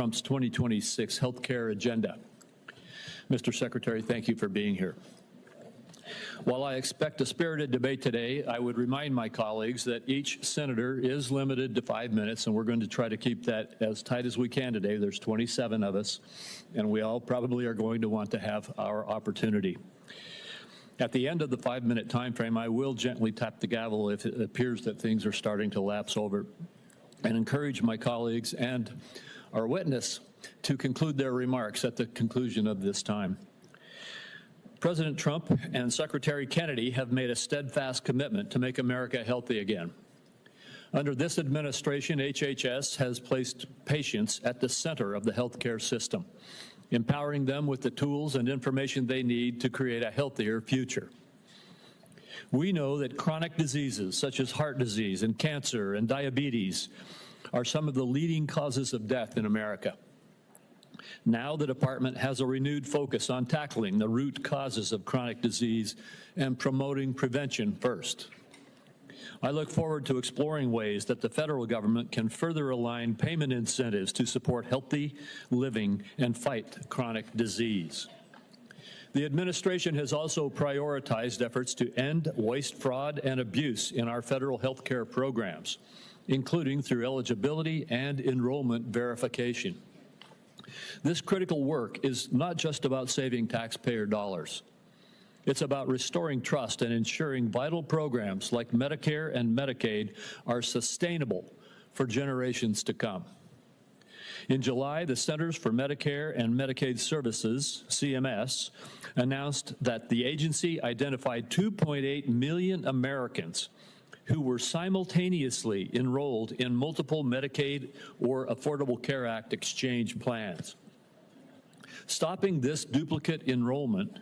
Trump's 2026 healthcare agenda. Mr. Secretary, thank you for being here. While I expect a spirited debate today, I would remind my colleagues that each senator is limited to 5 minutes, and we're going to try to keep that as tight as we can today. There's 27 of us, and we all probably are going to want to have our opportunity. At the end of the 5-minute time frame, I will gently tap the gavel if it appears that things are starting to lapse over, and encourage my colleagues and our witness to conclude their remarks at the conclusion of this time. President Trump and Secretary Kennedy have made a steadfast commitment to make America healthy again. Under this administration, HHS has placed patients at the center of the healthcare system, empowering them with the tools and information they need to create a healthier future. We know that chronic diseases such as heart disease and cancer and diabetes are some of the leading causes of death in America. Now the department has a renewed focus on tackling the root causes of chronic disease and promoting prevention first. I look forward to exploring ways that the federal government can further align payment incentives to support healthy living and fight chronic disease. The administration has also prioritized efforts to end waste, fraud, and abuse in our federal health care programs, including through eligibility and enrollment verification. This critical work is not just about saving taxpayer dollars. It's about restoring trust and ensuring vital programs like Medicare and Medicaid are sustainable for generations to come. In July, the Centers for Medicare and Medicaid Services, CMS, announced that the agency identified 2.8 million Americans who were simultaneously enrolled in multiple Medicaid or Affordable Care Act exchange plans. Stopping this duplicate enrollment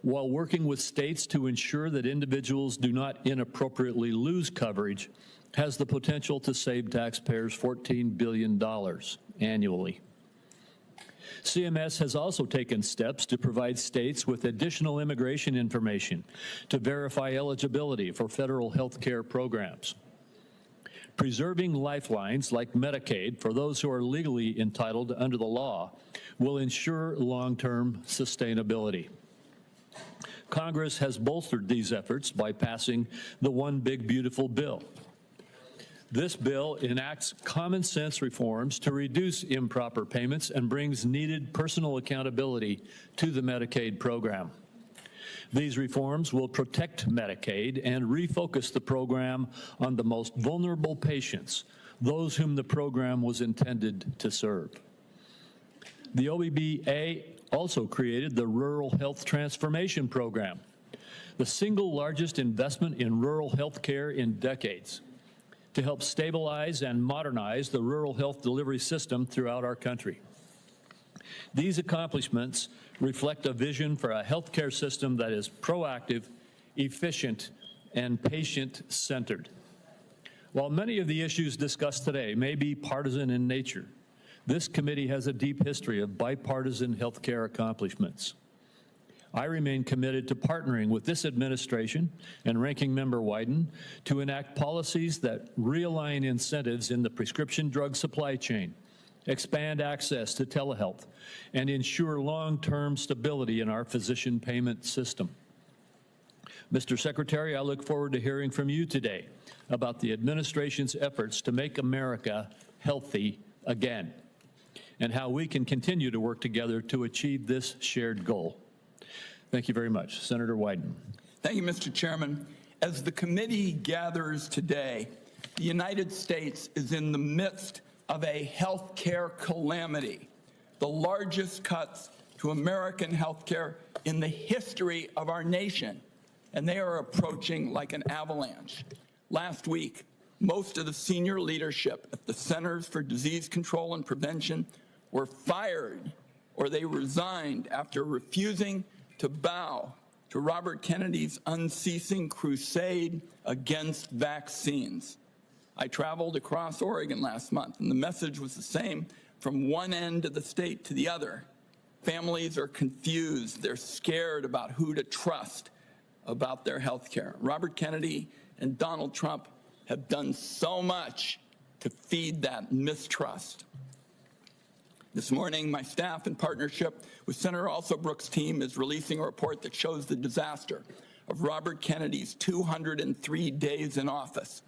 while working with states to ensure that individuals do not inappropriately lose coverage has the potential to save taxpayers $14 billion annually. CMS has also taken steps to provide states with additional immigration information to verify eligibility for federal health care programs. Preserving lifelines like Medicaid for those who are legally entitled under the law will ensure long-term sustainability. Congress has bolstered these efforts by passing the One Big Beautiful Bill. This bill enacts common sense reforms to reduce improper payments and brings needed personal accountability to the Medicaid program. These reforms will protect Medicaid and refocus the program on the most vulnerable patients, those whom the program was intended to serve. The OBBA also created the Rural Health Transformation Program, the single largest investment in rural health care in decades, to help stabilize and modernize the rural health delivery system throughout our country. These accomplishments reflect a vision for a healthcare system that is proactive, efficient, and patient-centered. While many of the issues discussed today may be partisan in nature, this committee has a deep history of bipartisan healthcare accomplishments. I remain committed to partnering with this administration and Ranking Member Wyden to enact policies that realign incentives in the prescription drug supply chain, expand access to telehealth, and ensure long-term stability in our physician payment system. Mr. Secretary, I look forward to hearing from you today about the administration's efforts to make America healthy again and how we can continue to work together to achieve this shared goal. Thank you very much. Senator Wyden. Thank you, Mr. Chairman. As the committee gathers today, the United States is in the midst of a health care calamity, the largest cuts to American health care in the history of our nation, and they are approaching like an avalanche. Last week, most of the senior leadership at the Centers for Disease Control and Prevention were fired or they resigned after refusing to bow to Robert Kennedy's unceasing crusade against vaccines. I traveled across Oregon last month, and the message was the same from one end of the state to the other. Families are confused. They're scared about who to trust about their health care. Robert Kennedy and Donald Trump have done so much to feed that mistrust. This morning, my staff, in partnership with Senator Alsobrooks' team, is releasing a report that shows the disaster of Robert Kennedy's 203 days in office.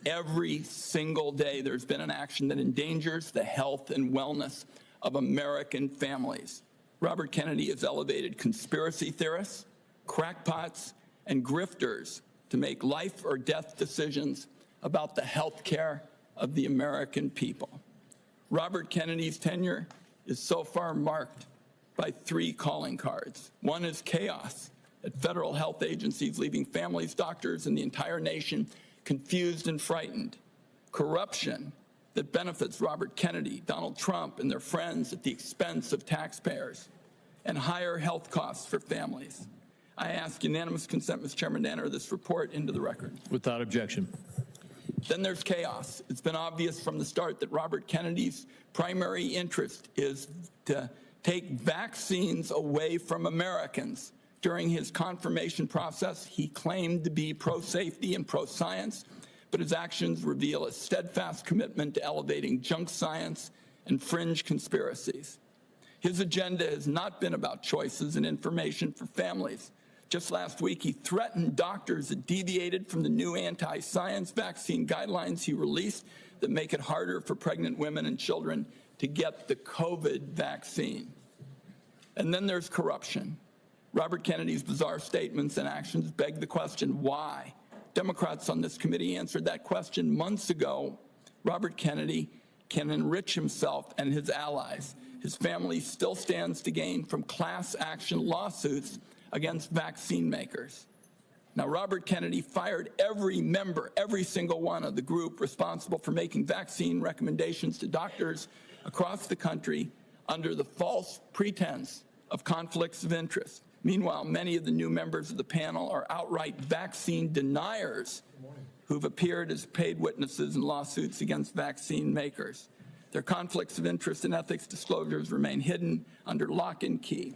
Every single day, there's been an action that endangers the health and wellness of American families. Robert Kennedy has elevated conspiracy theorists, crackpots, and grifters to make life or death decisions about the health care of the American people. Robert Kennedy's tenure is so far marked by 3 calling cards. One is chaos at federal health agencies, leaving families, doctors, and the entire nation confused and frightened. Corruption that benefits Robert Kennedy, Donald Trump, and their friends at the expense of taxpayers, and higher health costs for families. I ask unanimous consent, Mr. Chairman, to enter this report into the record. Without objection. Then there's chaos. It's been obvious from the start that Robert Kennedy's primary interest is to take vaccines away from Americans. During his confirmation process, he claimed to be pro-safety and pro-science, but his actions reveal a steadfast commitment to elevating junk science and fringe conspiracies. His agenda has not been about choices and information for families. Just last week, he threatened doctors that deviated from the new anti-science vaccine guidelines he released that make it harder for pregnant women and children to get the COVID vaccine. And then there's corruption. Robert Kennedy's bizarre statements and actions beg the question, why? Democrats on this committee answered that question months ago. Robert Kennedy can enrich himself and his allies. His family still stands to gain from class action lawsuits against vaccine makers. Now, Robert Kennedy fired every member, every single one of the group responsible for making vaccine recommendations to doctors across the country under the false pretense of conflicts of interest. Meanwhile, many of the new members of the panel are outright vaccine deniers who've appeared as paid witnesses in lawsuits against vaccine makers. Their conflicts of interest and ethics disclosures remain hidden under lock and key.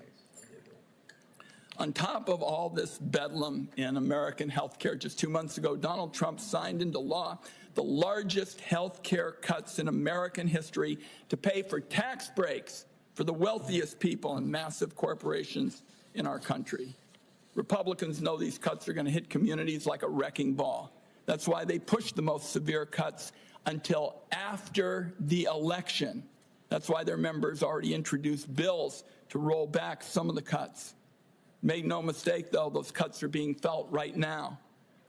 On top of all this bedlam in American healthcare, just 2 months ago, Donald Trump signed into law the largest healthcare cuts in American history to pay for tax breaks for the wealthiest people and massive corporations in our country. Republicans know these cuts are going to hit communities like a wrecking ball. That's why they pushed the most severe cuts until after the election. That's why their members already introduced bills to roll back some of the cuts. Make no mistake, though, those cuts are being felt right now.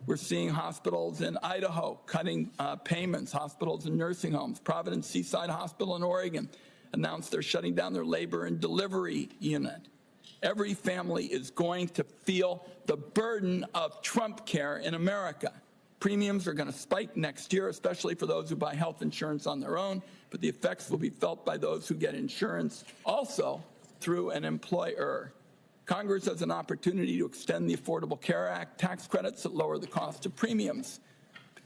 We're seeing hospitals in Idaho cutting payments, hospitals and nursing homes. Providence Seaside Hospital in Oregon announced they're shutting down their labor and delivery unit. Every family is going to feel the burden of Trump care in America. Premiums are going to spike next year, especially for those who buy health insurance on their own, but the effects will be felt by those who get insurance also through an employer. Congress has an opportunity to extend the Affordable Care Act tax credits that lower the cost of premiums.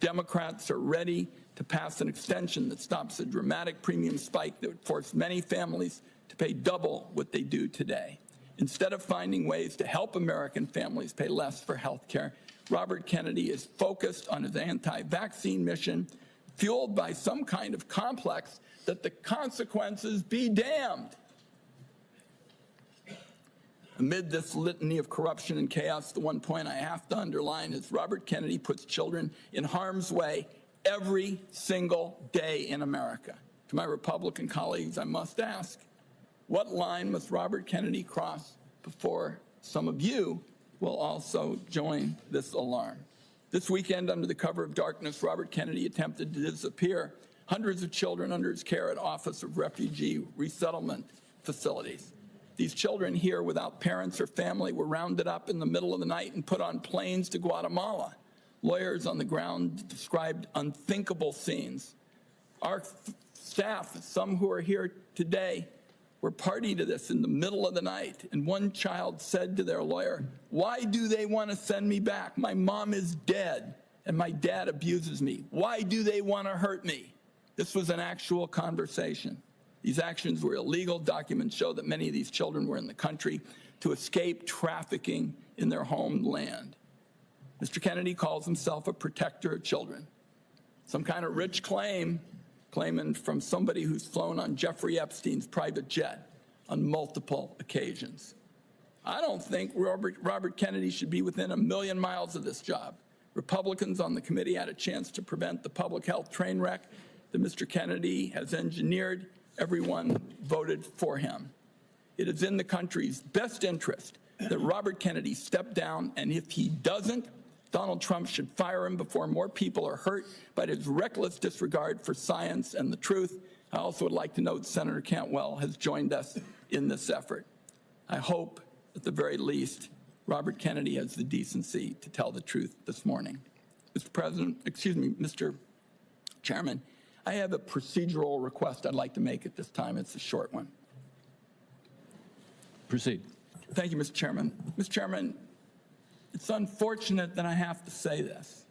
Democrats are ready to pass an extension that stops a dramatic premium spike that would force many families to pay double what they do today. Instead of finding ways to help American families pay less for health care, Robert Kennedy is focused on his anti-vaccine mission, fueled by some kind of complex that the consequences be damned. Amid this litany of corruption and chaos, the one point I have to underline is Robert Kennedy puts children in harm's way every single day in America. To my Republican colleagues, I must ask, what line must Robert Kennedy cross before some of you will also join this alarm? This weekend, under the cover of darkness, Robert Kennedy attempted to disappear hundreds of children under his care at Office of Refugee Resettlement facilities. These children here without parents or family were rounded up in the middle of the night and put on planes to Guatemala. Lawyers on the ground described unthinkable scenes. Our staff, some who are here today, were party to this in the middle of the night. And one child said to their lawyer, "Why do they want to send me back? My mom is dead and my dad abuses me. Why do they want to hurt me?" This was an actual conversation. These actions were illegal. Documents show that many of these children were in the country to escape trafficking in their homeland. Mr. Kennedy calls himself a protector of children. Some kind of rich claim claiming from somebody who's flown on Jeffrey Epstein's private jet on multiple occasions. I don't think Robert Kennedy should be within 1 million miles of this job. Republicans on the committee had a chance to prevent the public health train wreck that Mr. Kennedy has engineered. Everyone voted for him. It is in the country's best interest that Robert Kennedy step down, and if he doesn't, Donald Trump should fire him before more people are hurt by his reckless disregard for science and the truth. I also would like to note Senator Cantwell has joined us in this effort. I hope, at the very least, Robert Kennedy has the decency to tell the truth this morning. Mr. Chairman, I have a procedural request I'd like to make at this time. It's a short one. Proceed. Thank you, Mr. Chairman. Mr. Chairman, it's unfortunate that I have to say this,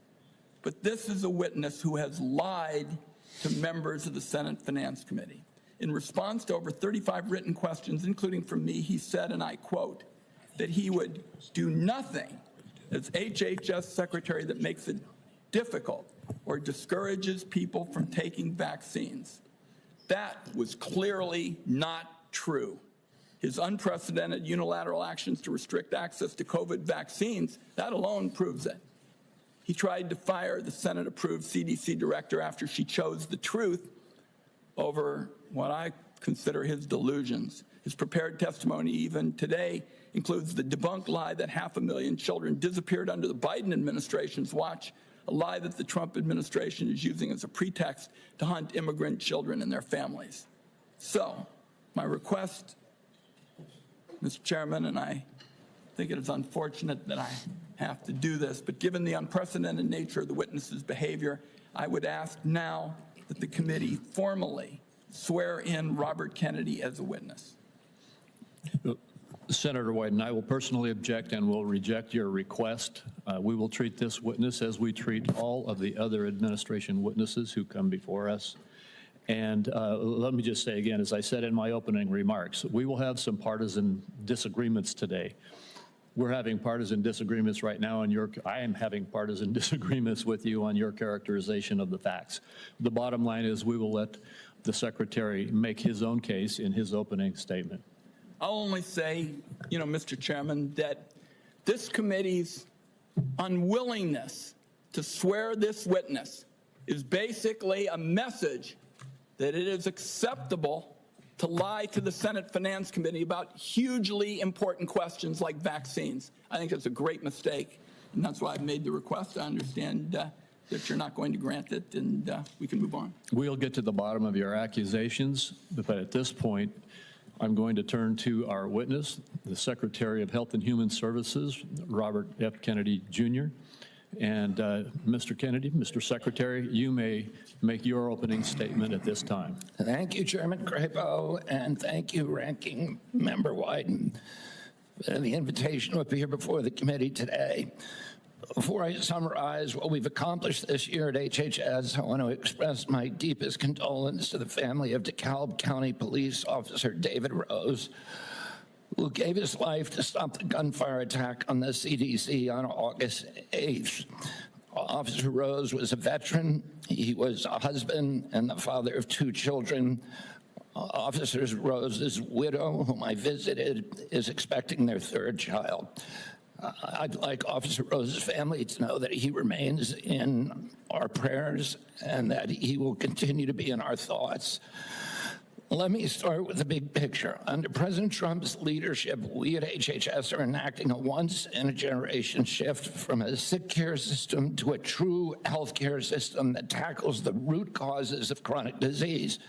but this is a witness who has lied to members of the Senate Finance Committee. In response to over 35 written questions, including from me, he said, and I quote, that he would do nothing as HHS secretary that makes it difficult or discourages people from taking vaccines. That was clearly not true. His unprecedented unilateral actions to restrict access to COVID vaccines, that alone proves it. He tried to fire the Senate-approved CDC director after she chose the truth over what I consider his delusions. His prepared testimony even today includes the debunked lie that 500,000 children disappeared under the Biden administration's watch, a lie that the Trump administration is using as a pretext to hunt immigrant children and their families. So, my request, Mr. Chairman, and I think it is unfortunate that I have to do this, but given the unprecedented nature of the witness's behavior, I would ask now that the committee formally swear in Robert Kennedy as a witness. Senator White and I will personally object and will reject your request. We will treat this witness as we treat all of the other administration witnesses who come before us. And let me just say again, as I said in my opening remarks, we will have some partisan disagreements today. We're having partisan disagreements right now, and I am having partisan disagreements with you on your characterization of the facts. The bottom line is we will let the Secretary make his own case in his opening statement. I'll only say, Mr. Chairman, that this committee's unwillingness to swear this witness is basically a message that it is acceptable to lie to the Senate Finance Committee about hugely important questions like vaccines. I think that's a great mistake, and that's why I've made the request. I understand that you're not going to grant it, and we can move on. We'll get to the bottom of your accusations, but at this point, I'm going to turn to our witness, the Secretary of Health and Human Services, Robert F. Kennedy, Jr. And Mr. Kennedy, Mr. Secretary, you may make your opening statement at this time. Thank you, Chairman Crapo, and thank you, Ranking Member Wyden, for the invitation to appear before the committee today. Before I summarize what we've accomplished this year at HHS, I want to express my deepest condolence to the family of DeKalb County Police Officer David Rose, who gave his life to stop the gunfire attack on the CDC on August 8th. Officer Rose was a veteran. He was a husband and the father of 2 children. Officer Rose's widow, whom I visited, is expecting their 3rd child. I'd like Officer Rose's family to know that he remains in our prayers and that he will continue to be in our thoughts. Let me start with the big picture. Under President Trump's leadership, we at HHS are enacting a once-in-a-generation shift from a sick care system to a true healthcare system that tackles the root causes of chronic disease.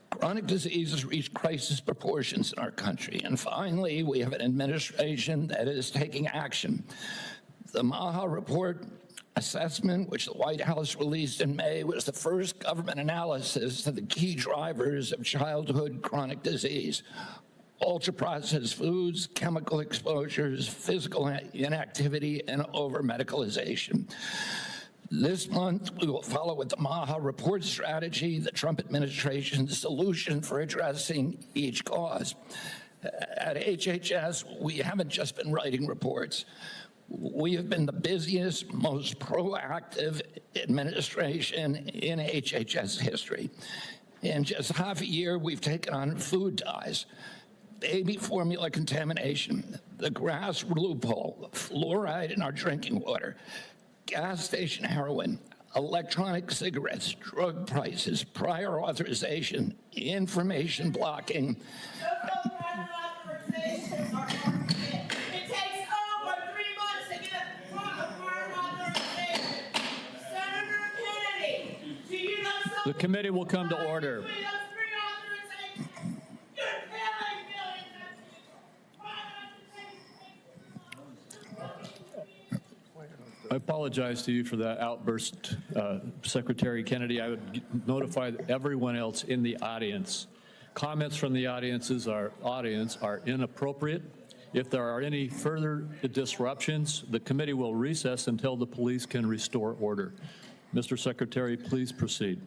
Chronic diseases reach crisis proportions in our country. And finally, we have an administration that is taking action. The MAHA report assessment, which the White House released in May, was the first government analysis of the key drivers of childhood chronic disease: ultra-processed foods, chemical exposures, physical inactivity, and over-medicalization. This month, we will follow with the MAHA report strategy, the Trump administration's solution for addressing each cause. At HHS, we haven't just been writing reports. We have been the busiest, most proactive administration in HHS history. In just half a year, we've taken on food dyes, baby formula contamination, the grass loophole, fluoride in our drinking water, gas station heroin, electronic cigarettes, drug prices, prior authorization, information blocking. The committee will come to order. I apologize to you for that outburst, Secretary Kennedy. I would notify everyone else in the audience. Comments from the audience are inappropriate. If there are any further disruptions, the committee will recess until the police can restore order. Mr. Secretary, please proceed.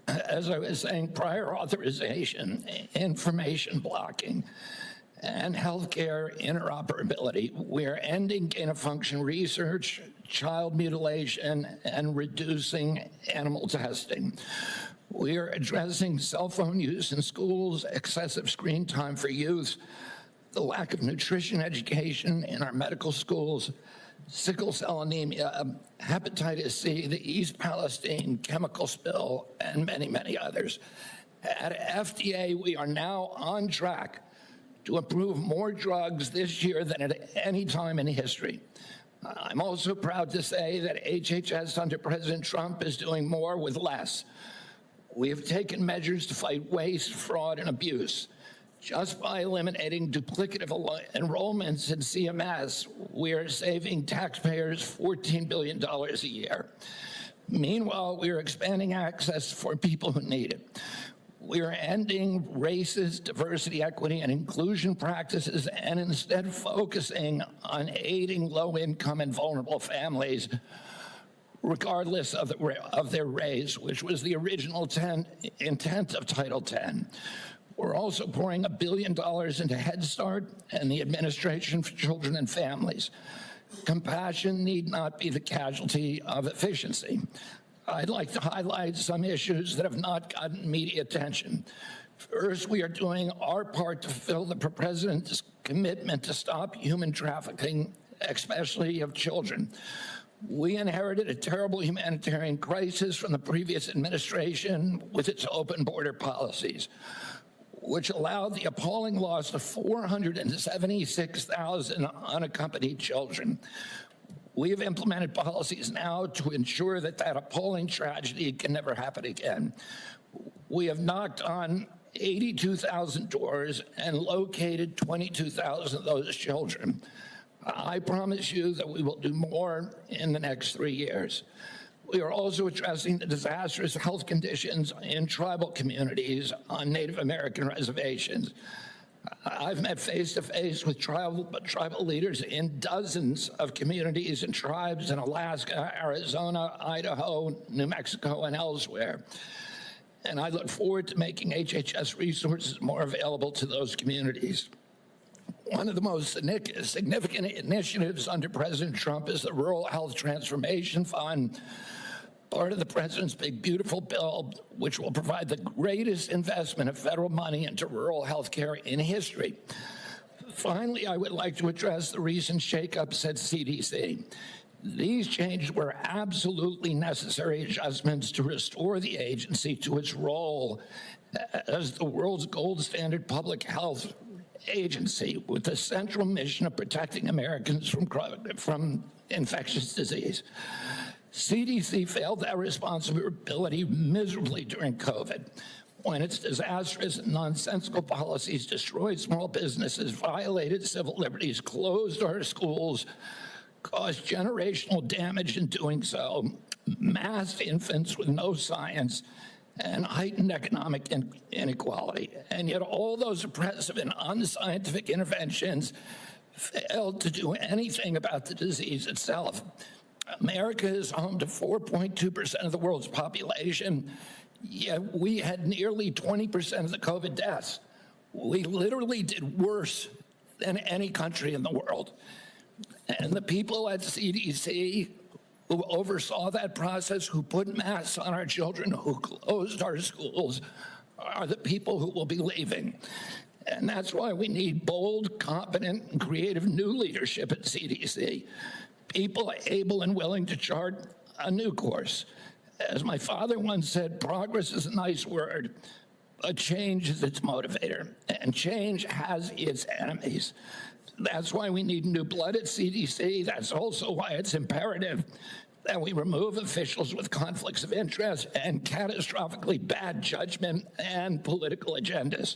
As I was saying, prior authorization, information blocking, and healthcare interoperability. We're ending gain-of-function research, child mutilation, and reducing animal testing. We are addressing cell phone use in schools, excessive screen time for youth, the lack of nutrition education in our medical schools, sickle cell anemia, hepatitis C, the East Palestine chemical spill, and many, many others. At FDA, we are now on track to approve more drugs this year than at any time in history. I'm also proud to say that HHS under President Trump is doing more with less. We have taken measures to fight waste, fraud, and abuse. Just by eliminating duplicative enrollments in CMS, we are saving taxpayers $14 billion a year. Meanwhile, we are expanding access for people who need it. We are ending racist diversity, equity, and inclusion practices and instead focusing on aiding low-income and vulnerable families, regardless of their race, which was the original intent of Title X. We're also pouring $1 billion into Head Start and the Administration for Children and Families. Compassion need not be the casualty of efficiency. I'd like to highlight some issues that have not gotten media attention. First, we are doing our part to fulfill the President's commitment to stop human trafficking, especially of children. We inherited a terrible humanitarian crisis from the previous administration with its open border policies, which allowed the appalling loss of 476,000 unaccompanied children. We have implemented policies now to ensure that that appalling tragedy can never happen again. We have knocked on 82,000 doors and located 22,000 of those children. I promise you that we will do more in the next 3 years. We are also addressing the disastrous health conditions in tribal communities on Native American reservations. I've met face-to-face with tribal leaders in dozens of communities and tribes in Alaska, Arizona, Idaho, New Mexico, and elsewhere. And I look forward to making HHS resources more available to those communities. One of the most significant initiatives under President Trump is the Rural Health Transformation Fund, part of the President's Big Beautiful Bill, which will provide the greatest investment of federal money into rural health care in history. Finally, I would like to address the recent shakeups at CDC. These changes were absolutely necessary adjustments to restore the agency to its role as the world's gold standard public health agency with the central mission of protecting Americans from infectious disease. CDC failed that responsibility miserably during COVID, when its disastrous and nonsensical policies destroyed small businesses, violated civil liberties, closed our schools, caused generational damage in doing so, massed infants with no science, and heightened economic inequality. And yet all those oppressive and unscientific interventions failed to do anything about the disease itself. America is home to 4.2% of the world's population, yet we had nearly 20% of the COVID deaths. We literally did worse than any country in the world. And the people at CDC who oversaw that process, who put masks on our children, who closed our schools, are the people who will be leaving. And that's why we need bold, competent, and creative new leadership at CDC, people able and willing to chart a new course. As my father once said, progress is a nice word, but change is its motivator, and change has its enemies. That's why we need new blood at CDC. That's also why it's imperative that we remove officials with conflicts of interest and catastrophically bad judgment and political agendas.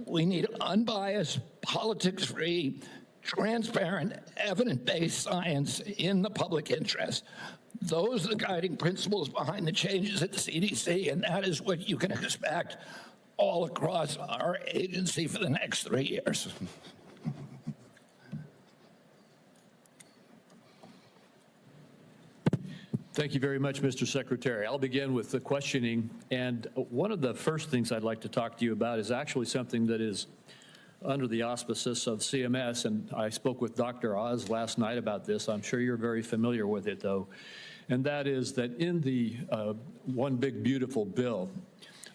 We need unbiased, politics-free, transparent, evidence-based science in the public interest. Those are the guiding principles behind the changes at the CDC, and that is what you can expect all across our agency for the next 3 years. Thank you very much, Mr. Secretary. I'll begin with the questioning. And one of the first things I'd like to talk to you about is actually something that is under the auspices of CMS. And I spoke with Dr. Oz last night about this. I'm sure you're very familiar with it, though. And that is that in the One Big Beautiful Bill,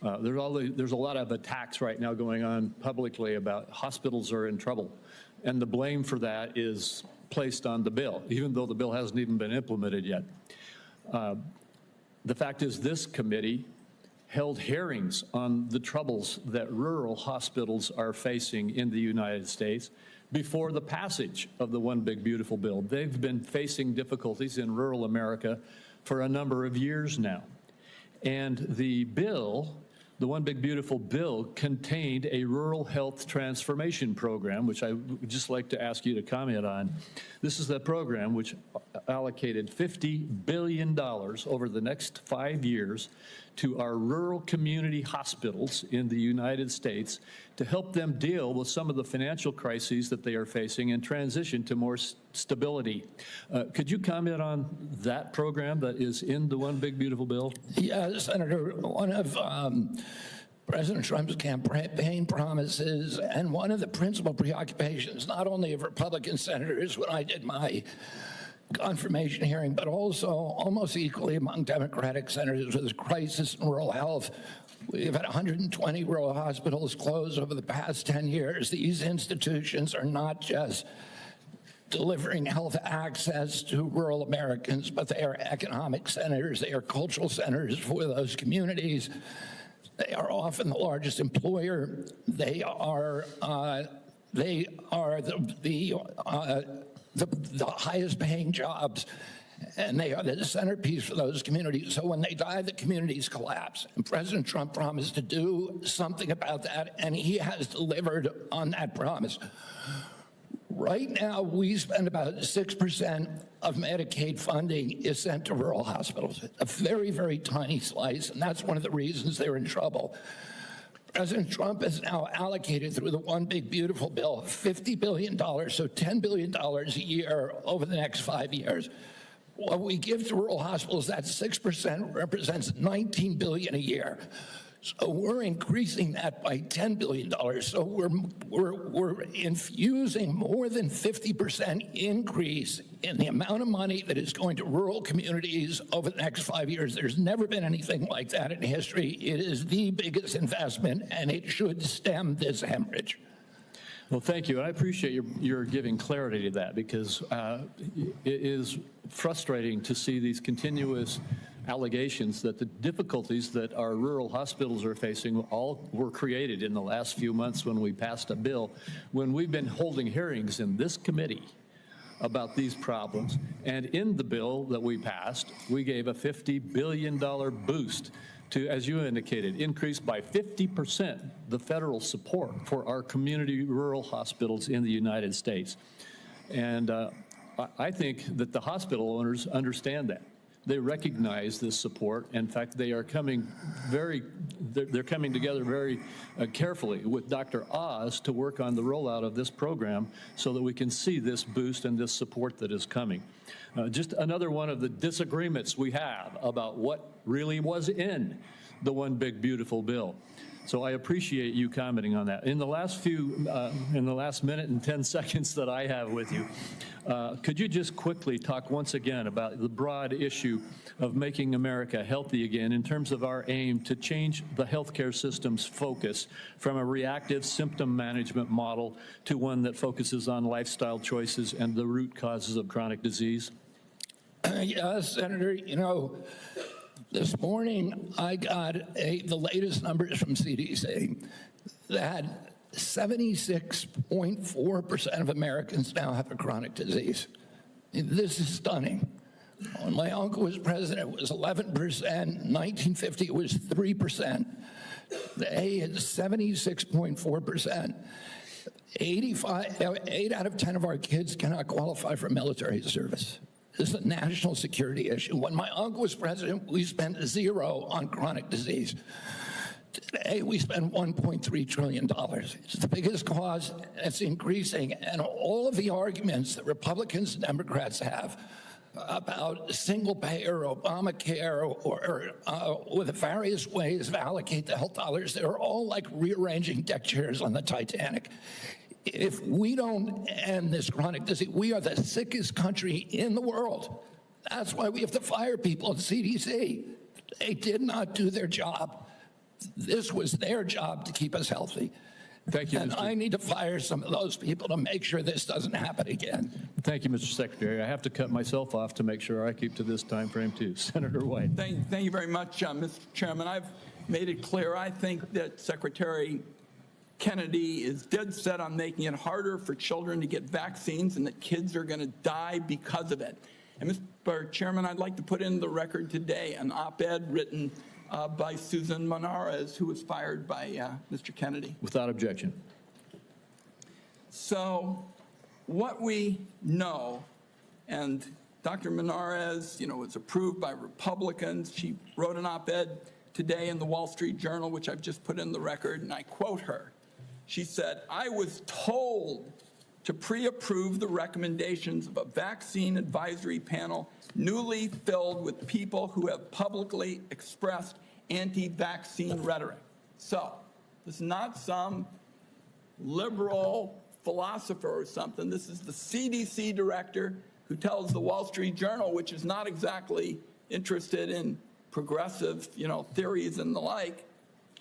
there's a lot of attacks right now going on publicly about hospitals are in trouble. And the blame for that is placed on the bill, even though the bill hasn't even been implemented yet. The fact is this committee held hearings on the troubles that rural hospitals are facing in the United States before the passage of the One Big Beautiful Bill. They've been facing difficulties in rural America for a number of years now. And the bill, the One Big Beautiful Bill, contained a rural health transformation program, which I would just like to ask you to comment on. This is the program which allocated $50 billion over the next 5 years to our rural community hospitals in the United States to help them deal with some of the financial crises that they are facing and transition to more stability. Could you comment on that program that is in the One Big Beautiful Bill? Yeah, Senator, one of President Trump's campaign promises and one of the principal preoccupations, not only of Republican senators when I did my confirmation hearing, but also almost equally among Democratic senators, with the crisis in rural health. We've had 120 rural hospitals close over the past 10 years. These institutions are not just delivering health access to rural Americans, but they are economic centers, they are cultural centers for those communities. They are often the largest employer. They are the highest paying jobs, and they are the centerpiece for those communities. So when they die, the communities collapse. And President Trump promised to do something about that, and he has delivered on that promise. Right now, we spend about 6% of Medicaid funding is sent to rural hospitals, a very, very tiny slice, and that's one of the reasons they're in trouble. President Trump has now allocated through the One Big Beautiful Bill $50 billion, so $10 billion a year over the next 5 years. What we give to rural hospitals, that 6% represents $19 billion a year. So we're increasing that by $10 billion. So we're infusing more than 50% increase in the amount of money that is going to rural communities over the next 5 years. There's never been anything like that in history. It is the biggest investment, and it should stem this hemorrhage. Well, thank you. I appreciate your giving clarity to that, because it is frustrating to see these continuous allegations that the difficulties that our rural hospitals are facing all were created in the last few months when we passed a bill, when we've been holding hearings in this committee about these problems. And in the bill that we passed, we gave a $50 billion boost to, as you indicated, increase by 50% the federal support for our community rural hospitals in the United States. And I think that the hospital owners understand that. They recognize this support. In fact, they are coming they're coming together very carefully with Dr. Oz to work on the rollout of this program so that we can see this boost and this support that is coming. Just another one of the disagreements we have about what really was in the One Big Beautiful Bill. So I appreciate you commenting on that. In the last minute and 10 seconds that I have with you, could you just quickly talk once again about the broad issue of making America healthy again in terms of our aim to change the healthcare system's focus from a reactive symptom management model to one that focuses on lifestyle choices and the root causes of chronic disease? Yes, Senator, you know, this morning I got the latest numbers from CDC that 76.4% of Americans now have a chronic disease. This is stunning. When my uncle was president, it was 11%. In 1950, it was 3%. Today, it's 76.4%. 8 out of 10 of our kids cannot qualify for military service. This is a national security issue. When my uncle was president, we spent $0 on chronic disease. Today, we spend $1.3 trillion. It's the biggest cause, it's increasing. And all of the arguments that Republicans and Democrats have about single payer, Obamacare, or with the various ways to allocate the health dollars, they're all like rearranging deck chairs on the Titanic. If we don't end this chronic disease, we are the sickest country in the world. That's why we have to fire people at CDC. They did not do their job. This was their job to keep us healthy. Thank you, and I need to fire some of those people to make sure this doesn't happen again. Thank you, Mr. Secretary. I have to cut myself off to make sure I keep to this time frame, too. Senator White. Thank you very much, Mr. Chairman. I've made it clear. I think that Secretary Kennedy is dead set on making it harder for children to get vaccines and that kids are going to die because of it. And Mr. Chairman, I'd like to put in the record today an op-ed written by Susan Monarez, who was fired by Mr. Kennedy. Without objection. So what we know, and Dr. Monarez, was approved by Republicans. She wrote an op-ed today in the Wall Street Journal, which I've just put in the record, and I quote her. She said, "I was told to pre-approve the recommendations of a vaccine advisory panel newly filled with people who have publicly expressed anti-vaccine rhetoric." So this is not some liberal philosopher or something. This is the CDC director who tells the Wall Street Journal, which is not exactly interested in progressive, theories and the like,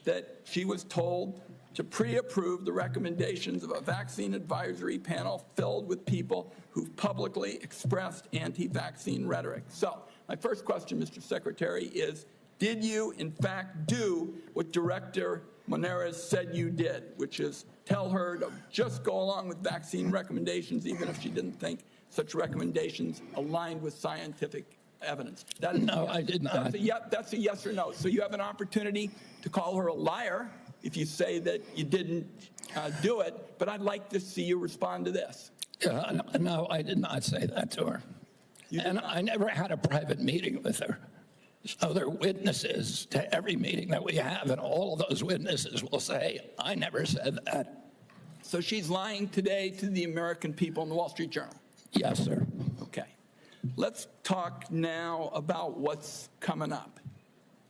that she was told to pre-approve the recommendations of a vaccine advisory panel filled with people who've publicly expressed anti-vaccine rhetoric. So my first question, Mr. Secretary, is, did you, in fact, do what Director Monarez said you did, which is tell her to just go along with vaccine recommendations, even if she didn't think such recommendations aligned with scientific evidence? No, I did not. That's a yes or no. So you have an opportunity to call her a liar if you say that you didn't do it, but I'd like to see you respond to this. No, I did not say that to her. And I never had a private meeting with her. So there are witnesses to every meeting that we have, and all of those witnesses will say, I never said that. So she's lying today to the American people in the Wall Street Journal? Yes, sir. Okay. Let's talk now about what's coming up,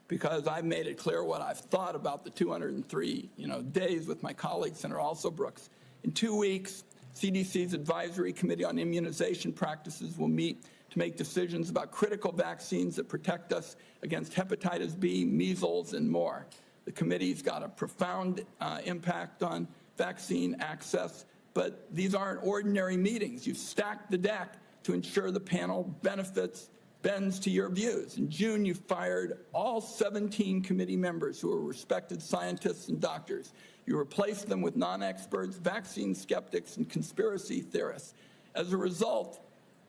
because I've made it clear what I've thought about the 203 days with my colleague, Senator Also Brooks. In 2 weeks, CDC's Advisory Committee on Immunization Practices will meet to make decisions about critical vaccines that protect us against hepatitis B, measles, and more. The committee's got a profound impact on vaccine access, but these aren't ordinary meetings. You've stacked the deck to ensure the panel bends to your views. In June, you fired all 17 committee members who are respected scientists and doctors. You replaced them with non-experts, vaccine skeptics, and conspiracy theorists. As a result,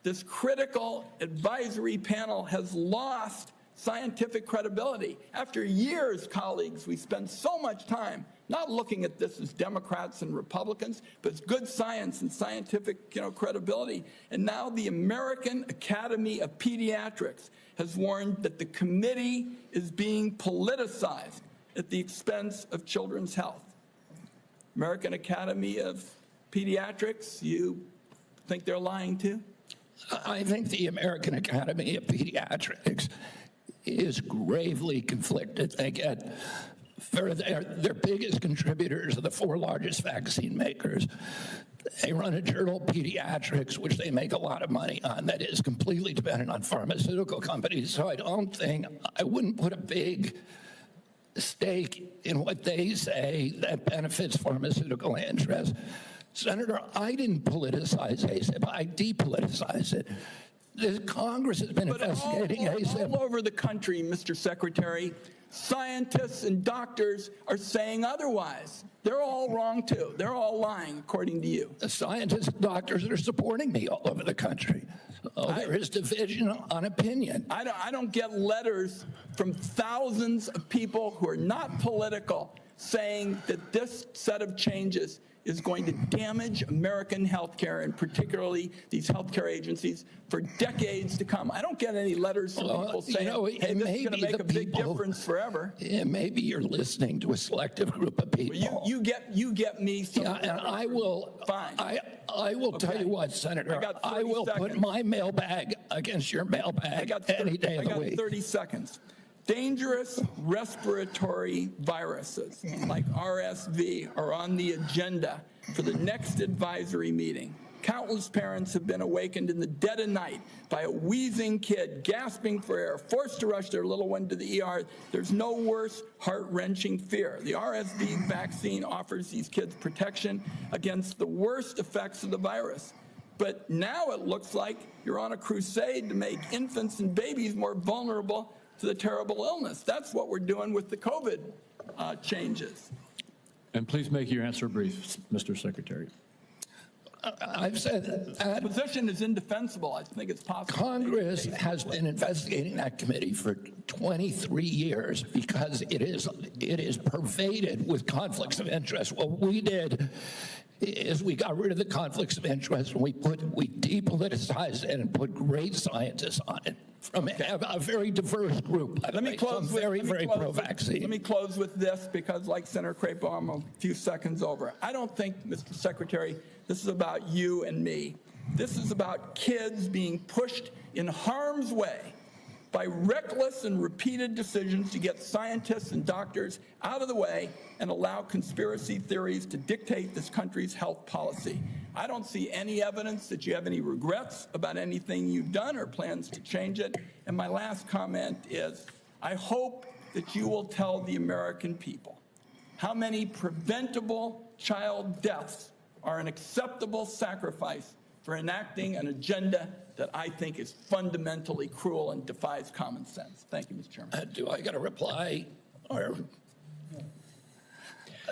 this critical advisory panel has lost scientific credibility. After years, colleagues, we spend so much time not looking at this as Democrats and Republicans, but as good science and scientific credibility. And now the American Academy of Pediatrics has warned that the committee is being politicized at the expense of children's health. American Academy of Pediatrics, you think they're lying too? I think the American Academy of Pediatrics is gravely conflicted. They get Their biggest contributors are the 4 largest vaccine makers. They run a journal, Pediatrics, which they make a lot of money on, that is completely dependent on pharmaceutical companies. So I wouldn't put a big stake in what they say that benefits pharmaceutical interests. Senator, I didn't politicize ACIP. I depoliticized it. The Congress has been investigating ACIP. All over the country, Mr. Secretary, scientists and doctors are saying otherwise. They're all wrong, too. They're all lying, according to you. The scientists and doctors are supporting me all over the country. There is division on opinion. I don't get letters from thousands of people who are not political saying that this set of changes is going to damage American healthcare, and particularly these healthcare agencies, for decades to come. I don't get any letters from people saying, hey, this is going to make a big difference forever. Yeah, maybe you're listening to a selective group of people. Well, you get me. Yeah, and I will. Fine. I will tell you what, Senator. I will put my mailbag against your mailbag any day of the week. I got 30 seconds. Dangerous respiratory viruses like RSV are on the agenda for the next advisory meeting. Countless parents have been awakened in the dead of night by a wheezing kid gasping for air, forced to rush their little one to the ER. There's no worse heart-wrenching fear. The RSV vaccine offers these kids protection against the worst effects of the virus. But now it looks like you're on a crusade to make infants and babies more vulnerable to the terrible illness. That's what we're doing with the COVID changes. And please make your answer brief, Mr. Secretary. I've said that position is indefensible. I think it's possible. Congress has been investigating that committee for 23 years because it is pervaded with conflicts of interest. What we did is we got rid of the conflicts of interest and we depoliticized it and put great scientists on it from a very diverse group. Let me close with very pro-vaccine. Let me close with this because, like Senator Crapo, I'm a few seconds over. I don't think, Mr. Secretary, this is about you and me. This is about kids being pushed in harm's way by reckless and repeated decisions to get scientists and doctors out of the way and allow conspiracy theories to dictate this country's health policy. I don't see any evidence that you have any regrets about anything you've done or plans to change it. And my last comment is, I hope that you will tell the American people how many preventable child deaths are an acceptable sacrifice for enacting an agenda that I think is fundamentally cruel and defies common sense. Thank you, Mr. Chairman. Do I get a reply? Or,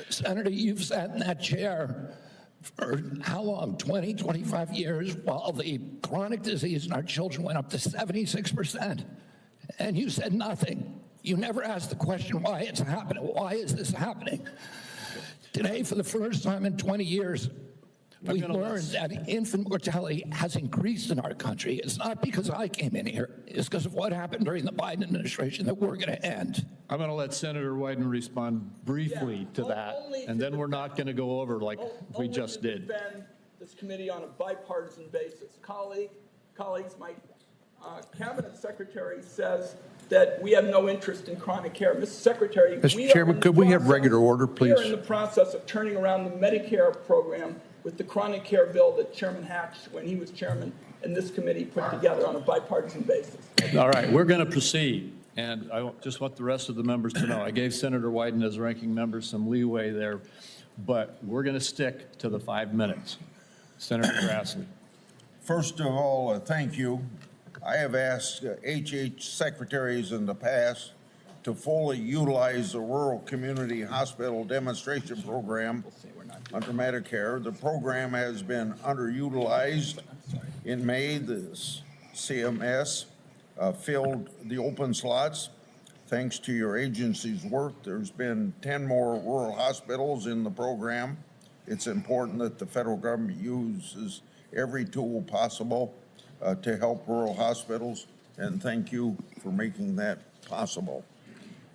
Senator, you've sat in that chair for how long? 20, 25 years, while the chronic disease in our children went up to 76%. And you said nothing. You never asked the question why it's happening. Why is this happening? Today, for the first time in 20 years, we learned that infant mortality has increased in our country. It's not because I came in here. It's because of what happened during the Biden administration that we're going to end. I'm going to let Senator Wyden respond briefly to that, and then we're not going to go over like we just did. Defend this committee on a bipartisan basis. Colleagues, my cabinet secretary says that we have no interest in chronic care. Mr. Secretary, Mr. Chairman, could we have regular order, please? We are in the process of turning around the Medicare program with the chronic care bill that Chairman Hatch, when he was chairman, and this committee put together on a bipartisan basis. All right, we're going to proceed. And I just want the rest of the members to know, I gave Senator Wyden as ranking member some leeway there, but we're going to stick to the 5 minutes. Senator Grassley. First of all, thank you. I have asked HH secretaries in the past to fully utilize the Rural Community Hospital Demonstration Program under Medicare. The program has been underutilized. In May, the CMS filled the open slots. Thanks to your agency's work, there's been 10 more rural hospitals in the program. It's important that the federal government uses every tool possible to help rural hospitals, and thank you for making that possible.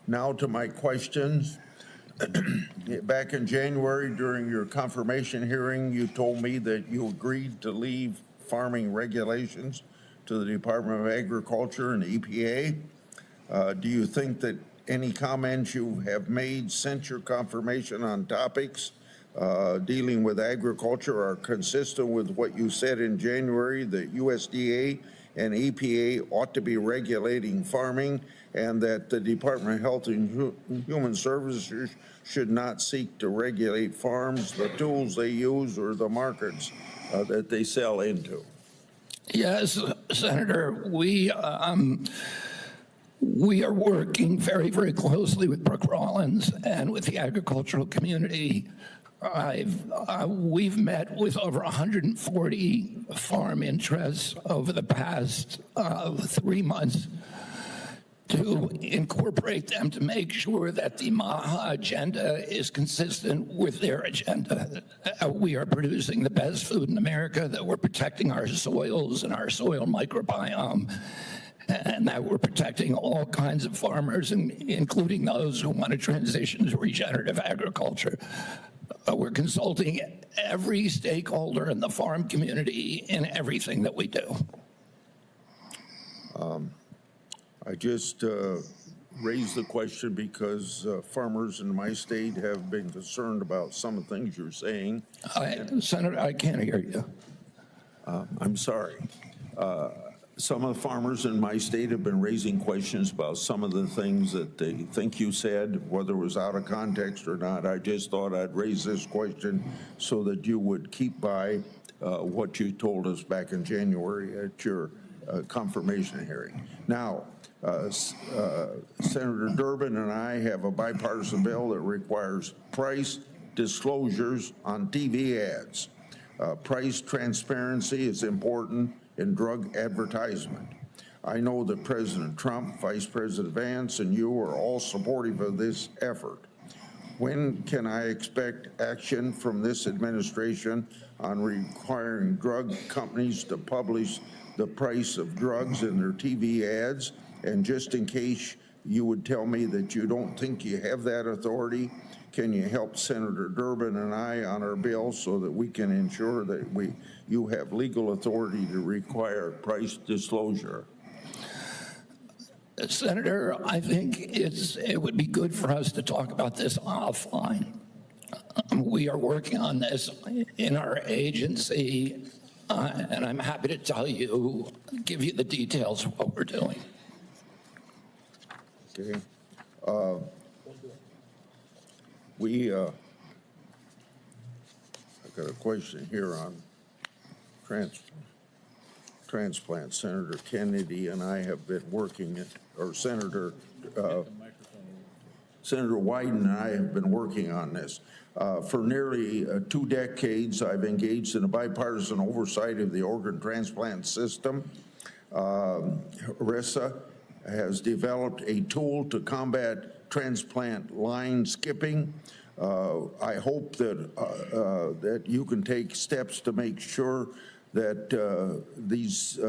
Now to my questions. Back in January, during your confirmation hearing, you told me that you agreed to leave farming regulations to the Department of Agriculture and EPA. Do you think that any comments you have made since your confirmation on topics dealing with agriculture are consistent with what you said in January, that USDA and EPA ought to be regulating farming, and that the Department of Health and Human Services should not seek to regulate farms, the tools they use, or the markets that they sell into? Yes, Senator, we are working very, very closely with Brooke Rollins and with the agricultural community. We've met with over 140 farm interests over the past 3 months to incorporate them to make sure that the MAHA agenda is consistent with their agenda. We are producing the best food in America, that we're protecting our soils and our soil microbiome, and that we're protecting all kinds of farmers, including those who want to transition to regenerative agriculture. We're consulting every stakeholder in the farm community in everything that we do. I just raised the question because farmers in my state have been concerned about some of the things you're saying. Senator, I can't hear you. I'm sorry. Some of the farmers in my state have been raising questions about some of the things that they think you said, whether it was out of context or not. I just thought I'd raise this question so that you would keep by what you told us back in January at your confirmation hearing. Now, Senator Durbin and I have a bipartisan bill that requires price disclosures on TV ads. Price transparency is important in drug advertisement. I know that President Trump, Vice President Vance, and you are all supportive of this effort. When can I expect action from this administration on requiring drug companies to publish the price of drugs in their TV ads? And just in case you would tell me that you don't think you have that authority, can you help Senator Durbin and I on our bill so that we can ensure that you have legal authority to require price disclosure? Senator, I think it would be good for us to talk about this offline. We are working on this in our agency, and I'm happy to give you the details of what we're doing. Okay. I've got a question here on transplant. Senator Kennedy and I have been working, or Senator Wyden and I have been working on this. For nearly 2 decades, I've engaged in a bipartisan oversight of the organ transplant system. RISA has developed a tool to combat transplant line skipping. I hope that you can take steps to make sure that these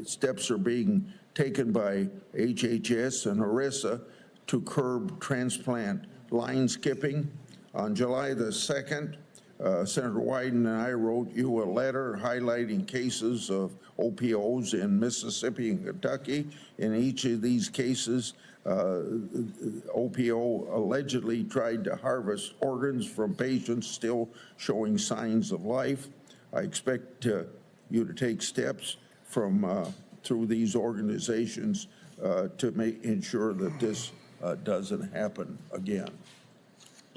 steps are being taken by HHS and ERISA to curb transplant line skipping. On July the 2nd, Senator Wyden and I wrote you a letter highlighting cases of OPOs in Mississippi and Kentucky. In each of these cases, OPO allegedly tried to harvest organs from patients still showing signs of life. I expect you to take steps through these organizations to ensure that this doesn't happen again.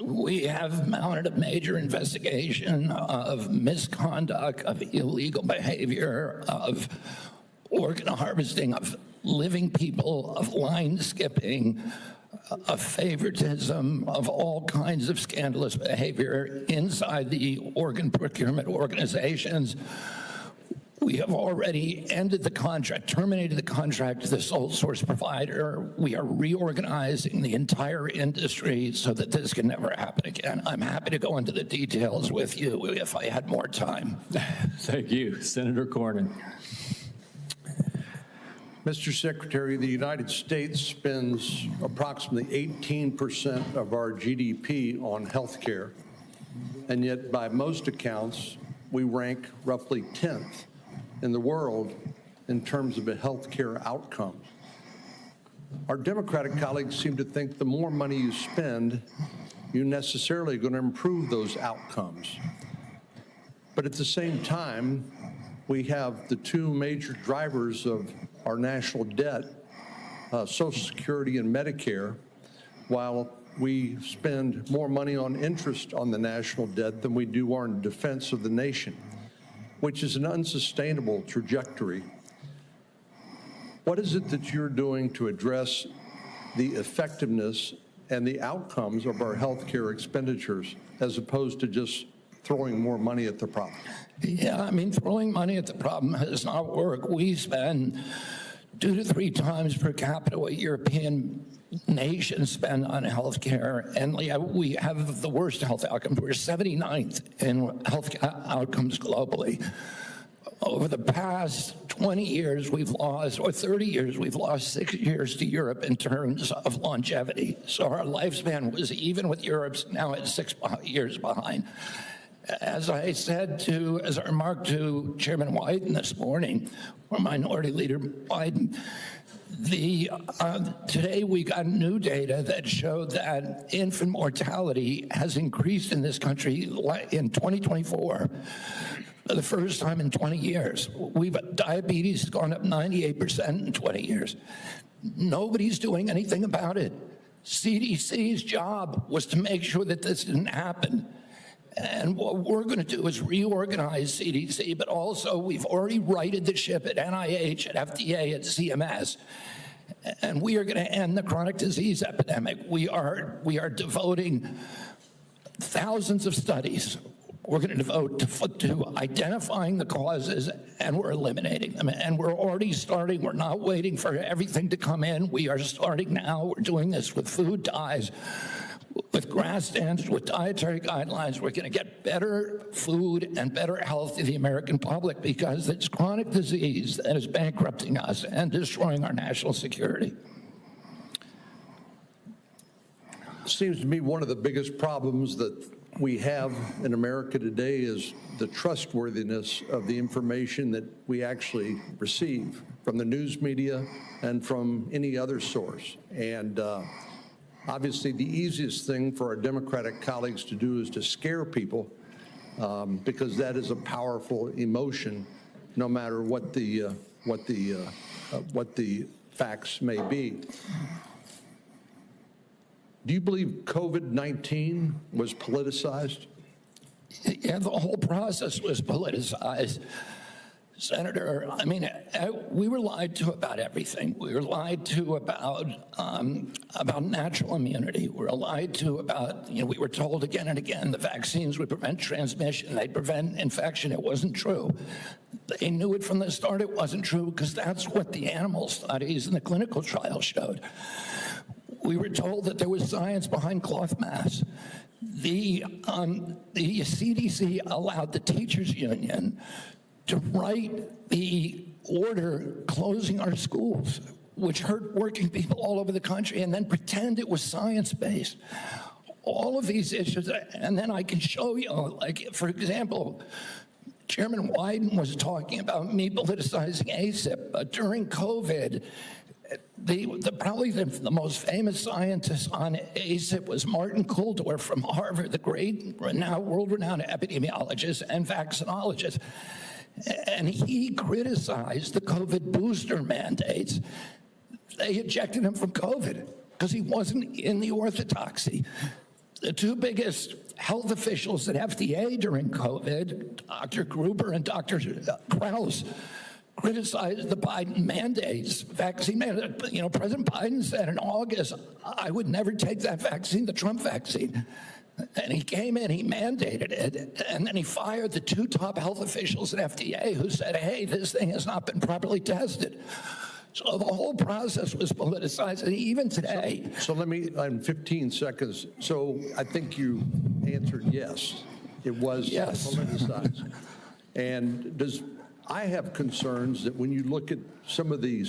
We have mounted a major investigation of misconduct, of illegal behavior, of organ harvesting, of living people, of line skipping, of favoritism, of all kinds of scandalous behavior inside the organ procurement organizations. We have already ended the contract, terminated the contract to the sole source provider. We are reorganizing the entire industry so that this can never happen again. I'm happy to go into the details with you if I had more time. Thank you. Senator Cornyn. Mr. Secretary, the United States spends approximately 18% of our GDP on health care, and yet by most accounts, we rank roughly 10th in the world in terms of a health care outcome. Our Democratic colleagues seem to think the more money you spend, you're necessarily going to improve those outcomes. But at the same time, we have the two major drivers of our national debt, Social Security and Medicare, while we spend more money on interest on the national debt than we do on defense of the nation, which is an unsustainable trajectory. What is it that you're doing to address the effectiveness and the outcomes of our healthcare expenditures as opposed to just throwing more money at the problem? Yeah, I mean, throwing money at the problem does not work. We spend 2 to 3 times per capita what European nations spend on health care, and we have the worst health outcomes. We're 79th in health outcomes globally. Over the past 20 years, we've lost, or 30 years, we've lost 6 years to Europe in terms of longevity. So our lifespan was even with Europe's, now at 6 years behind. As I remarked to Chairman Wyden this morning, or Minority Leader Biden, today we got new data that showed that infant mortality has increased in this country in 2024 for the first time in 20 years. Diabetes has gone up 98% in 20 years. Nobody's doing anything about it. CDC's job was to make sure that this didn't happen. And what we're going to do is reorganize CDC, but also we've already righted the ship at NIH, at FDA, at CMS. And we are going to end the chronic disease epidemic. We are devoting thousands of studies. We're going to devote to identifying the causes, and we're eliminating them. And we're already starting. We're not waiting for everything to come in. We are starting now. We're doing this with food dyes, with GRAS standards, with dietary guidelines. We're going to get better food and better health to the American public because it's chronic disease that is bankrupting us and destroying our national security. It seems to me one of the biggest problems that we have in America today is the trustworthiness of the information that we actually receive from the news media and from any other source. And obviously, the easiest thing for our Democratic colleagues to do is to scare people because that is a powerful emotion, no matter what the facts may be. Do you believe COVID-19 was politicized? Yeah, the whole process was politicized. Senator, I mean, we were lied to about everything. We were lied to about natural immunity. We were lied to about, we were told again and again the vaccines would prevent transmission, they'd prevent infection. It wasn't true. They knew it from the start it wasn't true because that's what the animal studies and the clinical trials showed. We were told that there was science behind cloth masks. The CDC allowed the teachers union to write the order closing our schools, which hurt working people all over the country, and then pretend it was science-based. All of these issues, and then I can show you, like, for example, Chairman Wyden was talking about me politicizing ACIP, but during COVID, probably the most famous scientist on ACIP was Martin Kulldorff from Harvard, the great world-renowned epidemiologist and vaccinologist. And he criticized the COVID booster mandates. They ejected him from COVID because he wasn't in the orthodoxy. The two biggest health officials at FDA during COVID, Dr. Gruber and Dr. Krause, criticized the Biden mandates, vaccine mandates. President Biden said in August, I would never take that vaccine, the Trump vaccine. And he came in, he mandated it, and then he fired the two top health officials at FDA who said, hey, this thing has not been properly tested. So the whole process was politicized, and even today. So let me, in 15 seconds, so I think you answered yes. It was politicized. And I have concerns that when you look at some of the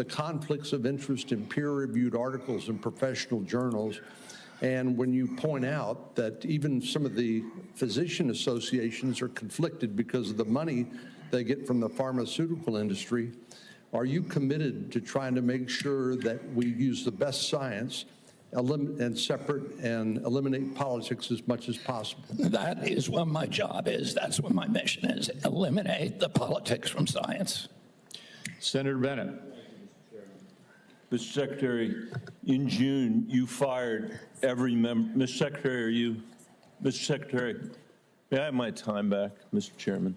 conflicts of interest in peer-reviewed articles in professional journals, and when you point out that even some of the physician associations are conflicted because of the money they get from the pharmaceutical industry, Are you committed to trying to make sure that we use the best science and separate and eliminate politics as much as possible? That is what my job is. That's what my mission is. Eliminate the politics from science. Senator Bennett. Mr. Secretary, in June, you fired every member. Mr. Secretary, Mr. Secretary, may I have my time back, Mr. Chairman?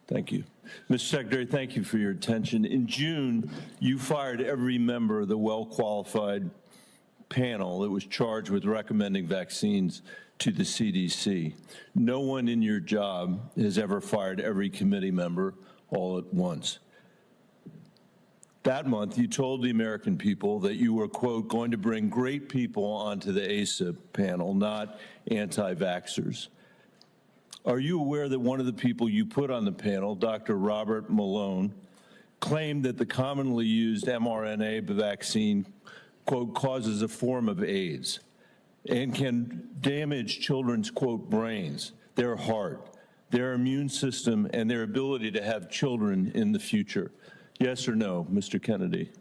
Thank you. Mr. Secretary, thank you for your attention. In June, you fired every member of the well-qualified panel that was charged with recommending vaccines to the CDC. No one in your job has ever fired every committee member all at once. That month, you told the American people that you were, quote, going to bring great people onto the ACIP panel, not anti-vaxxers. Are you aware that one of the people you put on the panel, Dr. Robert Malone, claimed that the commonly used mRNA vaccine, quote, causes a form of AIDS and can damage children's, quote, brains, their heart, their immune system, and their ability to have children in the future? Yes or no, Mr. Kennedy?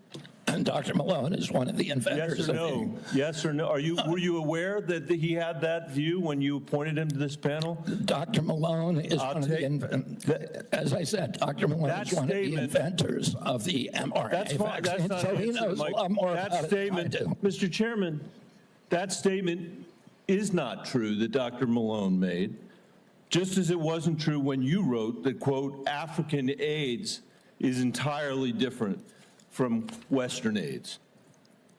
And Dr. Malone is one of the inventors. Yes or no? Yes or no? Were you aware that he had that view when you appointed him to this panel? Dr. Malone is one of the, as I said, Dr. Malone is one of the inventors of the mRNA vaccine, so he knows a lot more about it than I do. Mr. Chairman, that statement is not true that Dr. Malone made, just as it wasn't true when you wrote that, quote, African AIDS is entirely different from Western AIDS.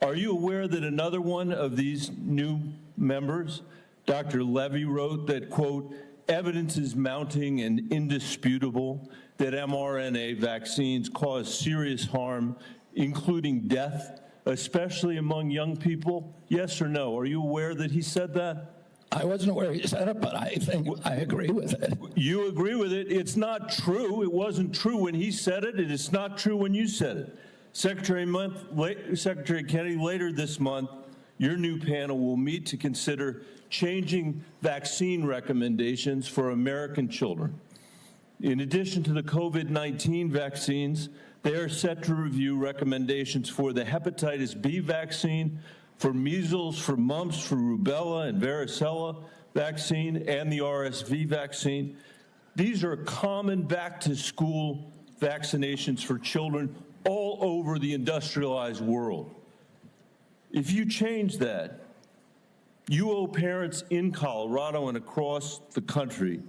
Are you aware that another one of these new members, Dr. Levy, wrote that, quote, evidence is mounting and indisputable that mRNA vaccines cause serious harm, including death, especially among young people? Yes or no? Are you aware that he said that? I wasn't aware he said it, but I think I agree with it. You agree with it? It's not true. It wasn't true when he said it, and it's not true when you said it. Secretary Kennedy, later this month, your new panel will meet to consider changing vaccine recommendations for American children. In addition to the COVID-19 vaccines, they are set to review recommendations for the hepatitis B vaccine, for measles, for mumps, for rubella and varicella vaccine, and the RSV vaccine. These are common back-to-school vaccinations for children all over the industrialized world. If you change that, you owe parents in Colorado and across the country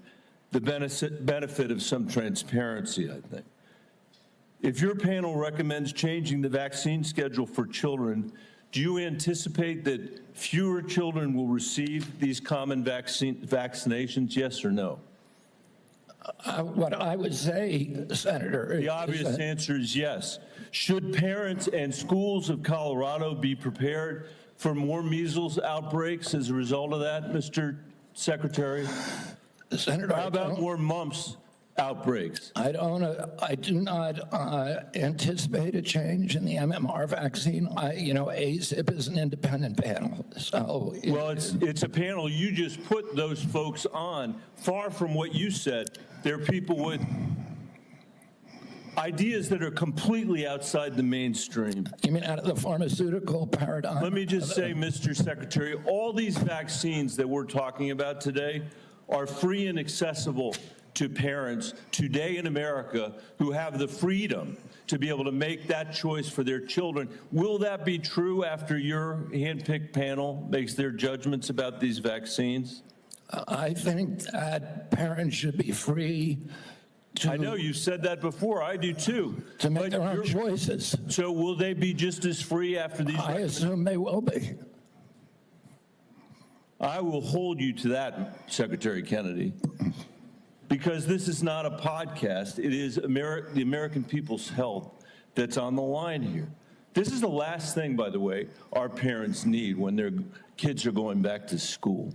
the benefit of some transparency, I think. If your panel recommends changing the vaccine schedule for children, do you anticipate that fewer children will receive these common vaccinations, yes or no? What I would say, Senator, the obvious answer is yes. Should parents and schools of Colorado be prepared for more measles outbreaks as a result of that, Mr. Secretary? Senator, how about more mumps outbreaks? I do not anticipate a change in the MMR vaccine. ACIP is an independent panel, so. Well, it's a panel you just put those folks on. Far from what you said, they're people with ideas that are completely outside the mainstream. You mean out of the pharmaceutical paradigm? Let me just say, Mr. Secretary, all these vaccines that we're talking about today are free and accessible to parents today in America who have the freedom to be able to make that choice for their children. Will that be true after your handpicked panel makes their judgments about these vaccines? I think that parents should be free to... I know you said that before. I do too. To make their own choices. So will they be just as free after these? I assume they will be. I will hold you to that, Secretary Kennedy. Because this is not a podcast. It is the American people's health that's on the line here. This is the last thing, by the way, our parents need when their kids are going back to school,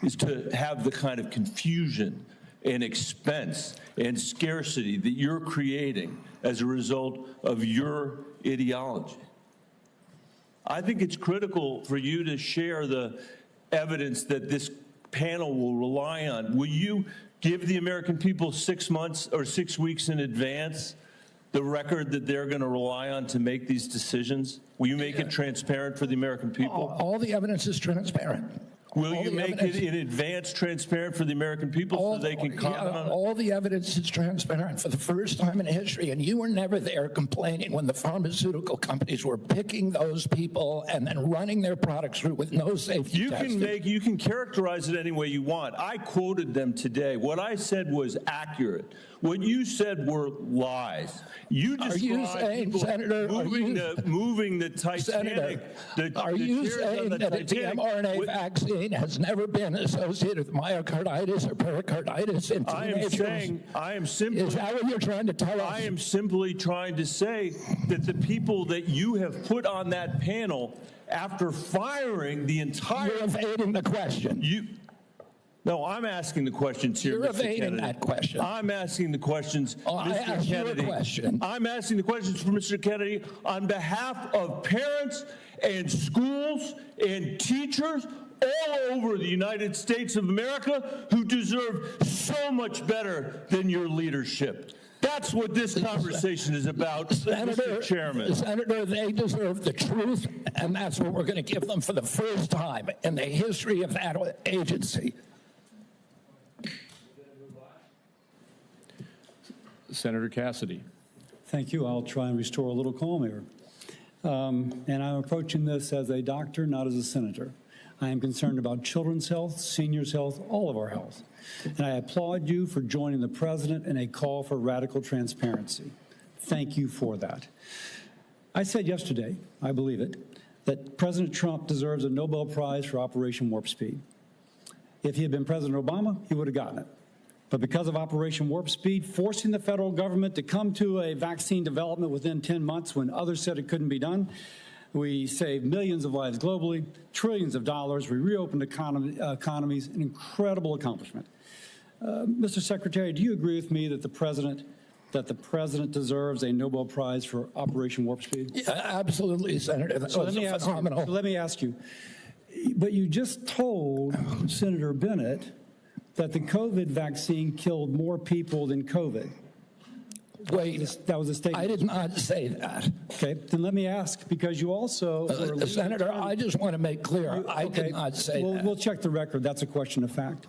is to have the kind of confusion and expense and scarcity that you're creating as a result of your ideology. I think it's critical for you to share the evidence that this panel will rely on. Will you give the American people 6 months or 6 weeks in advance the record that they're going to rely on to make these decisions? Will you make it transparent for the American people? All the evidence is transparent. Will you make it in advance transparent for the American people so they can comment on it? All the evidence is transparent for the first time in history, and you were never there complaining when the pharmaceutical companies were picking those people and then running their products through with no safety testing. You can characterize it any way you want. I quoted them today. What I said was accurate. What you said were lies. You described people moving the Titanic. Senator, are you saying that the mRNA vaccine has never been associated with myocarditis or pericarditis in teenagers? I am simply. Is that what you're trying to tell us? I am simply trying to say that the people that you have put on that panel, after firing the entire. You're evading the question. No, I'm asking the questions here, You're Mr. evading Kennedy. that question. I'm asking the questions, I Mr. asked Kennedy. you a question. I'm asking the questions for Mr. Kennedy on behalf of parents and schools and teachers all over the United States of America who deserve so much better than your leadership. That's what this conversation is about, Mr. Chairman. Senator, they deserve the truth, and that's what we're going to give them for the first time in the history of that agency. Senator Cassidy. Thank you. I'll try and restore a little calm here. And I'm approaching this as a doctor, not as a senator. I am concerned about children's health, seniors' health, all of our health. And I applaud you for joining the president in a call for radical transparency. Thank you for that. I said yesterday, I believe it, that President Trump deserves a Nobel Prize for Operation Warp Speed. If he had been President Obama, he would have gotten it. But because of Operation Warp Speed, forcing the federal government to come to a vaccine development within 10 months when others said it couldn't be done, we saved millions of lives globally, trillions of dollars. We reopened economies, an incredible accomplishment. Mr. Secretary, do you agree with me that the president deserves a Nobel Prize for Operation Warp Speed? Yeah, absolutely, Senator. That was phenomenal. So let me ask you, but you just told Senator Bennett that the COVID vaccine killed more people than COVID. Wait, that was a statement. I did not say that. Okay, then let me ask, because you also... Senator, I just want to make clear, I did not say that. We'll check the record. That's a question of fact.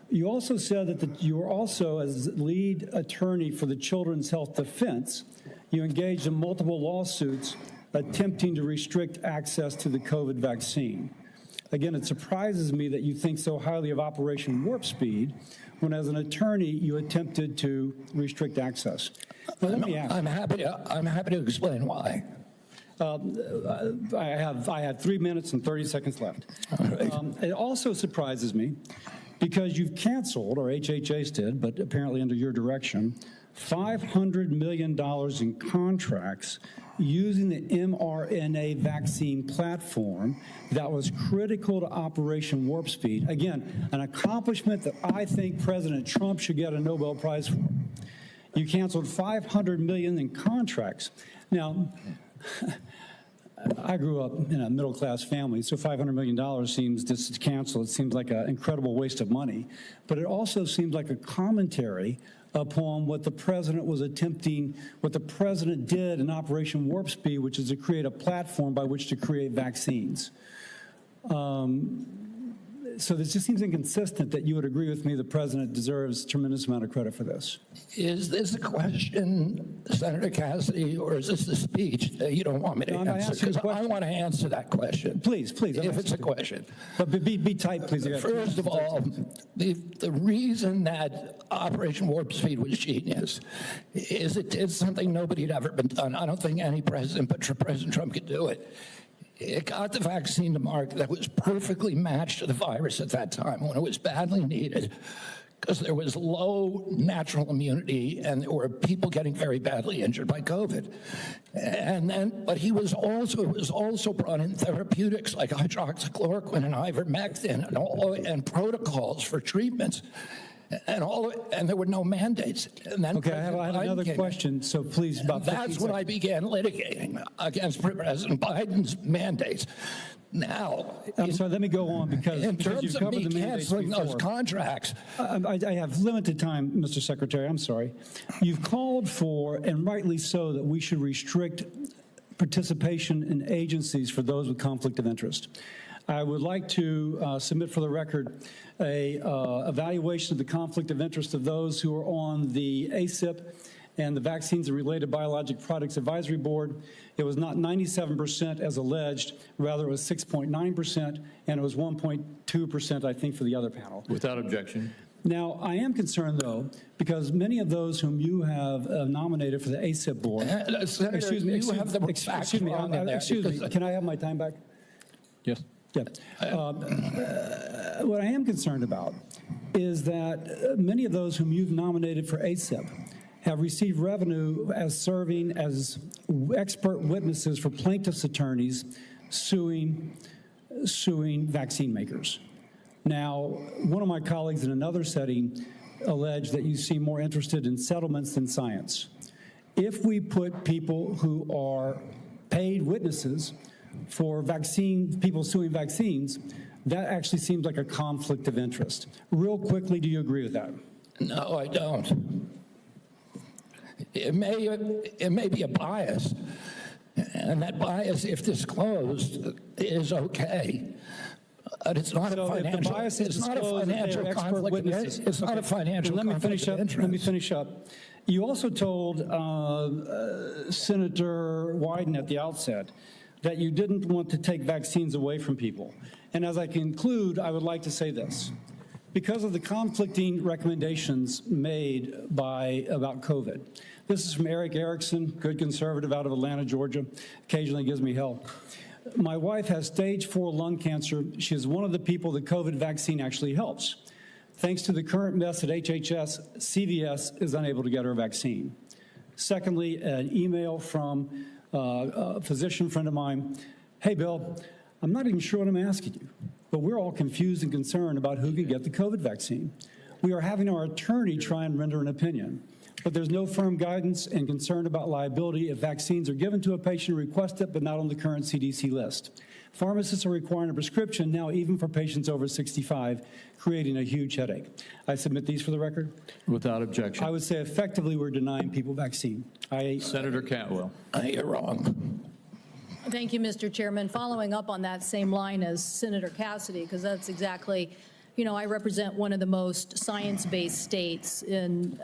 You also said that you were also, as lead attorney for the Children's Health Defense, you engaged in multiple lawsuits attempting to restrict access to the COVID vaccine. Again, it surprises me that you think so highly of Operation Warp Speed when, as an attorney, you attempted to restrict access. Now, let me ask. I'm happy to explain why. I had 3 minutes and 30 seconds left. All right. It also surprises me because you've canceled, or HHS did, but apparently under your direction, $500 million in contracts using the mRNA vaccine platform that was critical to Operation Warp Speed. Again, an accomplishment that I think President Trump should get a Nobel Prize for. You canceled $500 million in contracts. Now, I grew up in a middle-class family, so $500 million seems just to cancel. It seems like an incredible waste of money. But it also seems like a commentary upon what the president was attempting, what the president did in Operation Warp Speed, which is to create a platform by which to create vaccines. So this just seems inconsistent that you would agree with me the president deserves a tremendous amount of credit for this. Is this a question, Senator Cassidy, or is this a speech that you don't want me to answer? Because I want to answer that question. Please, if it's a question. But be tight, please. First of all, the reason that Operation Warp Speed was genius is it did something nobody had ever been done. I don't think any president but President Trump could do it. It got the vaccine to market that was perfectly matched to the virus at that time when it was badly needed, because there was low natural immunity and there were people getting very badly injured by COVID. But it was also brought in therapeutics like hydroxychloroquine and ivermectin and protocols for treatments. And there were no mandates. And then okay, I have another question, so please, about 15 That's when I began litigating against President Biden's mandates. now. I'm sorry, let me go on because In you've terms of covered me the mandates canceling those before. contracts, I have limited time, Mr. Secretary, I'm sorry. You've called for, and rightly so, that we should restrict participation in agencies for those with conflict of interest. I would like to submit for the record a evaluation of the conflict of interest of those who are on the ACIP and the Vaccines and Related Biologic Products Advisory Board. It was not 97% as alleged, rather it was 6.9%, and it was 1.2%, I think, for the other panel. Without objection. Now, I am concerned, though, because many of those whom you have nominated for the ACIP board, Senator, excuse me, you have the facts excuse me, wrong in there. excuse me, can I have my time back? Yes. Yeah. What I am concerned about is that many of those whom you've nominated for ACIP have received revenue as serving as expert witnesses for plaintiffs' attorneys suing vaccine makers. Now, one of my colleagues in another setting alleged that you seem more interested in settlements than science. If we put people who are paid witnesses for people suing vaccines, that actually seems like a conflict of interest. Real quickly, do you agree with that? No, I don't. It may be a bias, and that bias, if disclosed, is okay. But it's not a financial. If the bias is disclosed, they're expert witnesses. It's not a financial. Let me finish up. Let me finish up. You also told Senator Wyden at the outset that you didn't want to take vaccines away from people. And as I conclude, I would like to say this. Because of the conflicting recommendations made about COVID, this is from Eric Erickson, good conservative out of Atlanta, Georgia, occasionally gives me hell. My wife has stage 4 lung cancer. She is one of the people the COVID vaccine actually helps. Thanks to the current mess at HHS, CVS is unable to get her vaccine. Secondly, an email from a physician friend of mine. Hey, Bill, I'm not even sure what I'm asking you, but we're all confused and concerned about who can get the COVID vaccine. We are having our attorney try and render an opinion, but there's no firm guidance and concern about liability if vaccines are given to a patient who requests it, but not on the current CDC list. Pharmacists are requiring a prescription now even for patients over 65, creating a huge headache. I submit these for the record. Without objection. I would say effectively we're denying people vaccine. Senator Cantwell. You're wrong. Thank you, Mr. Chairman. Following up on that same line as Senator Cassidy, because that's exactly, I represent one of the most science-based states in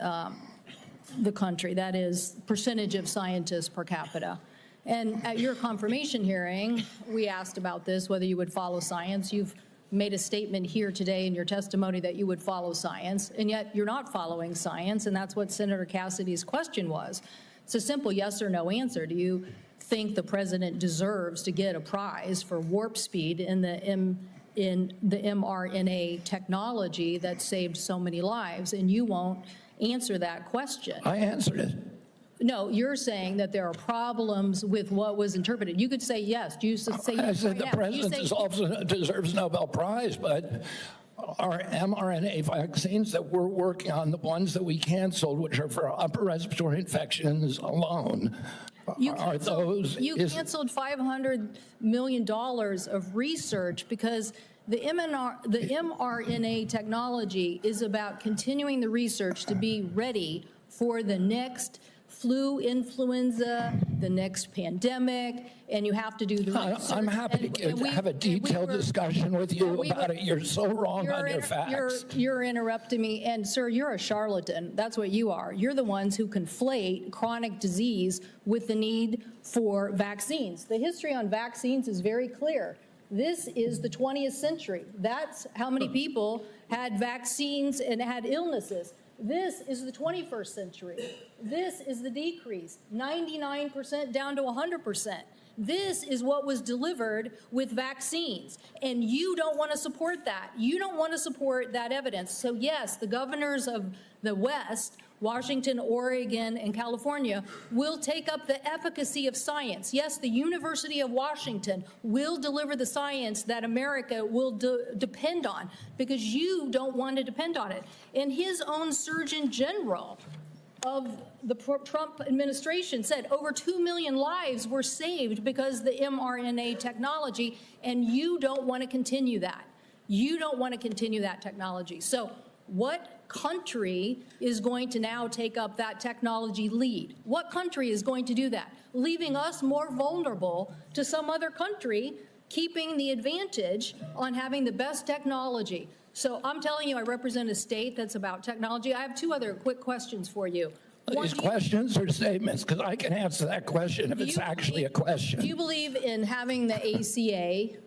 the country. That is percentage of scientists per capita. And at your confirmation hearing, we asked about this, whether you would follow science. You've made a statement here today in your testimony that you would follow science, and yet you're not following science, and that's what Senator Cassidy's question was. It's a simple yes or no answer. Do you think the president deserves to get a prize for warp speed in the mRNA technology that saved so many lives? And you won't answer that question. I answered it. No, you're saying that there are problems with what was interpreted. You could say yes. Do you say I yes? said the president also deserves a Nobel Prize, but our mRNA vaccines that we're working on, the ones that we canceled, which are for upper respiratory infections alone, you are those. You canceled $500 million of research because the mRNA technology is about continuing the research to be ready for the next flu, influenza, the next pandemic, and you have to do the research. I'm happy to have a detailed discussion with you about it. You're so wrong on your facts. You're interrupting me, and sir, you're a charlatan. That's what you are. You're the ones who conflate chronic disease with the need for vaccines. The history on vaccines is very clear. This is the 20th century. That's how many people had vaccines and had illnesses. This is the 21st century. This is the decrease, 99% down to 100%. This is what was delivered with vaccines, and you don't want to support that. You don't want to support that evidence. So yes, the governors of the West, Washington, Oregon, and California, will take up the efficacy of science. Yes, the University of Washington will deliver the science that America will depend on, because you don't want to depend on it. And his own Surgeon General of the Trump administration said over 2 million lives were saved because of the mRNA technology, and you don't want to continue that. You don't want to continue that technology. So what country is going to now take up that technology lead? What country is going to do that? Leaving us more vulnerable to some other country, keeping the advantage on having the best technology. So I'm telling you, I represent a state that's about technology. I have two other quick questions for you. These questions or statements? Because I can answer that question if it's actually a question. Do you believe in having the ACA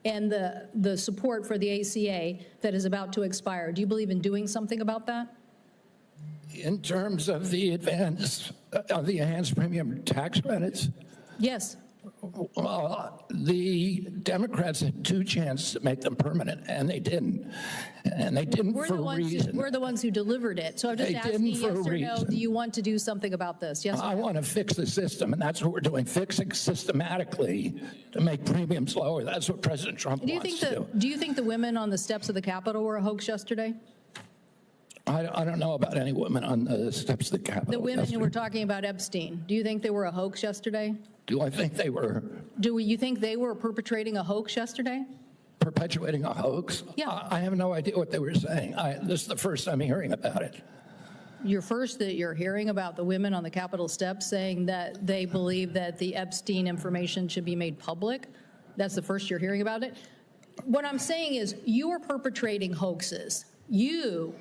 and the support for the ACA that is about to expire? Do you believe in doing something about that? In terms of the enhanced premium tax credits? Yes. Well, the Democrats had two chances to make them permanent, and they didn't. And they didn't for a reason. We're the ones who delivered it. So I'm just asking, yes or no, do you want to do something about this? Yes or no? I want to fix the system, and that's what we're doing, fixing systematically to make premiums lower. That's what President Trump wants to do. Do you think the women on the steps of the Capitol were a hoax yesterday? I don't know about any women on the steps of the Capitol. The women who were talking about Epstein, do you think they were a hoax yesterday? Do I think they were? Do you think they were perpetrating a hoax yesterday? Perpetuating a hoax? Yeah. I have no idea what they were saying. This is the first I'm hearing about it. You're hearing about the women on the Capitol steps saying that they believe that the Epstein information should be made public? That's the first you're hearing about it? What I'm saying is you are perpetrating hoaxes. You,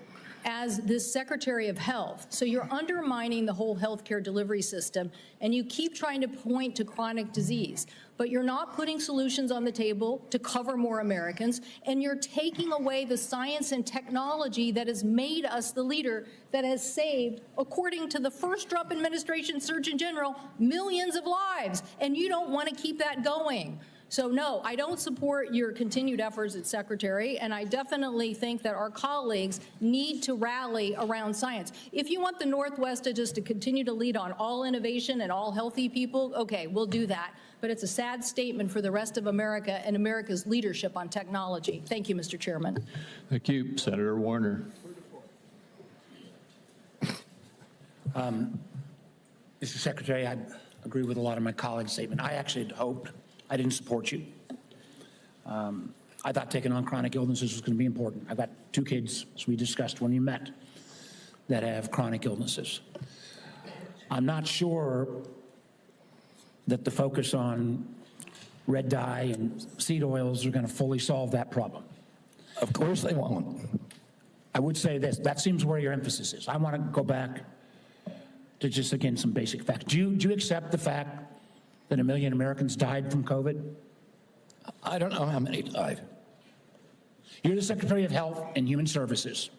as this Secretary of Health. So you're undermining the whole healthcare delivery system, and you keep trying to point to chronic disease, but you're not putting solutions on the table to cover more Americans, and you're taking away the science and technology that has made us the leader that has saved, according to the first Trump administration Surgeon General, millions of lives, and you don't want to keep that going. So no, I don't support your continued efforts as Secretary, and I definitely think that our colleagues need to rally around science. If you want the Northwest to continue to lead on all innovation and all healthy people, okay, we'll do that. But it's a sad statement for the rest of America and America's leadership on technology. Thank you, Mr. Chairman. Thank you. Senator Warner. Mr. Secretary, I agree with a lot of my colleagues' statement. I actually had hoped I didn't support you. I thought taking on chronic illnesses was going to be important. I've got two kids, as we discussed when you met, that have chronic illnesses. I'm not sure that the focus on red dye and seed oils are going to fully solve that problem. Of course they won't. I would say this, that seems where your emphasis is. I want to go back to just, again, some basic facts. Do you accept the fact that 1 million Americans died from COVID? I don't know how many died. You're the Secretary of Health and Human Services.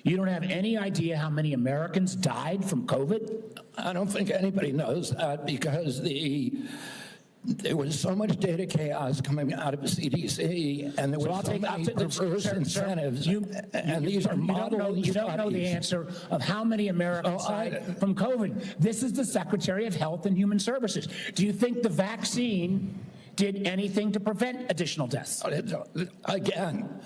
You don't have any idea how many Americans died from COVID? I don't think anybody knows that because there was so much data chaos coming out of the CDC, and there were so many perverse incentives. And these are model You don't know the answer of how many Americans died from COVID. This is the Secretary of Health and Human Services. Do you think the vaccine did anything to prevent additional deaths? Again,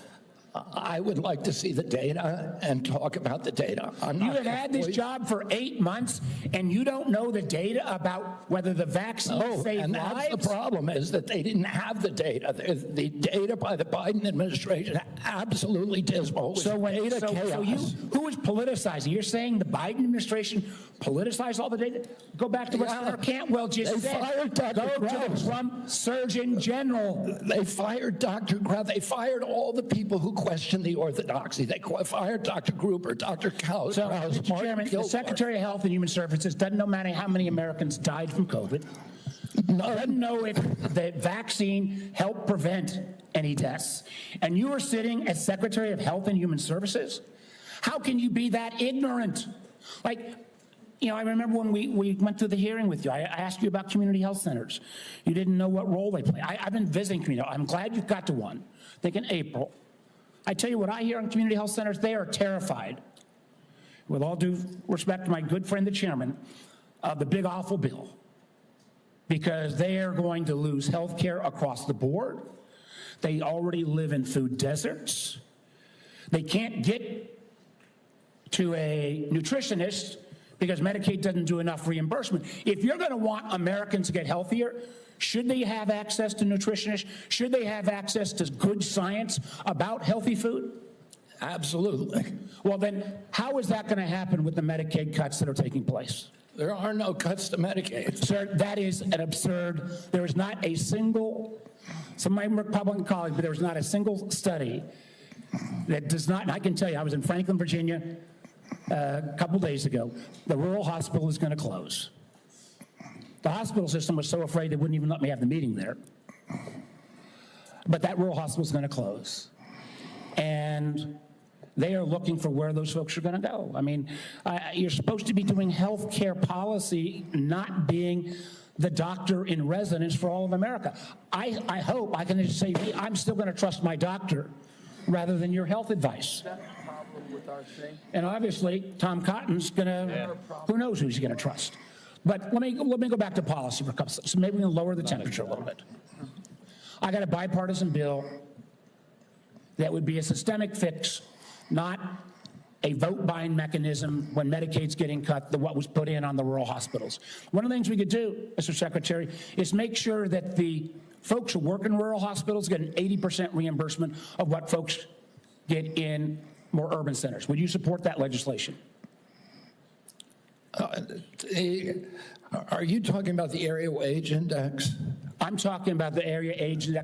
I would like to see the data and talk about the data. You have had this job for 8 months, and you don't know the data about whether the vaccine saved and lives? That's the problem, is that they didn't have the data. The data by the Biden administration absolutely dismal. So who is politicizing? You're saying the Biden administration politicized all the data? Go back to what Senator Cantwell just said. Fired Dr. Go to the Trump Surgeon General. They fired Dr. Krause. They fired all the people who questioned the orthodoxy. They fired Dr. Gruber, Dr. Krause. So, Mr. Chairman, the Secretary of Health and Human Services doesn't know how many Americans died from COVID. Doesn't know if the vaccine helped prevent any deaths. And you are sitting as Secretary of Health and Human Services? How can you be that ignorant? Like, you know, I remember when we went through the hearing with you, I asked you about community health centers. You didn't know what role they play. I've been visiting community. I'm glad you got to one, I think in April. I tell you what I hear on community health centers, they are terrified, with all due respect to my good friend, the chairman, of the big awful bill, because they are going to lose health care across the board. They already live in food deserts. They can't get to a nutritionist because Medicaid doesn't do enough reimbursement. If you're going to want Americans to get healthier, should they have access to nutritionists? Should they have access to good science about healthy food? Absolutely. Well, then how is that going to happen with the Medicaid cuts that are taking place? There are no cuts to Medicaid. Sir, that is an absurd. There is not a single, some of my Republican colleagues, but there is not a single study that does not, and I can tell you, I was in Franklin, Virginia a couple days ago. The rural hospital is going to close. The hospital system was so afraid they wouldn't even let me have the meeting there. But that rural hospital is going to close. And they are looking for where those folks are going to go. I mean, you're supposed to be doing health care policy, not being the doctor in residence for all of America. I hope I can just say, I'm still going to trust my doctor rather than your health advice. And obviously, Tom Cotton's going to, who knows who he's going to trust. But let me go back to policy for a couple seconds. So maybe we can lower the temperature a little bit. I got a bipartisan bill that would be a systemic fix, not a vote-buying mechanism when Medicaid's getting cut, what was put in on the rural hospitals. One of the things we could do, Mr. Secretary, is make sure that the folks who work in rural hospitals get an 80% reimbursement of what folks get in more urban centers. Would you support that legislation? Are you talking about the area wage index? I'm talking about the area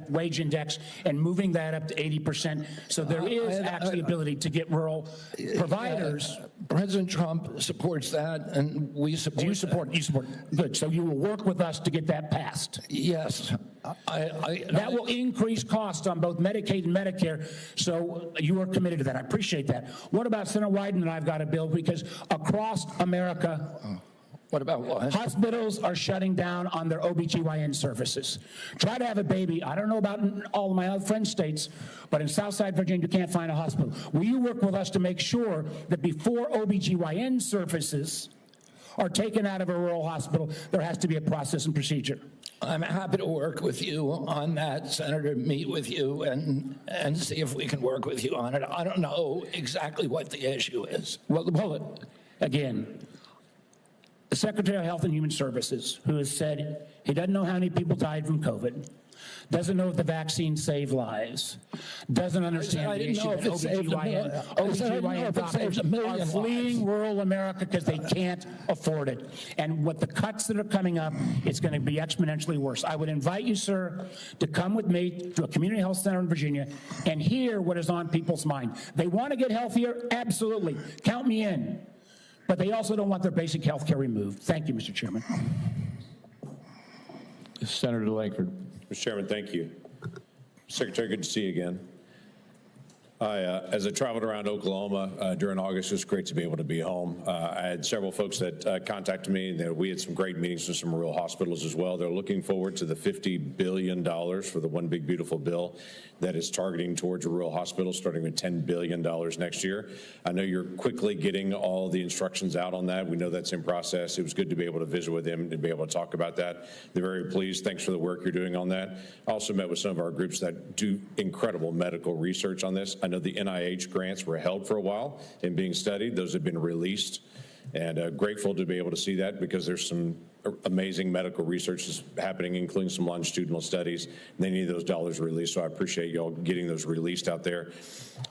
wage index and moving that up to 80%, so there is actually ability to get rural providers. President Trump supports that, and we support. You support. Good. So you will work with us to get that passed. Yes. That will increase costs on both Medicaid and Medicare, so you are committed to that. I appreciate that. What about Senator Wyden and I've got a bill, because across America, what about what? Hospitals are shutting down on their OBGYN services. Try to have a baby. I don't know about all of my other friend states, but in Southside Virginia, you can't find a hospital. Will you work with us to make sure that before OBGYN services are taken out of a rural hospital, there has to be a process and procedure? I'm happy to work with you on that, Senator, meet with you and see if we can work with you on it. I don't know exactly what the issue is. Well, again, the Secretary of Health and Human Services, who has said he doesn't know how many people died from COVID, doesn't know if the vaccine saved lives, doesn't understand the issue that OBGYN doctors are fleeing rural America because they can't afford it. And with the cuts that are coming up, it's going to be exponentially worse. I would invite you, sir, to come with me to a community health center in Virginia and hear what is on people's mind. They want to get healthier? Absolutely. Count me in. But they also don't want their basic health care removed. Thank you, Mr. Chairman. Senator Langford. Mr. Chairman, thank you. Secretary, good to see you again. As I traveled around Oklahoma during August, it was great to be able to be home. I had several folks that contacted me. We had some great meetings with some rural hospitals as well. They're looking forward to the $50 billion for the One Big Beautiful Bill that is targeting towards rural hospitals, starting with $10 billion next year. I know you're quickly getting all the instructions out on that. We know that's in process. It was good to be able to visit with them and be able to talk about that. They're very pleased. Thanks for the work you're doing on that. I also met with some of our groups that do incredible medical research on this. I know the NIH grants were held for a while and being studied. Those have been released, and grateful to be able to see that, because there's some amazing medical research happening, including some longitudinal studies. They need those dollars released, so I appreciate y'all getting those released out there.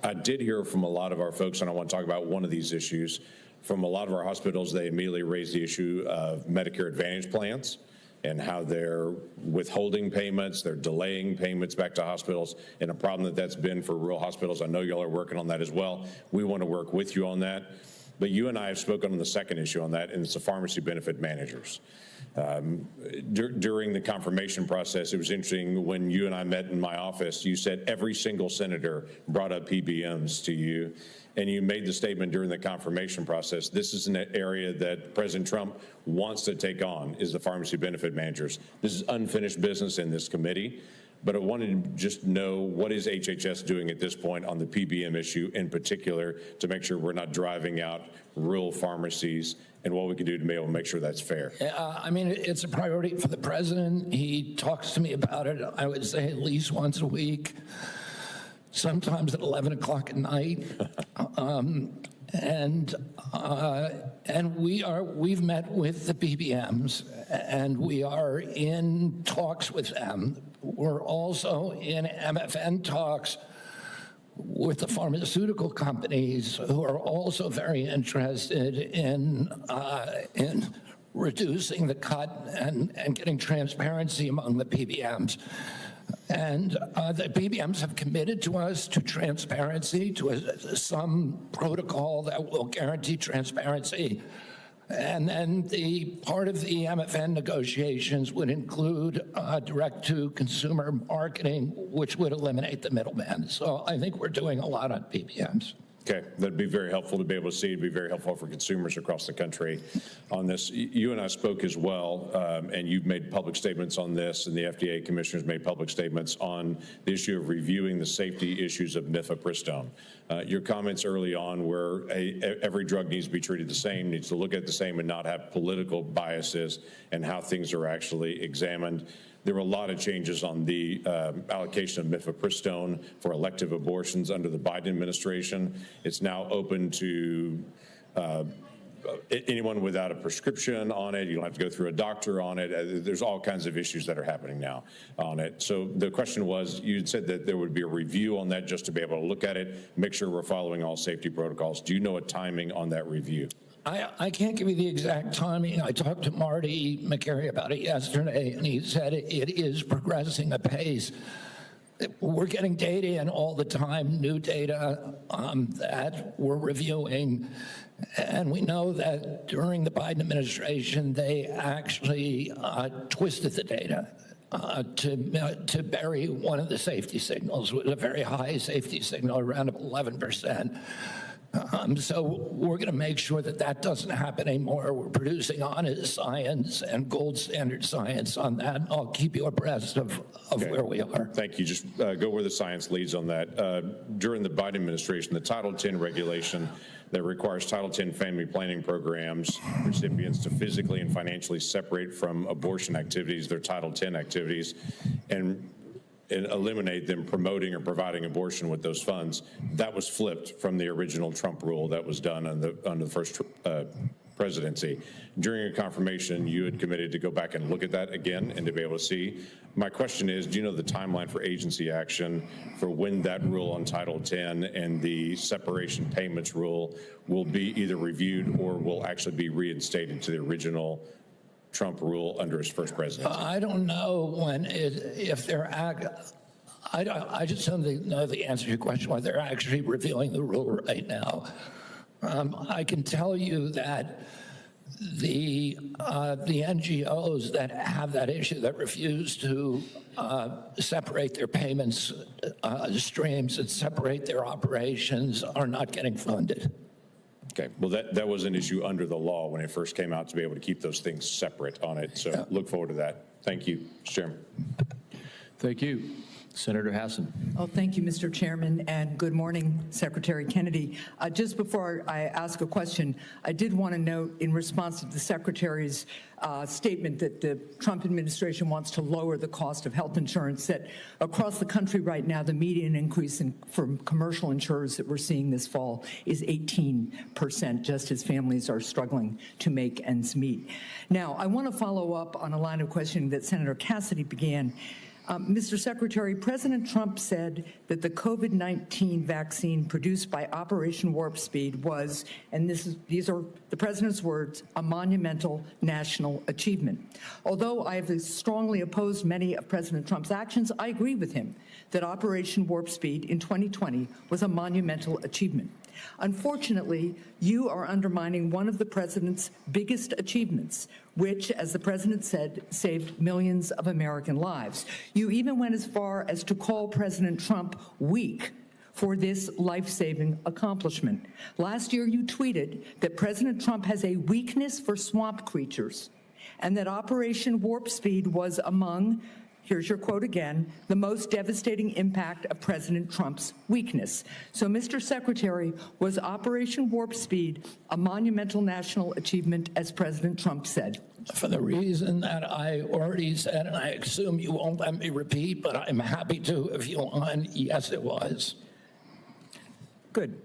I did hear from a lot of our folks, and I want to talk about one of these issues. From a lot of our hospitals, they immediately raised the issue of Medicare Advantage plans and how they're withholding payments, they're delaying payments back to hospitals, and a problem that's been for rural hospitals. I know y'all are working on that as well. We want to work with you on that. But you and I have spoken on the second issue on that, and it's the pharmacy benefit managers. During the confirmation process, it was interesting when you and I met in my office, you said every single senator brought up PBMs to you, and you made the statement during the confirmation process, this is an area that President Trump wants to take on, is the pharmacy benefit managers. This is unfinished business in this committee. But I wanted to just know, what is HHS doing at this point on the PBM issue in particular to make sure we're not driving out rural pharmacies, and what we can do to be able to make sure that's fair? I mean, it's a priority for the president. He talks to me about it, I would say, at least once a week, sometimes at 11 o'clock at night. And we've met with the PBMs, and we are in talks with them. We're also in MFN talks with the pharmaceutical companies, who are also very interested in reducing the cut and getting transparency among the PBMs. And the PBMs have committed to us to transparency, to some protocol that will guarantee transparency. And then the part of the MFN negotiations would include direct-to-consumer marketing, which would eliminate the middleman. So I think we're doing a lot on PBMs. Okay, that'd be very helpful to be able to see. It'd be very helpful for consumers across the country on this. You and I spoke as well, and you've made public statements on this, and the FDA commissioners made public statements on the issue of reviewing the safety issues of mifepristone. Your comments early on were every drug needs to be treated the same, needs to look at the same, and not have political biases and how things are actually examined. There were a lot of changes on the allocation of mifepristone for elective abortions under the Biden administration. It's now open to anyone without a prescription on it. You don't have to go through a doctor on it. There's all kinds of issues that are happening now on it. So the question was, you said that there would be a review on that just to be able to look at it, make sure we're following all safety protocols. Do you know a timing on that review? I can't give you the exact timing. I talked to Marty McCary about it yesterday, and he said it is progressing apace. We're getting data in all the time, new data that we're reviewing. And we know that during the Biden administration, they actually twisted the data to bury one of the safety signals with a very high safety signal, around 11%. So we're going to make sure that that doesn't happen anymore. We're producing honest science and gold standard science on that. I'll keep you abreast of where we are. Thank you. Just go where the science leads on that. During the Biden administration, the Title X regulation that requires Title X family planning programs recipients to physically and financially separate from abortion activities, their Title X activities, and eliminate them promoting or providing abortion with those funds. That was flipped from the original Trump rule that was done under the first presidency. During your confirmation, you had committed to go back and look at that again and to be able to see. My question is, do you know the timeline for agency action for when that rule on Title X and the separation payments rule will be either reviewed or will actually be reinstated to the original Trump rule under his first presidency? I don't know when if they're I just don't know the answer to your question, whether they're actually reviewing the rule right now. I can tell you that the NGOs that have that issue, that refuse to separate their payments streams and separate their operations, are not getting funded. Okay, well, that was an issue under the law when it first came out, to be able to keep those things separate on it. So yeah. Look forward to that. Thank you, Mr. Chairman. Thank you. Senator Hassan. Oh, thank you, Mr. Chairman, and good morning, Secretary Kennedy. Just before I ask a question, I did want to note, in response to the Secretary's statement that the Trump administration wants to lower the cost of health insurance, that across the country right now, the median increase from commercial insurers that we're seeing this fall is 18%, just as families are struggling to make ends meet. Now, I want to follow up on a line of questioning that Senator Cassidy began. Mr. Secretary, President Trump said that the COVID-19 vaccine produced by Operation Warp Speed was, and these are the president's words, a monumental national achievement. Although I have strongly opposed many of President Trump's actions, I agree with him that Operation Warp Speed in 2020 was a monumental achievement. Unfortunately, you are undermining one of the president's biggest achievements, which, as the president said, saved millions of American lives. You even went as far as to call President Trump weak for this life-saving accomplishment. Last year, you tweeted that President Trump has a weakness for swamp creatures, and that Operation Warp Speed was among, here's your quote again, the most devastating impact of President Trump's weakness. So, Mr. Secretary, was Operation Warp Speed a monumental national achievement, as President Trump said? For the reason that I already said, and I assume you won't let me repeat, but I'm happy to if you want, yes, it was. Good.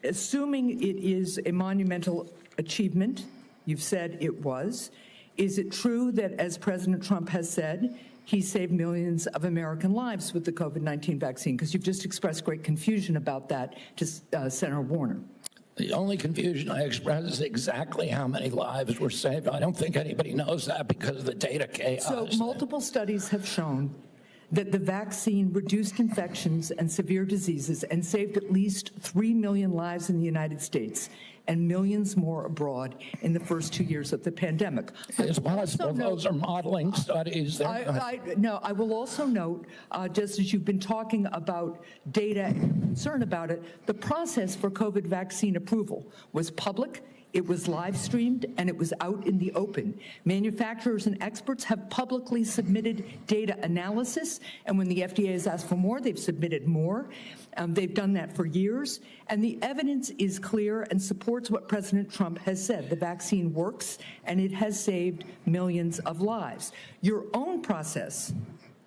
assuming it is a monumental achievement, you've said it was, is it true that, as President Trump has said, he saved millions of American lives with the COVID-19 vaccine? Because you've just expressed great confusion about that to Senator Warner. The only confusion I express is exactly how many lives were saved. I don't think anybody knows that because of the data chaos. So multiple studies have shown that the vaccine reduced infections and severe diseases and saved at least 3 million lives in the United States and millions more abroad in the first 2 years of the pandemic. It's possible those are modeling studies. I will also note, just as you've been talking about data and concern about it, the process for COVID vaccine approval was public, it was live streamed, and it was out in the open. Manufacturers and experts have publicly submitted data analysis, and when the FDA has asked for more, they've submitted more. They've done that for years, and the evidence is clear and supports what President Trump has said. The vaccine works, and it has saved millions of lives. Your own process,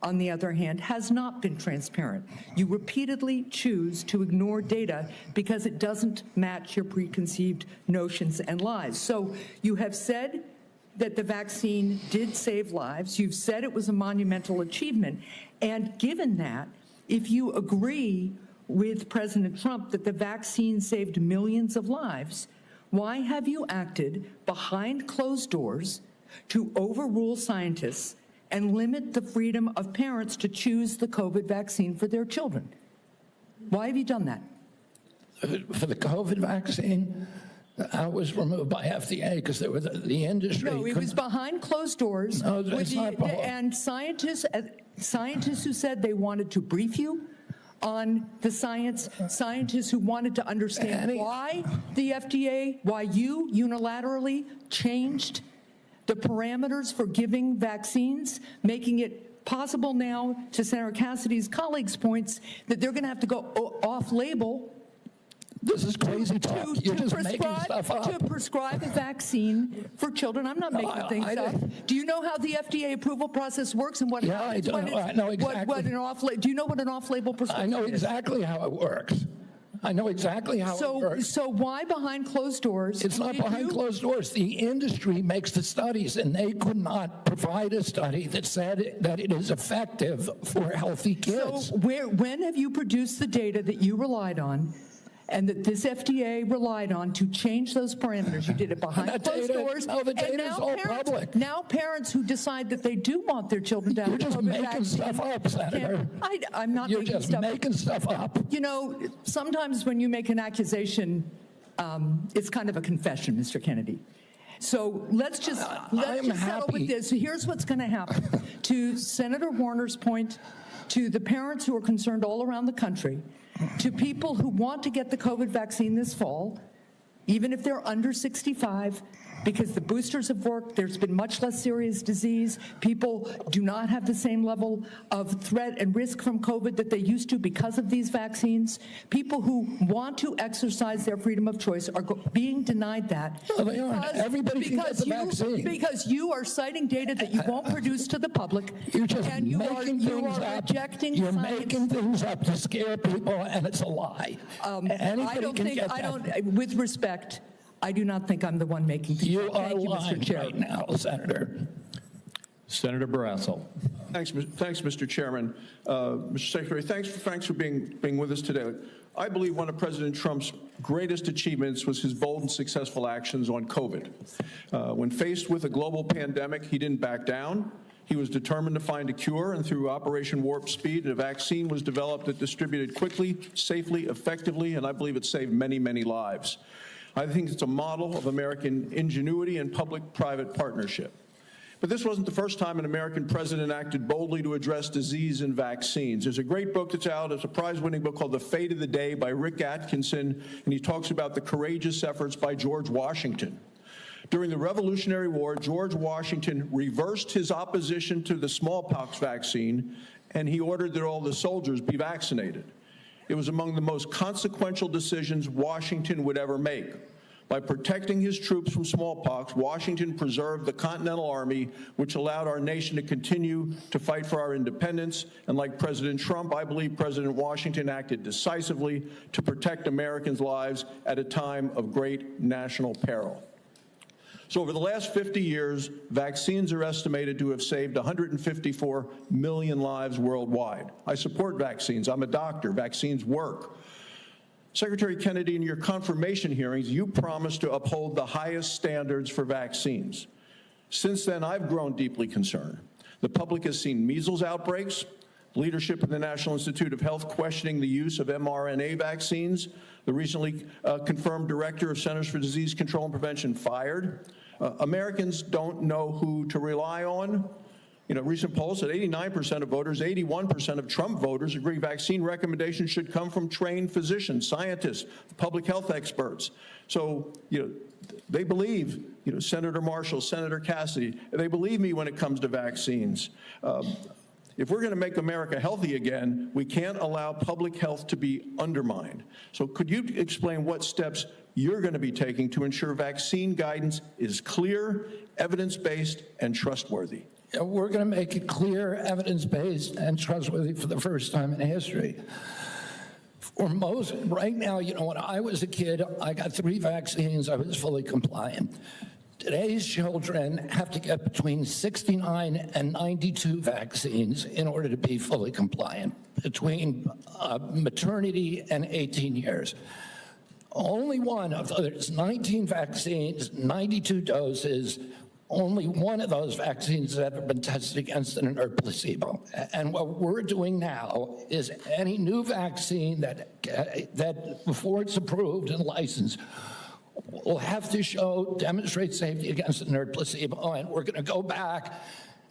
on the other hand, has not been transparent. You repeatedly choose to ignore data because it doesn't match your preconceived notions and lies. So you have said that the vaccine did save lives. You've said it was a monumental achievement. And given that, if you agree with President Trump that the vaccine saved millions of lives, why have you acted behind closed doors to overrule scientists and limit the freedom of parents to choose the COVID vaccine for their children? Why have you done that? For the COVID vaccine, I was removed by FDA because there was the industry. No, it was behind closed doors. No, it's not and scientists who said they wanted to brief you on the science, scientists who wanted to understand why the FDA, why you unilaterally changed the parameters for giving vaccines, making it possible now, to Senator Cassidy's colleagues' points, that they're going to have to go off-label. This is crazy talk. You're just making stuff up. To prescribe a vaccine for children. I'm not making things up. Do you know how the FDA approval process works and what happens? I know exactly. Do you know what an off-label prescription is? I know exactly how it works. I know exactly how it works. So why behind closed doors? It's not behind closed doors. The industry makes the studies, and they could not provide a study that said that it is effective for healthy kids. So when have you produced the data that you relied on and that this FDA relied on to change those parameters? You did it behind closed doors. No, the data is all public. Now parents who decide that they do want their children to have You're just making stuff up, Senator. I'm not You're making just stuff making stuff up. You know, sometimes when you make an accusation, it's kind of a confession, Mr. Kennedy. So let's just settle with this. So here's what's going to happen. To Senator Warner's point, to the parents who are concerned all around the country, to people who want to get the COVID vaccine this fall, even if they're under 65, because the boosters have worked, there's been much less serious disease. People do not have the same level of threat and risk from COVID that they used to because of these vaccines. People who want to exercise their freedom of choice are being denied that. Everybody can get the vaccine. Because you are citing data that you won't produce to the publimit. You're just making things up. You're making things up to scare people, and it's a lie. With respect, I do not think I'm the one making things. You are lying right now, Senator. Senator Barrasso. Thanks, Mr. Chairman. Mr. Secretary, thanks for being with us today. I believe one of President Trump's greatest achievements was his bold and successful actions on COVID. When faced with a global pandemic, he didn't back down. He was determined to find a cure, and through Operation Warp Speed, a vaccine was developed that distributed quickly, safely, effectively, and I believe it saved many, many lives. I think it's a model of American ingenuity and public-private partnership. But this wasn't the first time an American president acted boldly to address disease and vaccines. There's a great book that's out, it's a prize-winning book called The Fate of the Day by Rick Atkinson, and he talks about the courageous efforts by George Washington. During the Revolutionary War, George Washington reversed his opposition to the smallpox vaccine, and he ordered that all the soldiers be vaccinated. It was among the most consequential decisions Washington would ever make. By protecting his troops from smallpox, Washington preserved the Continental Army, which allowed our nation to continue to fight for our independence. And like President Trump, I believe President Washington acted decisively to protect Americans' lives at a time of great national peril. So over the last 50 years, vaccines are estimated to have saved 154 million lives worldwide. I support vaccines. I'm a doctor. Vaccines work. Secretary Kennedy, in your confirmation hearings, you promised to uphold the highest standards for vaccines. Since then, I've grown deeply concerned. The public has seen measles outbreaks, leadership of the National Institute of Health questioning the use of mRNA vaccines, the recently confirmed director of Centers for Disease Control and Prevention fired. Americans don't know who to rely on. You know, recent polls said 89% of voters, 81% of Trump voters agree vaccine recommendations should come from trained physicians, scientists, public health experts. So, you know, they believe, you know, Senator Marshall, Senator Cassidy, they believe me when it comes to vaccines. If we're going to make America healthy again, we can't allow public health to be undermined. So could you explain what steps you're going to be taking to ensure vaccine guidance is clear, evidence-based, and trustworthy? We're going to make it clear, evidence-based, and trustworthy for the first time in history. For most, right now, you know, when I was a kid, I got 3 vaccines. I was fully compliant. Today's children have to get between 69 and 92 vaccines in order to be fully compliant, between maternity and 18 years. Only one of those 19 vaccines, 92 doses, only one of those vaccines has ever been tested against an inert placebo. And what we're doing now is any new vaccine that before it's approved and licensed will have to demonstrate safety against an inert placebo. And we're going to go back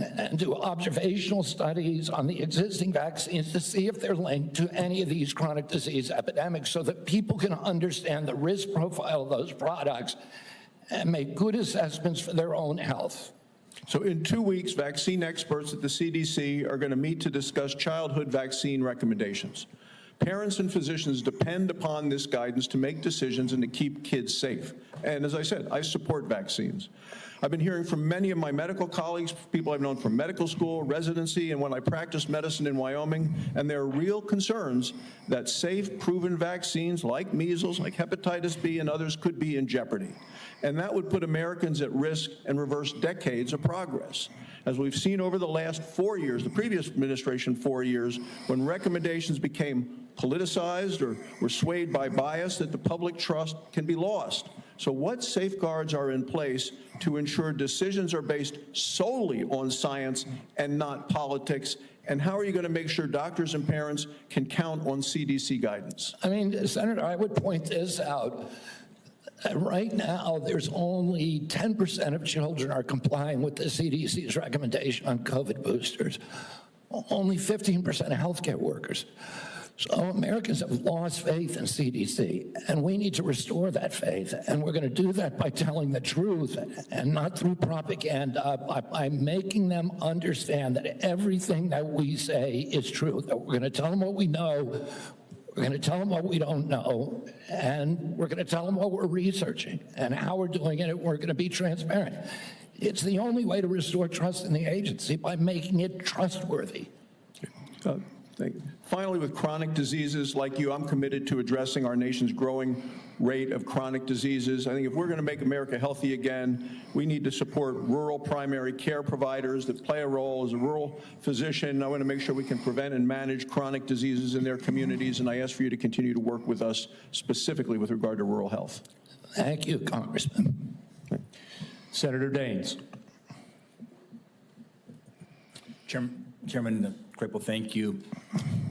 and do observational studies on the existing vaccines to see if they're linked to any of these chronic disease epidemics so that people can understand the risk profile of those products and make good assessments for their own health. So in 2 weeks, vaccine experts at the CDC are going to meet to discuss childhood vaccine recommendations. Parents and physicians depend upon this guidance to make decisions and to keep kids safe. And as I said, I support vaccines. I've been hearing from many of my medical colleagues, people I've known from medical school, residency, and when I practiced medicine in Wyoming, and there are real concerns that safe, proven vaccines like measles, like hepatitis B, and others could be in jeopardy. And that would put Americans at risk and reverse decades of progress. As we've seen over the last 4 years, the previous administration 4 years, when recommendations became politicized or were swayed by bias, that the public trust can be lost. So what safeguards are in place to ensure decisions are based solely on science and not politics? And how are you going to make sure doctors and parents can count on CDC guidance? I mean, Senator, I would point this out. Right now, there's only 10% of children are complying with the CDC's recommendation on COVID boosters. Only 15% of healthcare workers. So Americans have lost faith in CDC, and we need to restore that faith. And we're going to do that by telling the truth and not through propaganda, by making them understand that everything that we say is true, that we're going to tell them what we know, we're going to tell them what we don't know, and we're going to tell them what we're researching and how we're doing it, and we're going to be transparent. It's the only way to restore trust in the agency, by making it trustworthy. Thank you. Finally, with chronic diseases like you, I'm committed to addressing our nation's growing rate of chronic diseases. I think if we're going to make America healthy again, we need to support rural primary care providers that play a role. As a rural physician, I want to make sure we can prevent and manage chronic diseases in their communities, and I ask for you to continue to work with us specifically with regard to rural health. Thank you, Congressman. Senator Daines. Chairman Crapo, thank you.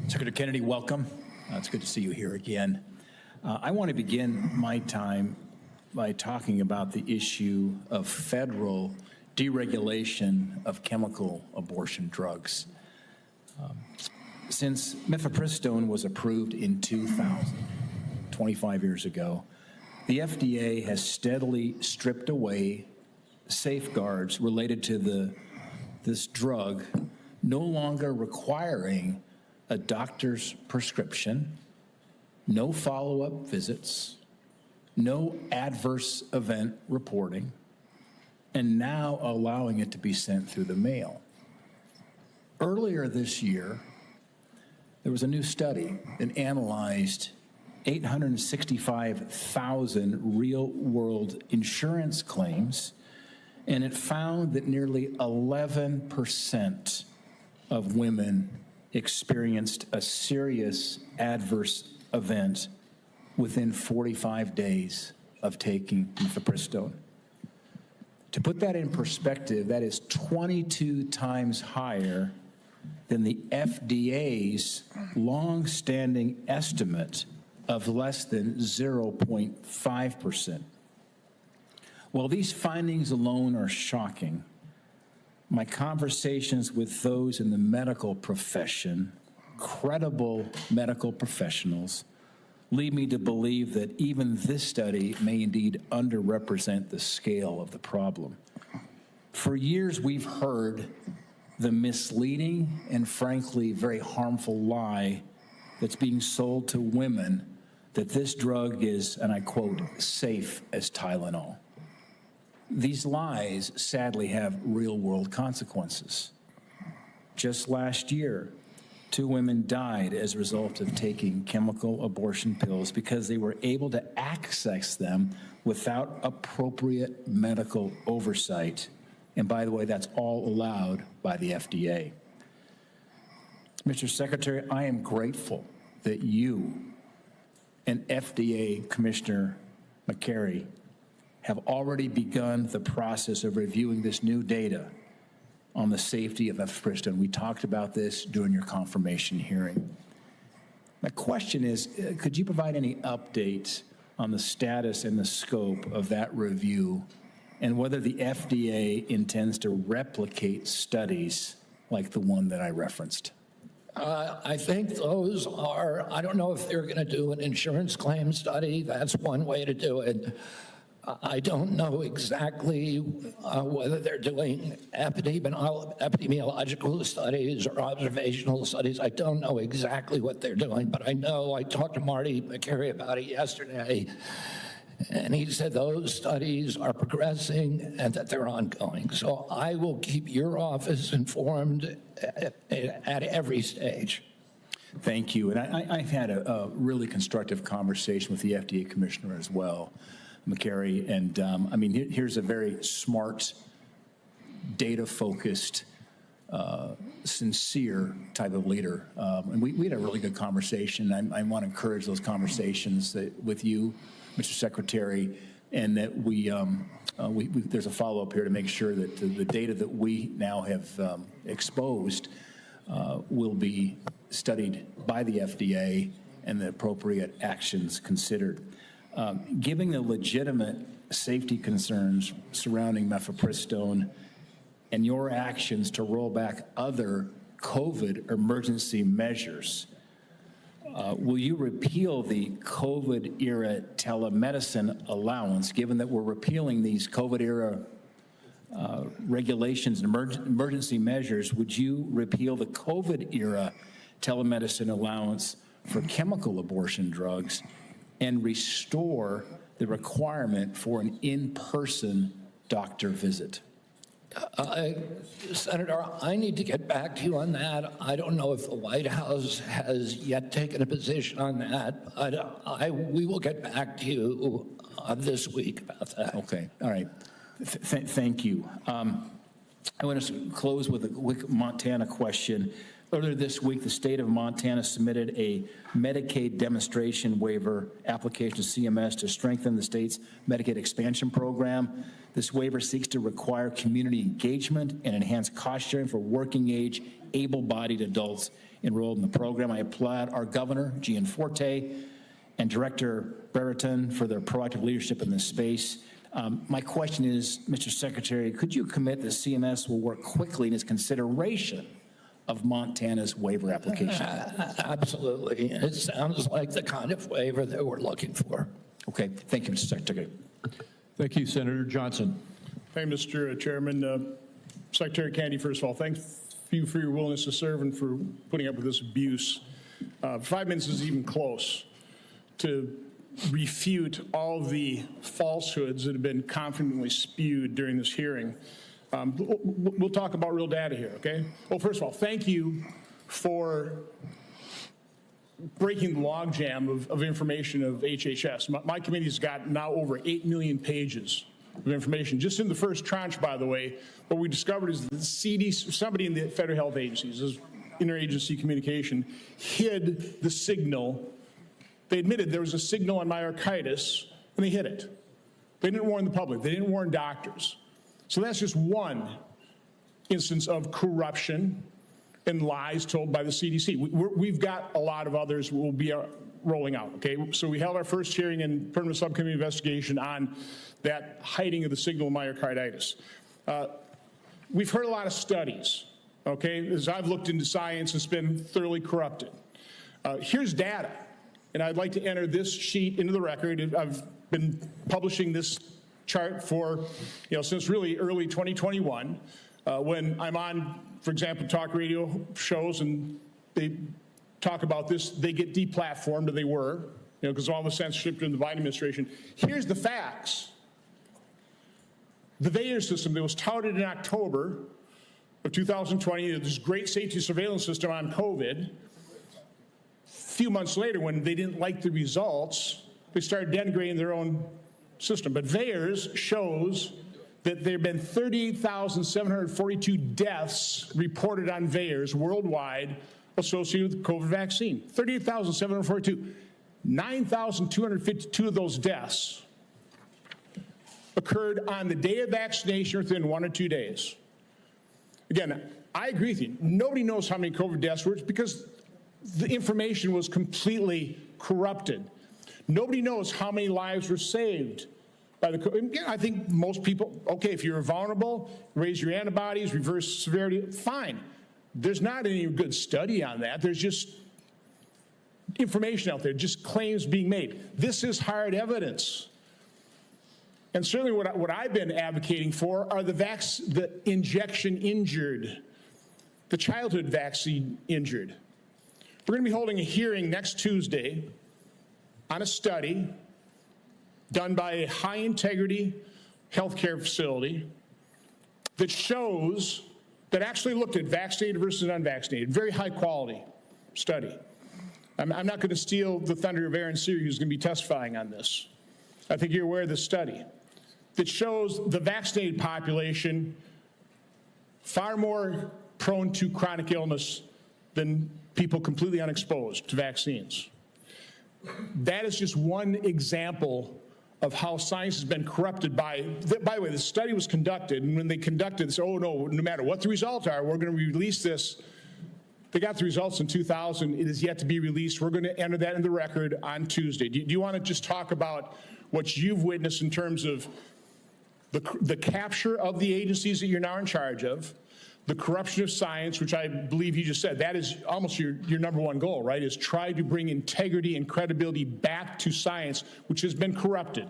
Secretary Kennedy, welcome. It's good to see you here again. I want to begin my time by talking about the issue of federal deregulation of chemical abortion drugs. Since mifepristone was approved in 2000, 25 years ago, the FDA has steadily stripped away safeguards related to this drug, no longer requiring a doctor's prescription, no follow-up visits, no adverse event reporting, and now allowing it to be sent through the mail. Earlier this year, there was a new study that analyzed 865,000 real-world insurance claims, and it found that nearly 11% of women experienced a serious adverse event within 45 days of taking mifepristone. To put that in perspective, that is 22 times higher than the FDA's long-standing estimate of less than 0.5%. While these findings alone are shocking, my conversations with those in the medical profession, credible medical professionals, lead me to believe that even this study may indeed underrepresent the scale of the problem. For years, we've heard the misleading and frankly very harmful lie that's being sold to women that this drug is, and I quote, safe as Tylenol. These lies sadly have real-world consequences. Just last year, 2 women died as a result of taking chemical abortion pills because they were able to access them without appropriate medical oversight. And by the way, that's all allowed by the FDA. Mr. Secretary, I am grateful that you and FDA Commissioner McCary have already begun the process of reviewing this new data on the safety of mifepristone. We talked about this during your confirmation hearing. My question is, could you provide any updates on the status and the scope of that review and whether the FDA intends to replicate studies like the one that I referenced? I think those are, I don't know if they're going to do an insurance claim study. That's one way to do it. I don't know exactly whether they're doing epidemiological studies or observational studies. I don't know exactly what they're doing, but I know I talked to Marty McCary about it yesterday, and he said those studies are progressing and that they're ongoing. So I will keep your office informed at every stage. Thank you. And I've had a really constructive conversation with the FDA commissioner as well, McCary. And I mean, here's a very smart, data-focused, sincere type of leader. And we had a really good conversation. I want to encourage those conversations with you, Mr. Secretary, and that there's a follow-up here to make sure that the data that we now have exposed will be studied by the FDA and the appropriate actions considered. Given the legitimate safety concerns surrounding mifepristone and your actions to roll back other COVID emergency measures, will you repeal the COVID-era telemedicine allowance, given that we're repealing these COVID-era regulations and emergency measures? Would you repeal the COVID-era telemedicine allowance for chemical abortion drugs and restore the requirement for an in-person doctor visit? Senator, I need to get back to you on that. I don't know if the White House has yet taken a position on that. We will get back to you this week about that. Okay, all right. Thank you. I want to close with a quick Montana question. Earlier this week, the state of Montana submitted a Medicaid demonstration waiver application to CMS to strengthen the state's Medicaid expansion program. This waiver seeks to require community engagement and enhance cost sharing for working-age, able-bodied adults enrolled in the program. I applaud our governor, Gianforte, and Director Brereton for their proactive leadership in this space. My question is, Mr. Secretary, could you commit that CMS will work quickly in its consideration of Montana's waiver application? Absolutely. It sounds like the kind of waiver that we're looking for. Okay. Thank you, Mr. Secretary. Thank you, Senator Johnson. Thank you, Mr. Chairman. Secretary Kennedy, first of all, thank you for your willingness to serve and for putting up with this abuse. 5 minutes is even close to refute all the falsehoods that have been confidently spewed during this hearing. We'll talk about real data here, okay? Well, first of all, thank you for breaking the logjam of information of HHS. My committee's got now over 8 million pages of information. Just in the first tranche, by the way, what we discovered is that the CDC, somebody in the federal health agencies, this interagency communication, hid the signal. They admitted there was a signal on myocarditis, and they hid it. They didn't warn the public. They didn't warn doctors. So that's just one instance of corruption and lies told by the CDC. We've got a lot of others we'll be rolling out, okay? So we held our first hearing in permanent subcommittee investigation on that hiding of the signal of myocarditis. We've heard a lot of studies, okay? As I've looked into science, it's been thoroughly corrupted. Here's data, and I'd like to enter this sheet into the record. I've been publishing this chart for, since really early 2021, when I'm on, for example, talk radio shows and they talk about this, they get deplatformed, or they were, because of all the censorship during the Biden administration. Here's the facts. The VAERS system that was touted in October of 2020, this great safety surveillance system on COVID, a few months later, when they didn't like the results, they started denigrating their own system. But VAERS shows that there have been 38,742 deaths reported on VAERS worldwide associated with the COVID vaccine. 38,742. 9,252 of those deaths occurred on the day of vaccination within 1 or 2 days. Again, I agree with you. Nobody knows how many COVID deaths were because the information was completely corrupted. Nobody knows how many lives were saved by the COVID. I think most people, okay, if you're vulnerable, raise your antibodies, reverse severity, fine. There's not any good study on that. There's just information out there, just claims being made. This is hard evidence. And certainly what I've been advocating for are the injection injured, the childhood vaccine injured. We're going to be holding a hearing next Tuesday on a study done by a high-integrity healthcare facility that shows, that actually looked at vaccinated versus unvaccinated, very high-quality study. I'm not going to steal the thunder of Aaron Seary, who's going to be testifying on this. I think you're aware of this study that shows the vaccinated population far more prone to chronic illness than people completely unexposed to vaccines. That is just one example of how science has been corrupted by the way, the study was conducted, and when they conducted this, oh no, no matter what the results are, we're going to release this. They got the results in 2000. It is yet to be released. We're going to enter that in the record on Tuesday. Do you want to just talk about what you've witnessed in terms of the capture of the agencies that you're now in charge of, the corruption of science, which I believe you just said, that is almost your number one goal, right, is try to bring integrity and credibility back to science, which has been corrupted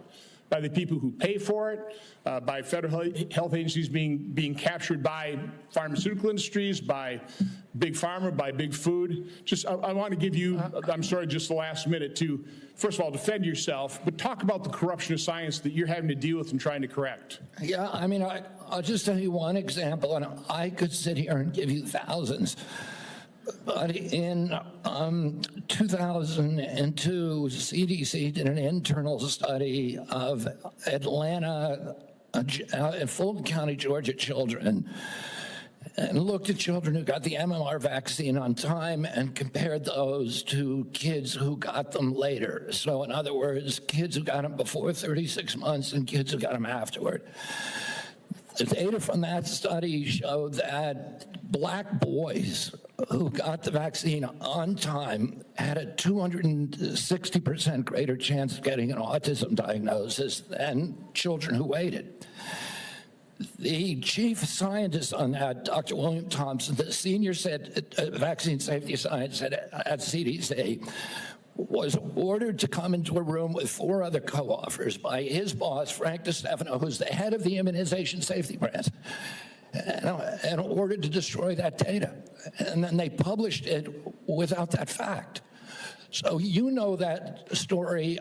by the people who pay for it, by federal health agencies being captured by pharmaceutical industries, by big pharma, by big food. Just, I want to give you, I'm sorry, just the last minute to, first of all, defend yourself, but talk about the corruption of science that you're having to deal with and trying to correct. Yeah, I mean, I'll just tell you one example, and I could sit here and give you thousands. But in 2002, CDC did an internal study of Atlanta, Fulton County, Georgia children, and looked at children who got the MMR vaccine on time and compared those to kids who got them later. So in other words, kids who got them before 36 months and kids who got them afterward. The data from that study showed that black boys who got the vaccine on time had a 260% greater chance of getting an autism diagnosis than children who waited. The chief scientist on that, Dr. William Thompson, the senior vaccine safety scientist at CDC, was ordered to come into a room with 4 other co-authors by his boss, Frank DeStefano, who's the head of the immunization safety branch, and ordered to destroy that data. And then they published it without that fact. So you know that story,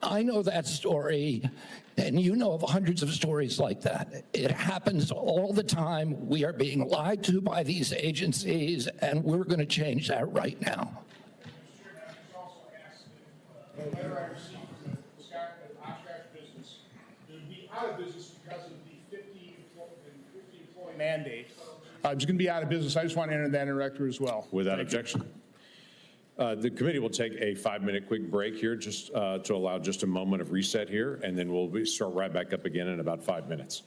I know that story, and you know of hundreds of stories like that. It happens all the time. We are being lied to by these agencies, and we're going to change that right now. Letter I received from the Oshkosh business, it would be out of business because of the 50 employee mandate. It's going to be out of business. I just want to enter that in the record as well. Without objection. The committee will take a 5-minute quick break here just to allow just a moment of reset here, and then we'll start right back up again in about 5 minutes.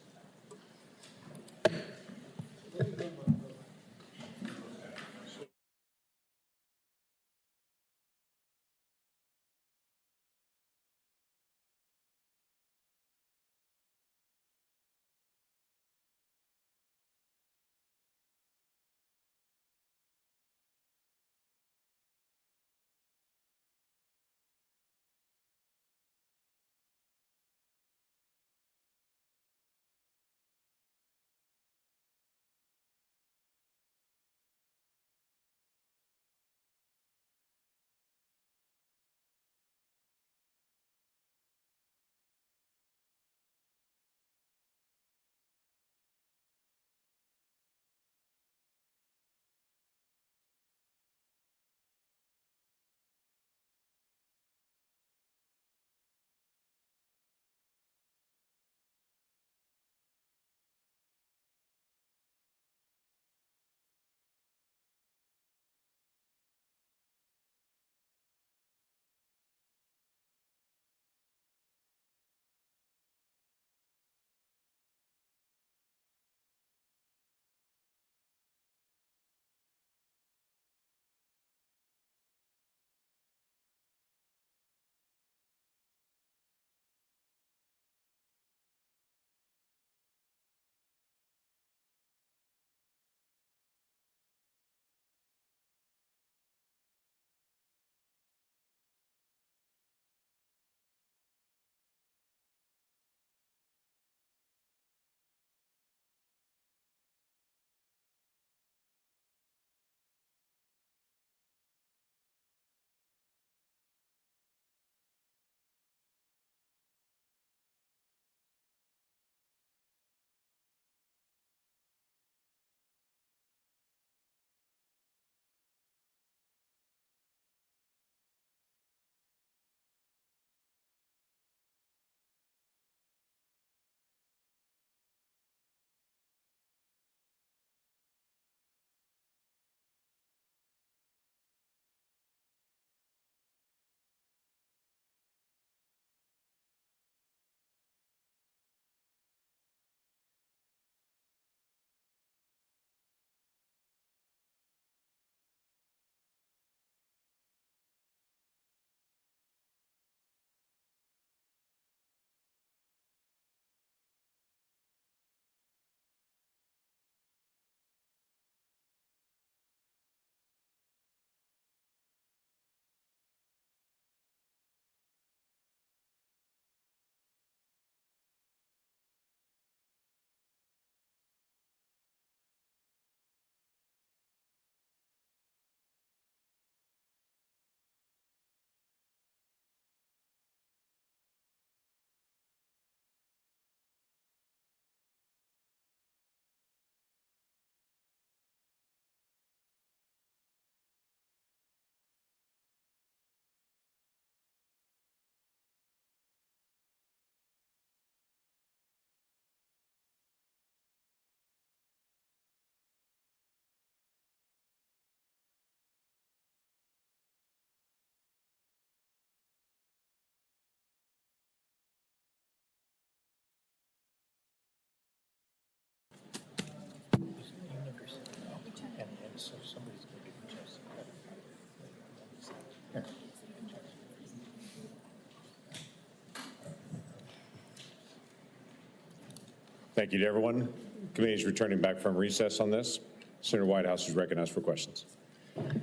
Thank you to everyone. Committee is returning back from recess on this. Senator Whitehouse is recognized for questions.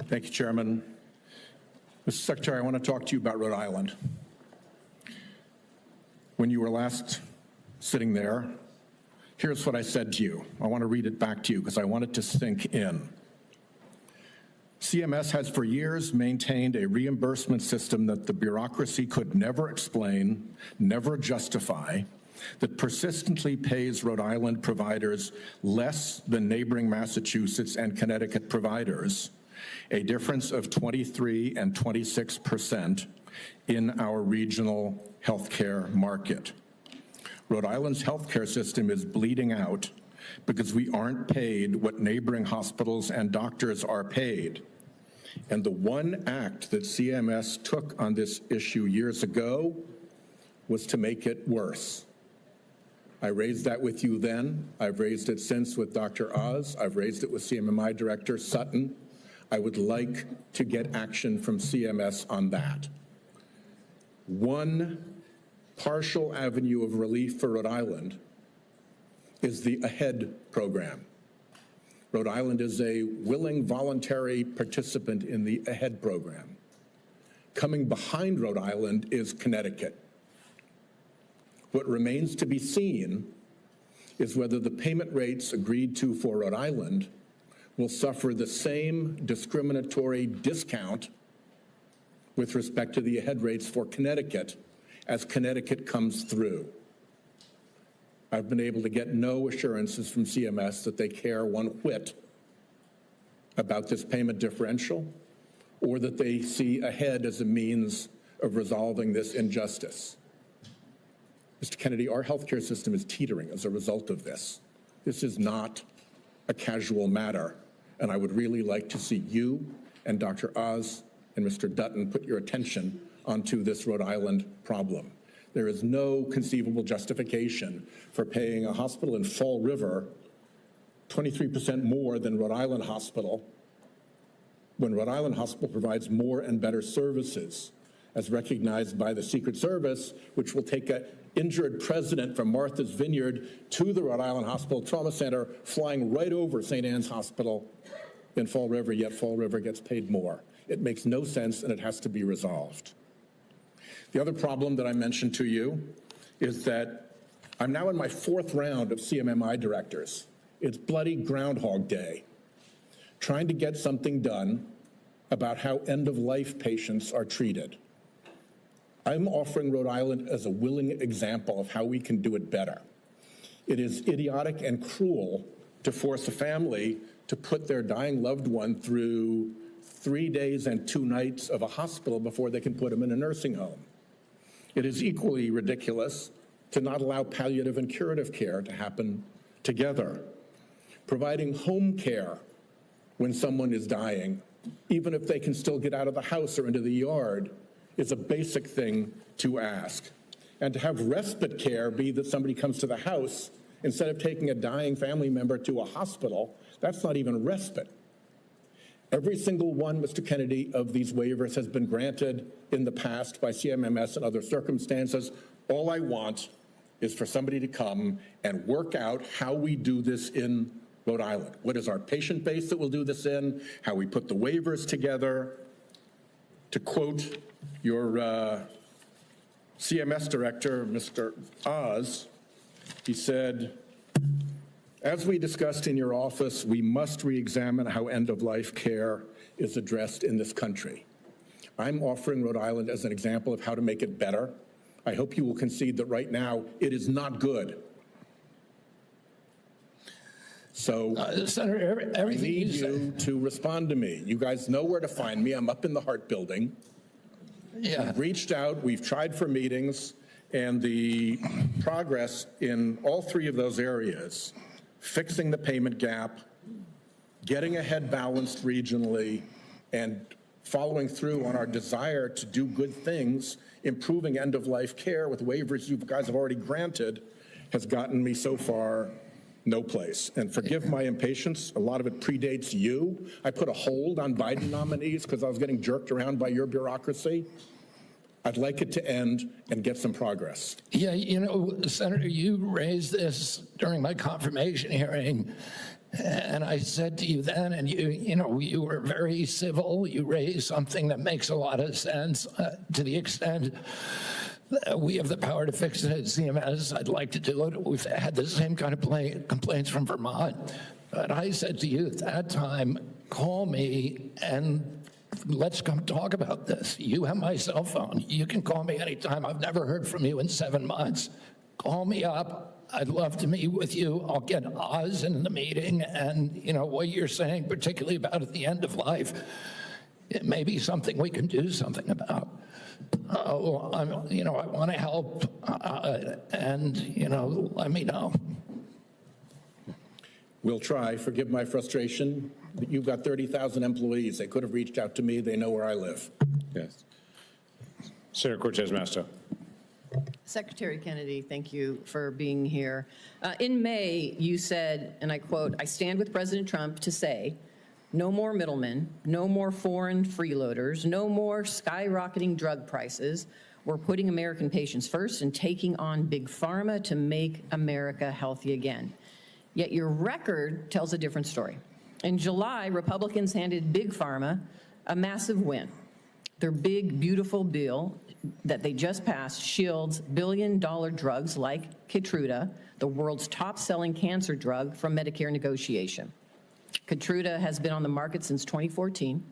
Thank you, Chairman. Mr. Secretary, I want to talk to you about Rhode Island. When you were last sitting there, here's what I said to you. I want to read it back to you because I want it to sink in. CMS has for years maintained a reimbursement system that the bureaucracy could never explain, never justify, that persistently pays Rhode Island providers less than neighboring Massachusetts and Connecticut providers, a difference of 23 and 26% in our regional healthcare market. Rhode Island's healthcare system is bleeding out because we aren't paid what neighboring hospitals and doctors are paid. And the one act that CMS took on this issue years ago was to make it worse. I raised that with you then. I've raised it since with Dr. Oz. I've raised it with CMMI Director Sutton. I would like to get action from CMS on that. One partial avenue of relief for Rhode Island is the AHEAD program. Rhode Island is a willing voluntary participant in the AHEAD program. Coming behind Rhode Island is Connecticut. What remains to be seen is whether the payment rates agreed to for Rhode Island will suffer the same discriminatory discount with respect to the AHEAD rates for Connecticut as Connecticut comes through. I've been able to get no assurances from CMS that they care one whit about this payment differential or that they see AHEAD as a means of resolving this injustice. Mr. Kennedy, our healthcare system is teetering as a result of this. This is not a casual matter, and I would really like to see you and Dr. Oz and Mr. Dutton put your attention onto this Rhode Island problem. There is no conceivable justification for paying a hospital in Fall River 23% more than Rhode Island Hospital when Rhode Island Hospital provides more and better services, as recognized by the Secret Service, which will take an injured president from Martha's Vineyard to the Rhode Island Hospital Trauma Center, flying right over St. Anne's Hospital in Fall River, yet Fall River gets paid more. It makes no sense, and it has to be resolved. The other problem that I mentioned to you is that I'm now in my 4th round of CMMI directors. It's bloody Groundhog Day, trying to get something done about how end-of-life patients are treated. I'm offering Rhode Island as a willing example of how we can do it better. It is idiotic and cruel to force a family to put their dying loved one through 3 days and 2 nights of a hospital before they can put them in a nursing home. It is equally ridiculous to not allow palliative and curative care to happen together. Providing home care when someone is dying, even if they can still get out of the house or into the yard, is a basic thing to ask. And to have respite care be that somebody comes to the house instead of taking a dying family member to a hospital, that's not even respite. Every single one, Mr. Kennedy, of these waivers has been granted in the past by CMMS and other circumstances. All I want is for somebody to come and work out how we do this in Rhode Island. What is our patient base that we'll do this in, how we put the waivers together. To quote your CMS director, Mr. Oz, he said, as we discussed in your office, we must re-examine how end-of-life care is addressed in this country. I'm offering Rhode Island as an example of how to make it better. I hope you will concede that right now it is not good. So Senator, I need you to respond to me. You guys know where to find me. I'm up in the Hart Building. Yeah. We've reached out, we've tried for meetings, and the progress in all 3 of those areas, fixing the payment gap, getting ahead balanced regionally, and following through on our desire to do good things, improving end-of-life care with waivers you guys have already granted, has gotten me so far no place. And forgive my impatience, a lot of it predates you. I put a hold on Biden nominees because I was getting jerked around by your bureaucracy. I'd like it to end and get some progress. Yeah, you know, Senator, you raised this during my confirmation hearing, and I said to you then, and you were very civil. You raised something that makes a lot of sense to the extent that we have the power to fix it at CMS. I'd like to do it. We've had the same kind of complaints from Vermont. But I said to you at that time, call me and let's come talk about this. You have my cell phone. You can call me anytime. I've never heard from you in 7 months. Call me up. I'd love to meet with you. I'll get Oz in the meeting, and what you're saying, particularly about at the end of life, it may be something we can do something about. I want to help, and let me know. We'll try. Forgive my frustration. You've got 30,000 employees. They could have reached out to me. They know where I live. Yes. Senator Cortez Masto. Secretary Kennedy, thank you for being here. In May, you said, and I quote, "I stand with President Trump to say, no more middlemen, no more foreign freeloaders, no more skyrocketing drug prices. We're putting American patients first and taking on big pharma to make America healthy again." Yet your record tells a different story. In July, Republicans handed big pharma a massive win. Their big, beautiful bill that they just passed shields billion-dollar drugs like Keytruda, the world's top-selling cancer drug, from Medicare negotiation. Keytruda has been on the market since 2014.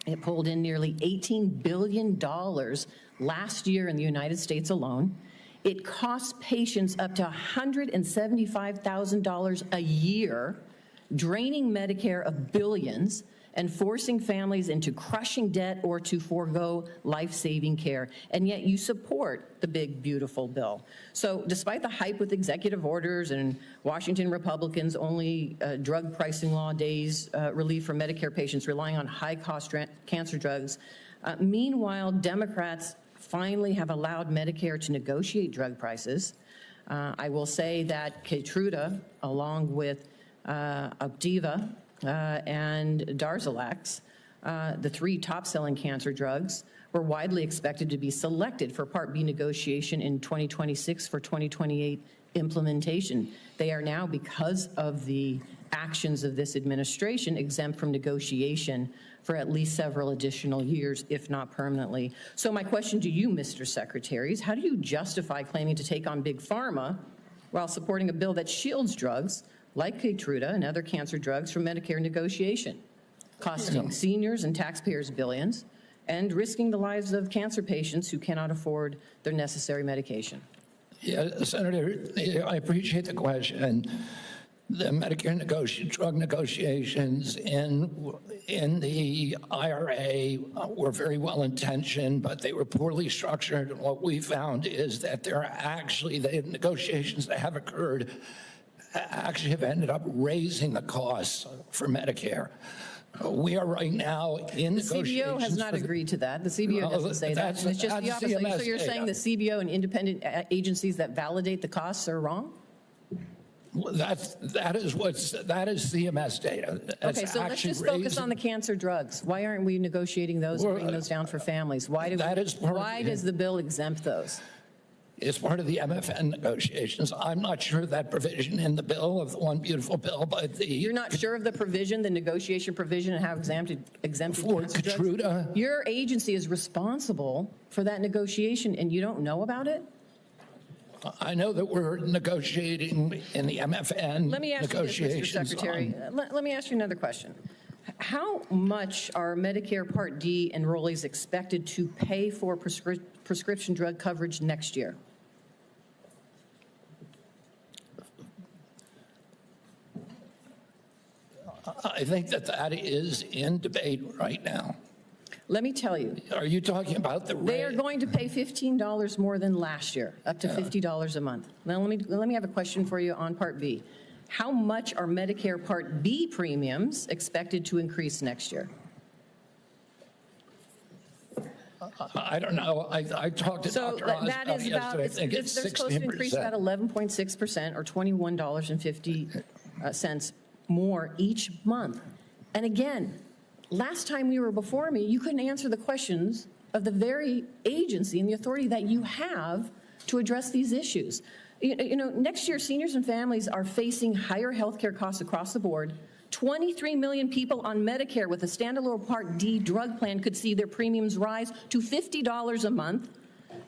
It pulled in nearly $18 billion last year in the United States alone. It costs patients up to $175,000 a year, draining Medicare of billions and forcing families into crushing debt or to forego life-saving care. And yet you support the big, beautiful bill. So despite the hype with executive orders and Washington Republicans only drug pricing law days relief for Medicare patients relying on high-cost cancer drugs, meanwhile, Democrats finally have allowed Medicare to negotiate drug prices. I will say that Keytruda, along with Opdivo, and Darzalex, the 3 top-selling cancer drugs, were widely expected to be selected for Part B negotiation in 2026 for 2028 implementation. They are now, because of the actions of this administration, exempt from negotiation for at least several additional years, if not permanently. So my question to you, Mr. Secretary, is how do you justify claiming to take on big pharma while supporting a bill that shields drugs like Keytruda and other cancer drugs from Medicare negotiation, costing seniors and taxpayers billions, and risking the lives of cancer patients who cannot afford their necessary medication? Yeah, Senator, I appreciate the question. The Medicare drug negotiations in the IRA were very well intentioned, but they were poorly structured. And what we found is that the negotiations that have occurred actually have ended up raising the costs for Medicare. We are right now in negotiations. The CBO has not agreed to that. The CBO doesn't say that. And it's just the opposite. So you're saying the CBO and independent agencies that validate the costs are wrong? Well, that is CMS data. Okay, so let's just focus on the cancer drugs. Why aren't we negotiating those and bringing those down for families? Why does the bill exempt those? It's part of the MFN negotiations. I'm not sure of that provision in the bill, of the one beautiful bill, but You're not sure of the provision, the negotiation provision, and how exempted for Keytruda? Drugs? Your agency is responsible for that negotiation, and you don't know about it? I know that we're negotiating in the MFN Let me ask you this, Mr. Secretary. Let me ask you another question. How much are Medicare Part D enrollees expected to pay for prescription drug coverage next year? I think that is in debate right now. Let me tell you. Are you talking about the rate? They are going to pay $15 more than last year, up to $50 a month. Now, let me have a question for you on Part B. How much are Medicare Part B premiums expected to increase next year? I don't know. I talked to Dr. Oz about yesterday. I think it's 16%. They're supposed to increase about 11.6% or $21.50 more each month. And again, last time you were before me, you couldn't answer the questions of the very agency and the authority that you have to address these issues. You know, next year, seniors and families are facing higher health care costs across the board. 23 million people on Medicare with a standalone Part D drug plan could see their premiums rise to $50 a month,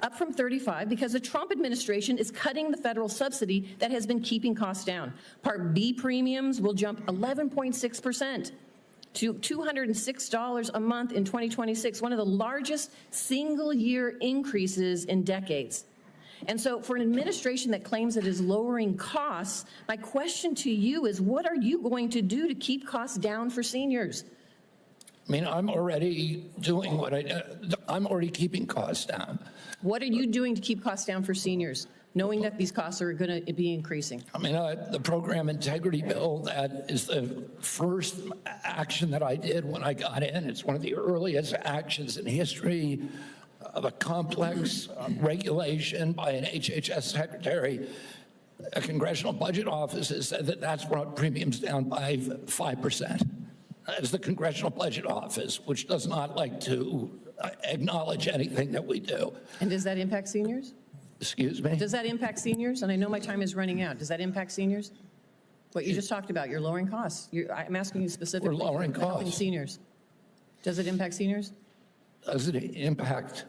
up from $35, because the Trump administration is cutting the federal subsidy that has been keeping costs down. Part B premiums will jump 11.6%. to $206 a month in 2026, one of the largest single-year increases in decades. And so for an administration that claims it is lowering costs, my question to you is, what are you going to do to keep costs down for seniors? I mean, I'm already doing what I'm already keeping costs down. What are you doing to keep costs down for seniors, knowing that these costs are going to be increasing? I mean, the program integrity bill, that is the first action that I did when I got in. It's one of the earliest actions in history of a complex regulation by an HHS secretary. A Congressional Budget Office has said that that's brought premiums down by 5%. That is the Congressional Budget Office, which does not like to acknowledge anything that we do. And does that impact seniors? Excuse me? Does that impact seniors? And I know my time is running out. Does that impact seniors? What you just talked about, you're lowering costs. I'm asking you specifically. We're lowering costs. Helping seniors. Does it impact seniors? Does it impact?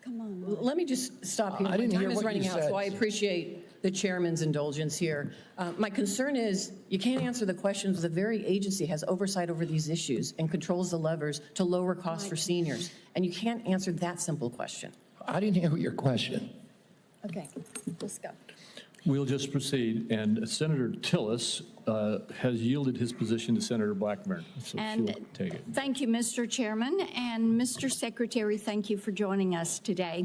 Come on. Let me just stop here. I didn't My hear time is what you running out, said. so I appreciate the chairman's indulgence here. My concern is you can't answer the questions. The very agency has oversight over these issues and controls the levers to lower costs for seniors. And you can't answer that simple question. I didn't hear your question. Okay, let's go. We'll just proceed. And Senator Tillis has yielded his position to Senator Blackburn, so she'll take it. Thank you, Mr. Chairman. And Mr. Secretary, thank you for joining us today.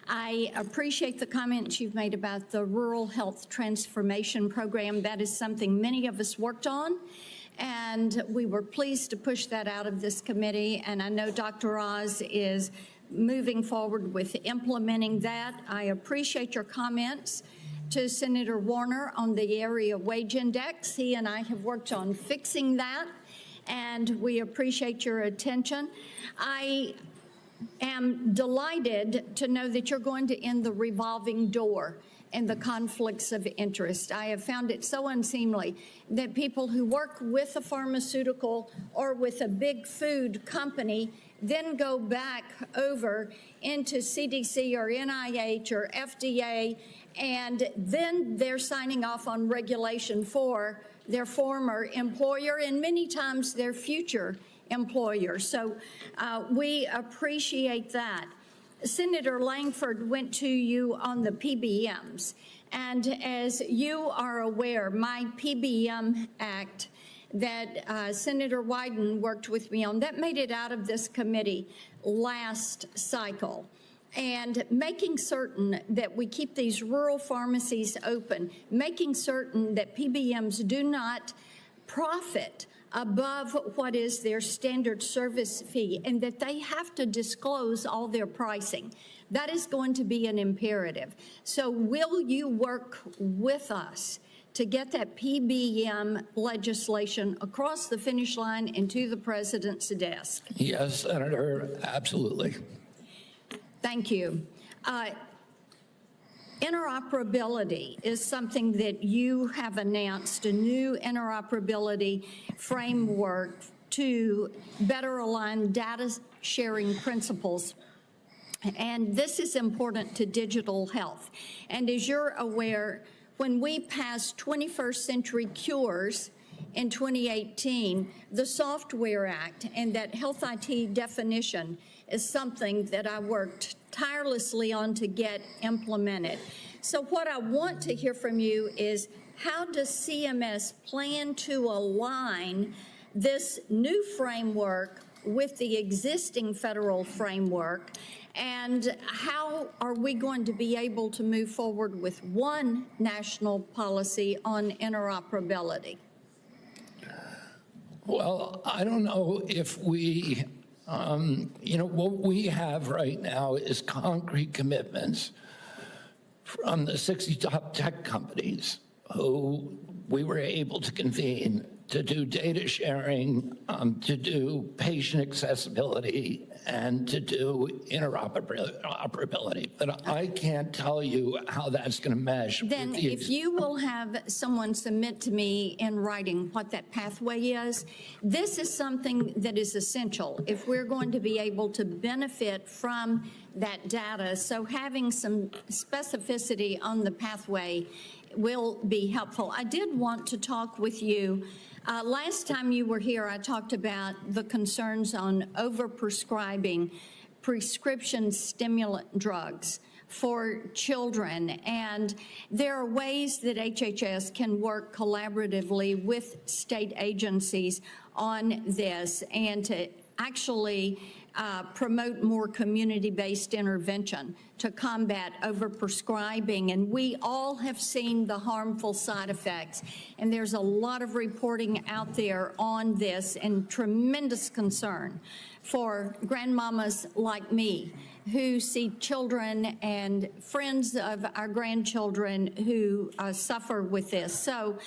I appreciate the comments you've made about the Rural Health Transformation Program. That is something many of us worked on, and we were pleased to push that out of this committee. And I know Dr. Oz is moving forward with implementing that. I appreciate your comments to Senator Warner on the area wage index. He and I have worked on fixing that, and we appreciate your attention. I am delighted to know that you're going to end the revolving door and the conflicts of interest. I have found it so unseemly that people who work with a pharmaceutical or with a big food company then go back over into CDC or NIH or FDA, and then they're signing off on regulation for their former employer and many times their future employer. So we appreciate that. Senator Langford went to you on the PBMs, and as you are aware, my PBM Act that Senator Wyden worked with me on, that made it out of this committee last cycle. And making certain that we keep these rural pharmacies open, making certain that PBMs do not profit above what is their standard service fee, and that they have to disclose all their pricing. That is going to be an imperative. So will you work with us to get that PBM legislation across the finish line and to the president's desk? Yes, Senator, absolutely. Thank you. Interoperability is something that you have announced, a new interoperability framework to better align data sharing principles. And this is important to digital health. And as you're aware, when we passed 21st Century Cures in 2018, the Software Act and that health IT definition is something that I worked tirelessly on to get implemented. So what I want to hear from you is, how does CMS plan to align this new framework with the existing federal framework, and how are we going to be able to move forward with one national policy on interoperability? Well, I don't know if we, what we have right now is concrete commitments from the 60 top tech companies who we were able to convene to do data sharing, to do patient accessibility, and to do interoperability. But I can't tell you how that's going to mesh. Then if you will have someone submit to me in writing what that pathway is, this is something that is essential if we're going to be able to benefit from that data. So having some specificity on the pathway will be helpful. I did want to talk with you. Last time you were here, I talked about the concerns on overprescribing prescription stimulant drugs for children. And there are ways that HHS can work collaboratively with state agencies on this and to actually promote more community-based intervention to combat overprescribing. And we all have seen the harmful side effects. And there's a lot of reporting out there on this and tremendous concern for grandmamas like me who see children and friends of our grandchildren who suffer with this. So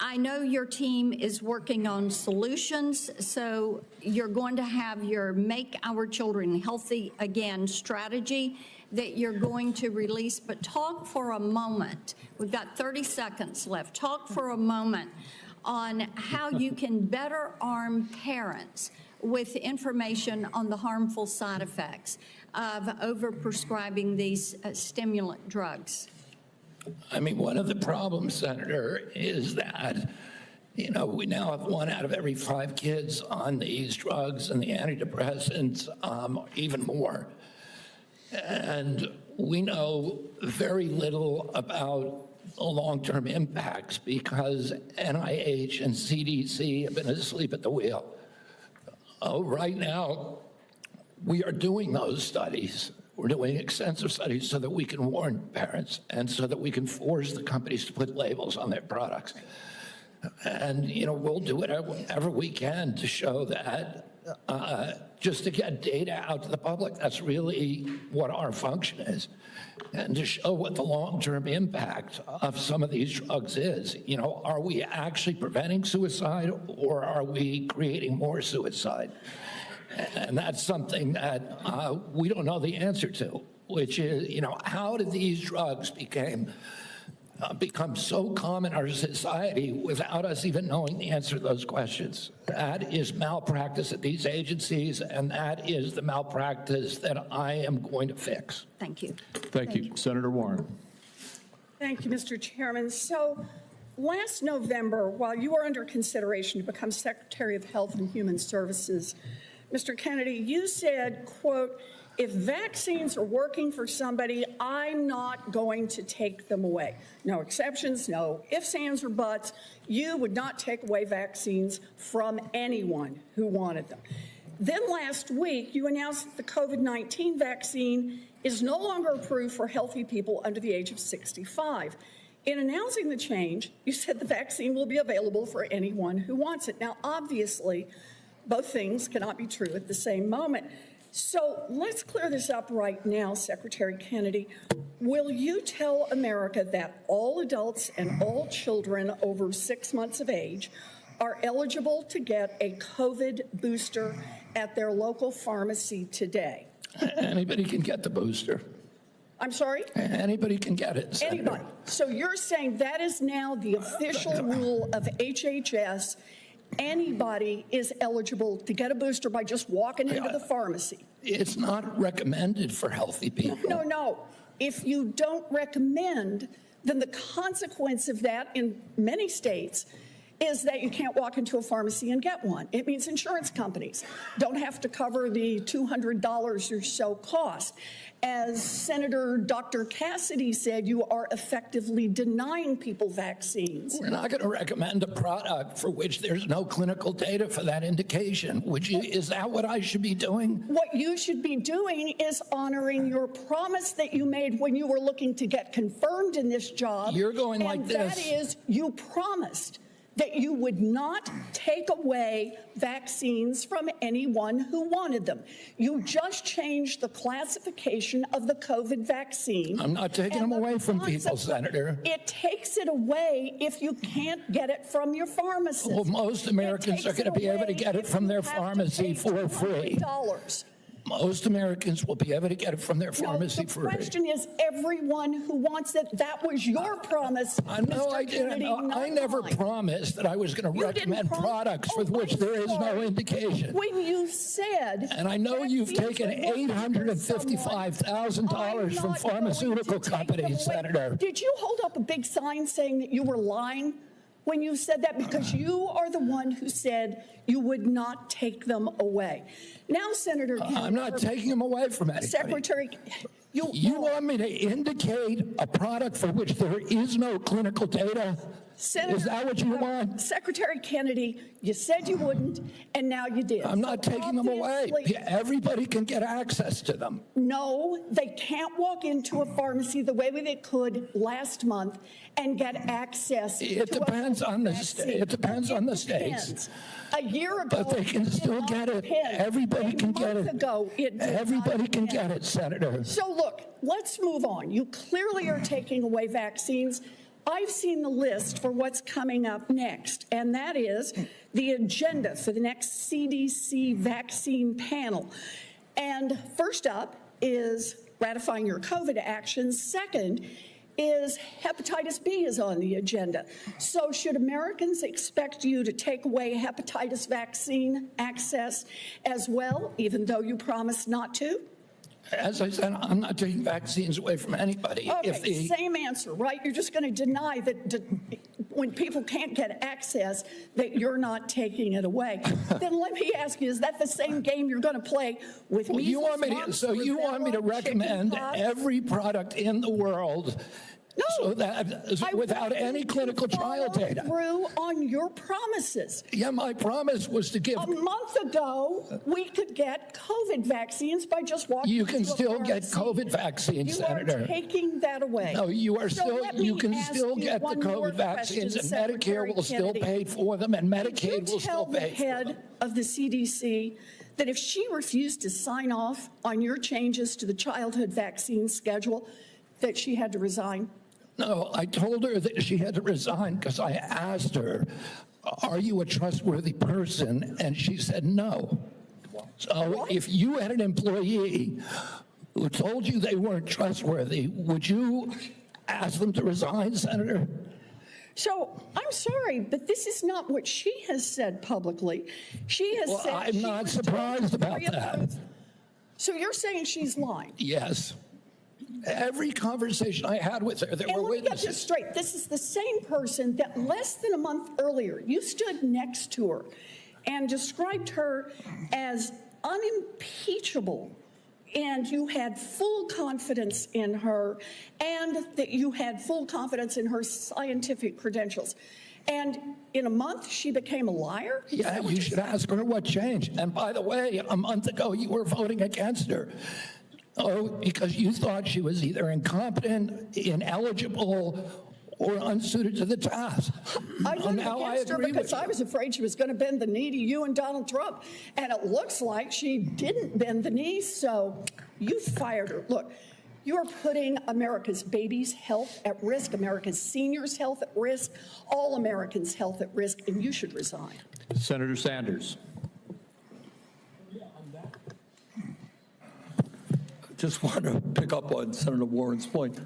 I know your team is working on solutions, so you're going to have your Make Our Children Healthy Again strategy that you're going to release, but talk for a moment. We've got 30 seconds left. Talk for a moment on how you can better arm parents with information on the harmful side effects of overprescribing these stimulant drugs. I mean, one of the problems, Senator, is that, we now have 1 out of every 5 kids on these drugs and the antidepressants, even more. And we know very little about the long-term impacts because NIH and CDC have been asleep at the wheel. Right now, we are doing those studies. We're doing extensive studies so that we can warn parents and so that we can force the companies to put labels on their products. And, we'll do whatever we can to show that, just to get data out to the public. That's really what our function is. And to show what the long-term impact of some of these drugs is. Are we actually preventing suicide or are we creating more suicide? And that's something that we don't know the answer to, which is, how did these drugs become so common in our society without us even knowing the answer to those questions? That is malpractice at these agencies, and that is the malpractice that I am going to fix. Thank you. Thank you. Senator Warren. Thank you, Mr. Chairman. So last November, while you were under consideration to become Secretary of Health and Human Services, Mr. Kennedy, you said, quote, if vaccines are working for somebody, I'm not going to take them away. No exceptions, no ifs, ands, or buts. You would not take away vaccines from anyone who wanted them. Then last week, you announced that the COVID-19 vaccine is no longer approved for healthy people under the age of 65. In announcing the change, you said the vaccine will be available for anyone who wants it. Now, obviously, both things cannot be true at the same moment. So let's clear this up right now, Secretary Kennedy. Will you tell America that all adults and all children over 6 months of age are eligible to get a COVID booster at their local pharmacy today? Anybody can get the booster. I'm sorry? Anybody can get it, Senator. Anybody. So you're saying that is now the official rule of HHS. Anybody is eligible to get a booster by just walking into the pharmacy. It's not recommended for healthy people. No. If you don't recommend, then the consequence of that in many states is that you can't walk into a pharmacy and get one. It means insurance companies don't have to cover the $200 or so cost. As Senator Dr. Cassidy said, you are effectively denying people vaccines. We're not going to recommend a product for which there's no clinical data for that indication. Is that what I should be doing? What you should be doing is honoring your promise that you made when you were looking to get confirmed in this job. You're going like this. And that is, you promised that you would not take away vaccines from anyone who wanted them. You just changed the classification of the COVID vaccine. I'm not taking them away from people, Senator. It takes it away if you can't get it from your pharmacist. Well, most Americans are going to be able to get it from their pharmacy for free. Most Americans will be able to get it from their pharmacy The free. question is everyone who wants it. That was your promise, No, I didn't. Kennedy, I never promised that I was going to recommend products with which there is no indication. When you said, and I know you've taken $855,000 from pharmaceutical companies, Senator. Did you hold up a big sign saying that you were lying when you said that? Because you are the one who said you would not take them away. Now, Senator Kennedy, I'm not taking them away from anybody. Secretary, you want me to indicate a product for which there is no clinical data? Senator, is that what you want? Secretary Kennedy, you said you wouldn't, and now you did. I'm not taking them away. Everybody can get access to them. No, they can't walk into a pharmacy the way they could last month and get access. It depends on the It depends on the states. A year ago, but they can still get it. Everybody can get it. Everybody can get it, Senator. So look, let's move on. You clearly are taking away vaccines. I've seen the list for what's coming up next, and that is the agenda for the next CDC vaccine panel. And first up is ratifying your COVID actions. Second is hepatitis B is on the agenda. So should Americans expect you to take away hepatitis vaccine access as well, even though you promised not to? As I said, I'm not taking vaccines away from anybody. Okay, same answer, right? You're just going to deny that when people can't get access, that you're not taking it away. Then let me ask you, is that the same game you're going to play with me? You want me to recommend every product in the world? No, so that without any clinical trial data. Through on your promises. Yeah, my promise was to give. A month ago, we could get COVID vaccines by just walking. You can still get COVID vaccines, Senator. You are taking that away. No, you are still. You can still get the COVID vaccines, and Medicare will still pay for them, and Medicaid will still pay for them. Head of the CDC that if she refused to sign off on your changes to the childhood vaccine schedule, that she had to resign? No, I told her that she had to resign because I asked her, are you a trustworthy person? And she said no. So if you had an employee who told you they weren't trustworthy, would you ask them to resign, Senator? So I'm sorry, but this is not what she has said publicly. She has said I'm not surprised about that. So you're saying she's lying? Yes. Every conversation I had with her, there were witnesses. Let me get this straight. This is the same person that less than a month earlier, you stood next to her and described her as unimpeachable, and you had full confidence in her, and that you had full confidence in her scientific credentials. And in a month, she became a liar? Yeah, you should ask her what changed. And by the way, a month ago, you were voting against her. Oh, because you thought she was either incompetent, ineligible, or unsuited to the task. I voted against her because I was afraid she was going to bend the knee to you and Donald Trump. And it looks like she didn't bend the knee, so you fired her. Look, you're putting America's babies' health at risk, America's seniors' health at risk, all Americans' health at risk, and you should resign. Senator Sanders. Just want to pick up on Senator Warren's point.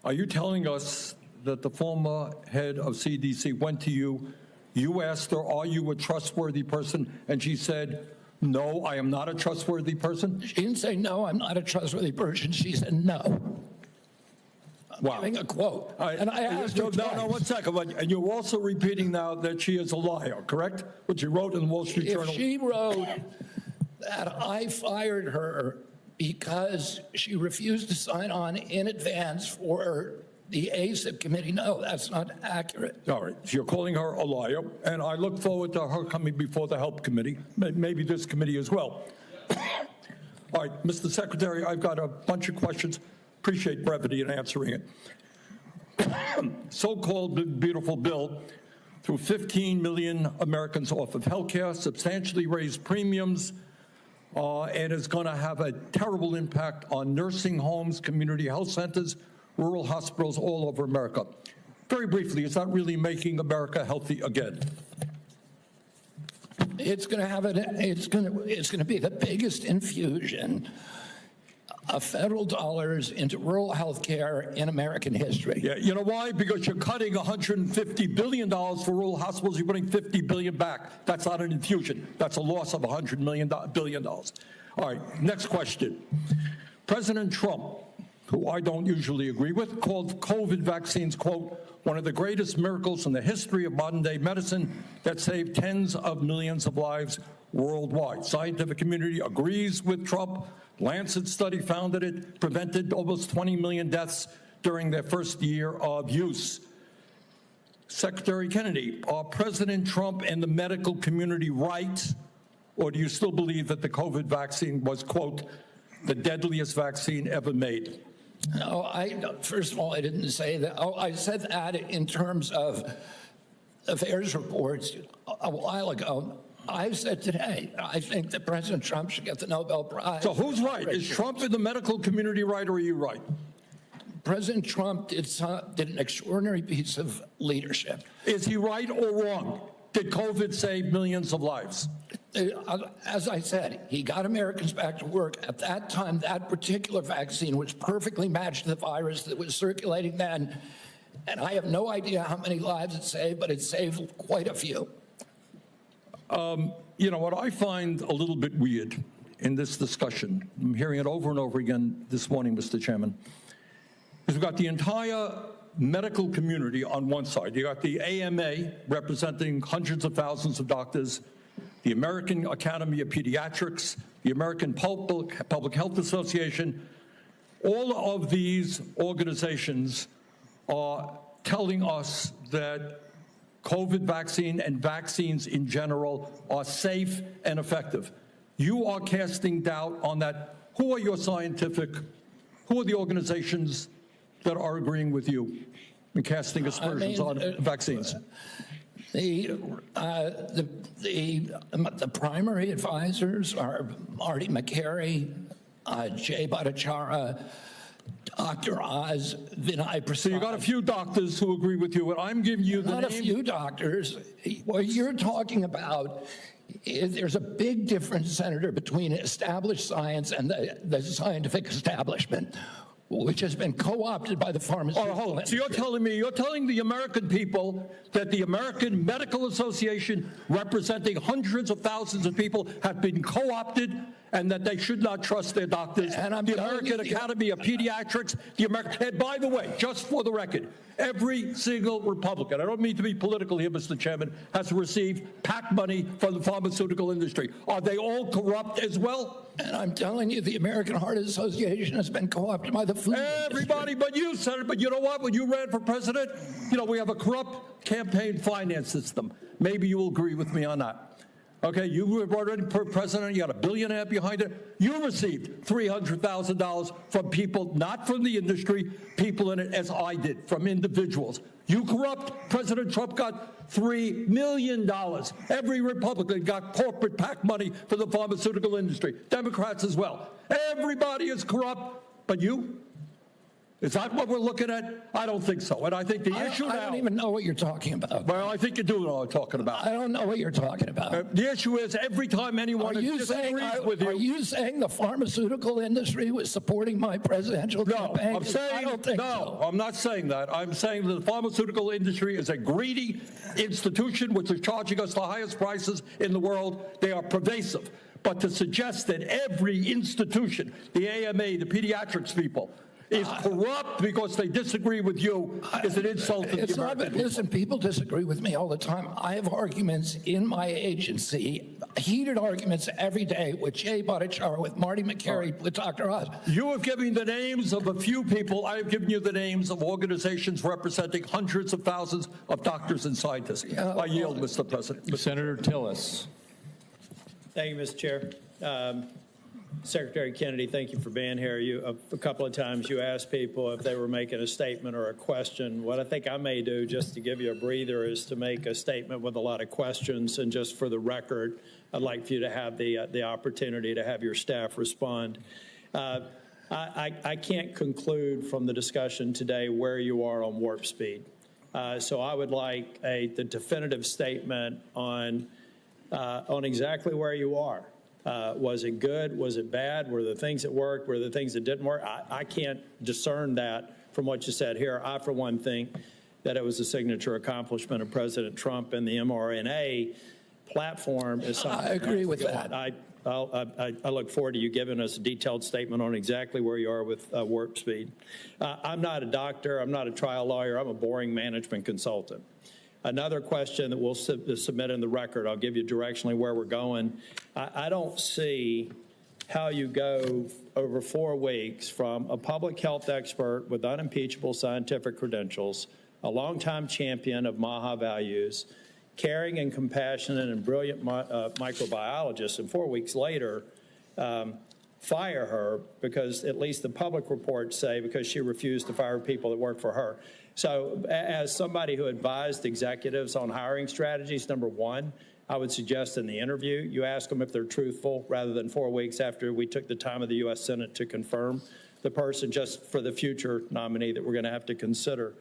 Are you telling us that the former head of CDC went to you, you asked her, are you a trustworthy person? And she said, no, I am not a trustworthy person? She didn't say, no, I'm not a trustworthy person. She said, no. Wow. Giving a quote. And I asked her twice. No, 1 second. And you're also repeating now that she is a liar, correct? What she wrote in the Wall Street Journal. If she wrote that I fired her because she refused to sign on in advance for the ACIP committee, no, that's not accurate. All right, so you're calling her a liar, and I look forward to her coming before the Help Committee, maybe this committee as well. All right, Mr. Secretary, I've got a bunch of questions. Appreciate brevity in answering it. So-called beautiful bill threw 15 million Americans off of health care, substantially raised premiums, and is going to have a terrible impact on nursing homes, community health centers, rural hospitals all over America. Very briefly, is that really making America healthy again? It's going to have it's going to be the biggest infusion of federal dollars into rural health care in American history. Yeah, you know why? Because you're cutting $150 billion for rural hospitals. You're putting $50 billion back. That's not an infusion. That's a loss of $100 billion. All right, next question. President Trump, who I don't usually agree with, called COVID vaccines, quote, one of the greatest miracles in the history of modern-day medicine that saved tens of millions of lives worldwide. Scientific community agrees with Trump. Lancet study found that it prevented almost 20 million deaths during their first year of use. Secretary Kennedy, are President Trump and the medical community right, or do you still believe that the COVID vaccine was, quote, the deadliest vaccine ever made? No, first of all, I didn't say that. Oh, I said that in terms of affairs reports a while ago. I've said today, I think that President Trump should get the Nobel Prize. So who's right? Is Trump in the medical community right, or are you right? President Trump did an extraordinary piece of leadership. Is he right or wrong? Did COVID save millions of lives? As I said, he got Americans back to work. At that time, that particular vaccine was perfectly matched to the virus that was circulating then. And I have no idea how many lives it saved, but it saved quite a few. You know, what I find a little bit weird in this discussion, I'm hearing it over and over again this morning, Mr. Chairman, is we've got the entire medical community on one side. You got the AMA representing hundreds of thousands of doctors, the American Academy of Pediatrics, the American Public Health Association. All of these organizations are telling us that COVID vaccine and vaccines in general are safe and effective. You are casting doubt on that. Who are your who are the organizations that are agreeing with you and casting aspersions on vaccines? The primary advisors are Marty McCary, Jay Bhattacharya, Dr. Oz, Vinay Prasad. So you got a few doctors who agree with you, and I'm giving you the Not a few doctors. What you're talking about is there's a big difference, Senator, between established science and the scientific establishment, which has been co-opted by the pharmaceutical industry. So you're telling the American people that the American Medical Association, representing hundreds of thousands of people, have been co-opted and that they should not trust their doctors. And the American Academy of Pediatrics, and by the way, just for the record, every single Republican, I don't mean to be political here, Mr. Chairman, has received PAC money from the pharmaceutical industry. Are they all corrupt as well? And I'm telling you, the American Heart Association has been co-opted by the food Everybody industry. but you, Senator. But you know what? When you ran for president, you know, we have a corrupt campaign finance system. Maybe you will agree with me on that. Okay, you were already president, you got $1.5 billion behind it. You received $300,000 from people, not from the industry, people in it, as I did, from individuals. You corrupt. President Trump got $3 million. Every Republican got corporate PAC money for the pharmaceutical industry. Democrats as well. Everybody is corrupt, but you? Is that what we're looking at? I don't think so. And I think the issue now... I don't even know what you're talking about. Well, I think you do know what I'm talking about. I don't know what you're talking about. The issue is every time anyone disagrees with you... Are you saying the pharmaceutical industry was supporting my presidential campaign? No, I'm saying... I don't think no, so. I'm not saying that. I'm saying that the pharmaceutical industry is a greedy institution which is charging us the highest prices in the world. They are pervasive. But to suggest that every institution, the AMA, the pediatrics people, is corrupt because they disagree with you is an insult to the American people. Listen, people disagree with me all the time. I have arguments in my agency, heated arguments every day with Jay Bhattacharya, with Marty McCary, with Dr. Oz. You have given the names of a few people. I have given you the names of organizations representing hundreds of thousands of doctors and scientists. I yield, Mr. President. Senator Tillis. Thank you, Mr. Chair. Secretary Kennedy, thank you for being here. A couple of times you asked people if they were making a statement or a question. What I think I may do, just to give you a breather, is to make a statement with a lot of questions. And just for the record, I'd like for you to have the opportunity to have your staff respond. I can't conclude from the discussion today where you are on warp speed. So I would like the definitive statement on on exactly where you are. Was it good? Was it bad? Were there things that worked? Were there things that didn't work? I can't discern that from what you said here. I, for one, think that it was a signature accomplishment of President Trump, and the mRNA platform is something. I agree with that. I look forward to you giving us a detailed statement on exactly where you are with warp speed. I'm not a doctor. I'm not a trial lawyer. I'm a boring management consultant. Another question that we'll submit in the record, I'll give you directionally where we're going. I don't see how you go over 4 weeks from a public health expert with unimpeachable scientific credentials, a longtime champion of MAHA values, caring and compassionate and brilliant microbiologist, and 4 weeks later, fire her because at least the public reports say because she refused to fire people that work for her. So as somebody who advised executives on hiring strategies, number one, I would suggest in the interview, you ask them if they're truthful rather than 4 weeks after we took the time of the U.S. Senate to confirm the person, just for the future nominee that we're going to have to consider.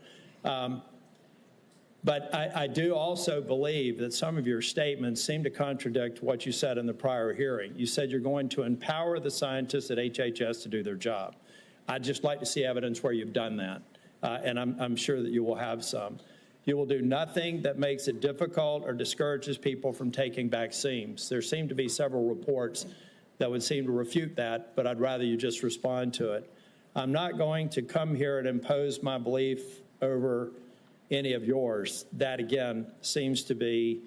But I do also believe that some of your statements seem to contradict what you said in the prior hearing. You said you're going to empower the scientists at HHS to do their job. I'd just like to see evidence where you've done that, and I'm sure that you will have some. You will do nothing that makes it difficult or discourages people from taking vaccines. There seem to be several reports that would seem to refute that, but I'd rather you just respond to it. I'm not going to come here and impose my belief over any of yours. That, again, seems to be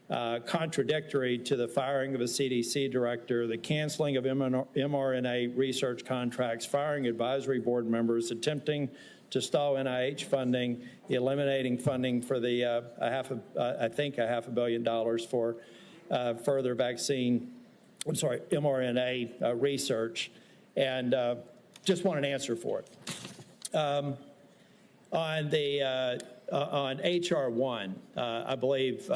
contradictory to the firing of a CDC director, the canceling of mRNA research contracts, firing advisory board members, attempting to stall NIH funding, eliminating funding for the I think $500 million for further mRNA research, and just want an answer for it. On H.R. 1, I believe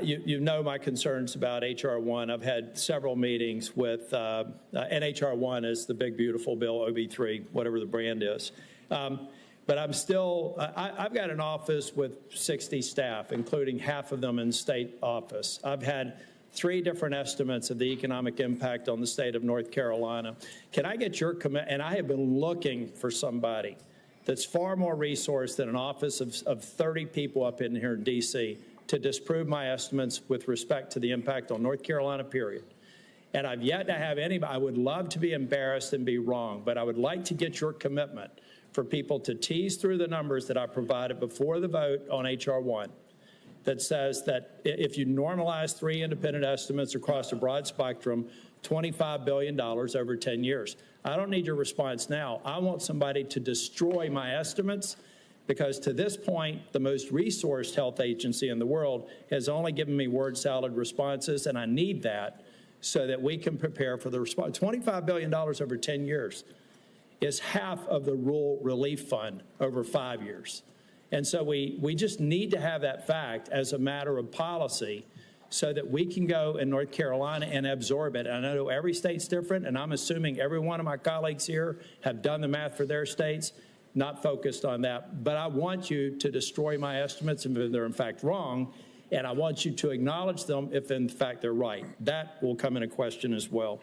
you know my concerns about H.R. 1. I've had several meetings with, and H.R. 1 is the big, beautiful bill, OB3, whatever the brand is. But I'm still, I've got an office with 60 staff, including half of them in state office. I've had 3 different estimates of the economic impact on the state of North Carolina. Can I get your comment? And I have been looking for somebody that's far more resourced than an office of 30 people up in here in D.C. to disprove my estimates with respect to the impact on North Carolina, period. And I've yet to have anybody. I would love to be embarrassed and be wrong, but I would like to get your commitment for people to tease through the numbers that I provided before the vote on H.R. 1 that says that if you normalize 3 independent estimates across a broad spectrum, $25 billion over 10 years. I don't need your response now. I want somebody to destroy my estimates, because to this point, the most resourced health agency in the world has only given me word salad responses, and I need that so that we can prepare for the response. $25 billion over 10 years is half of the rural relief fund over 5 years. And so we just need to have that fact as a matter of policy so that we can go in North Carolina and absorb it. And I know every state's different, and I'm assuming every one of my colleagues here have done the math for their states, not focused on that. But I want you to destroy my estimates if they're in fact wrong, and I want you to acknowledge them if in fact they're right. That will come into question as well.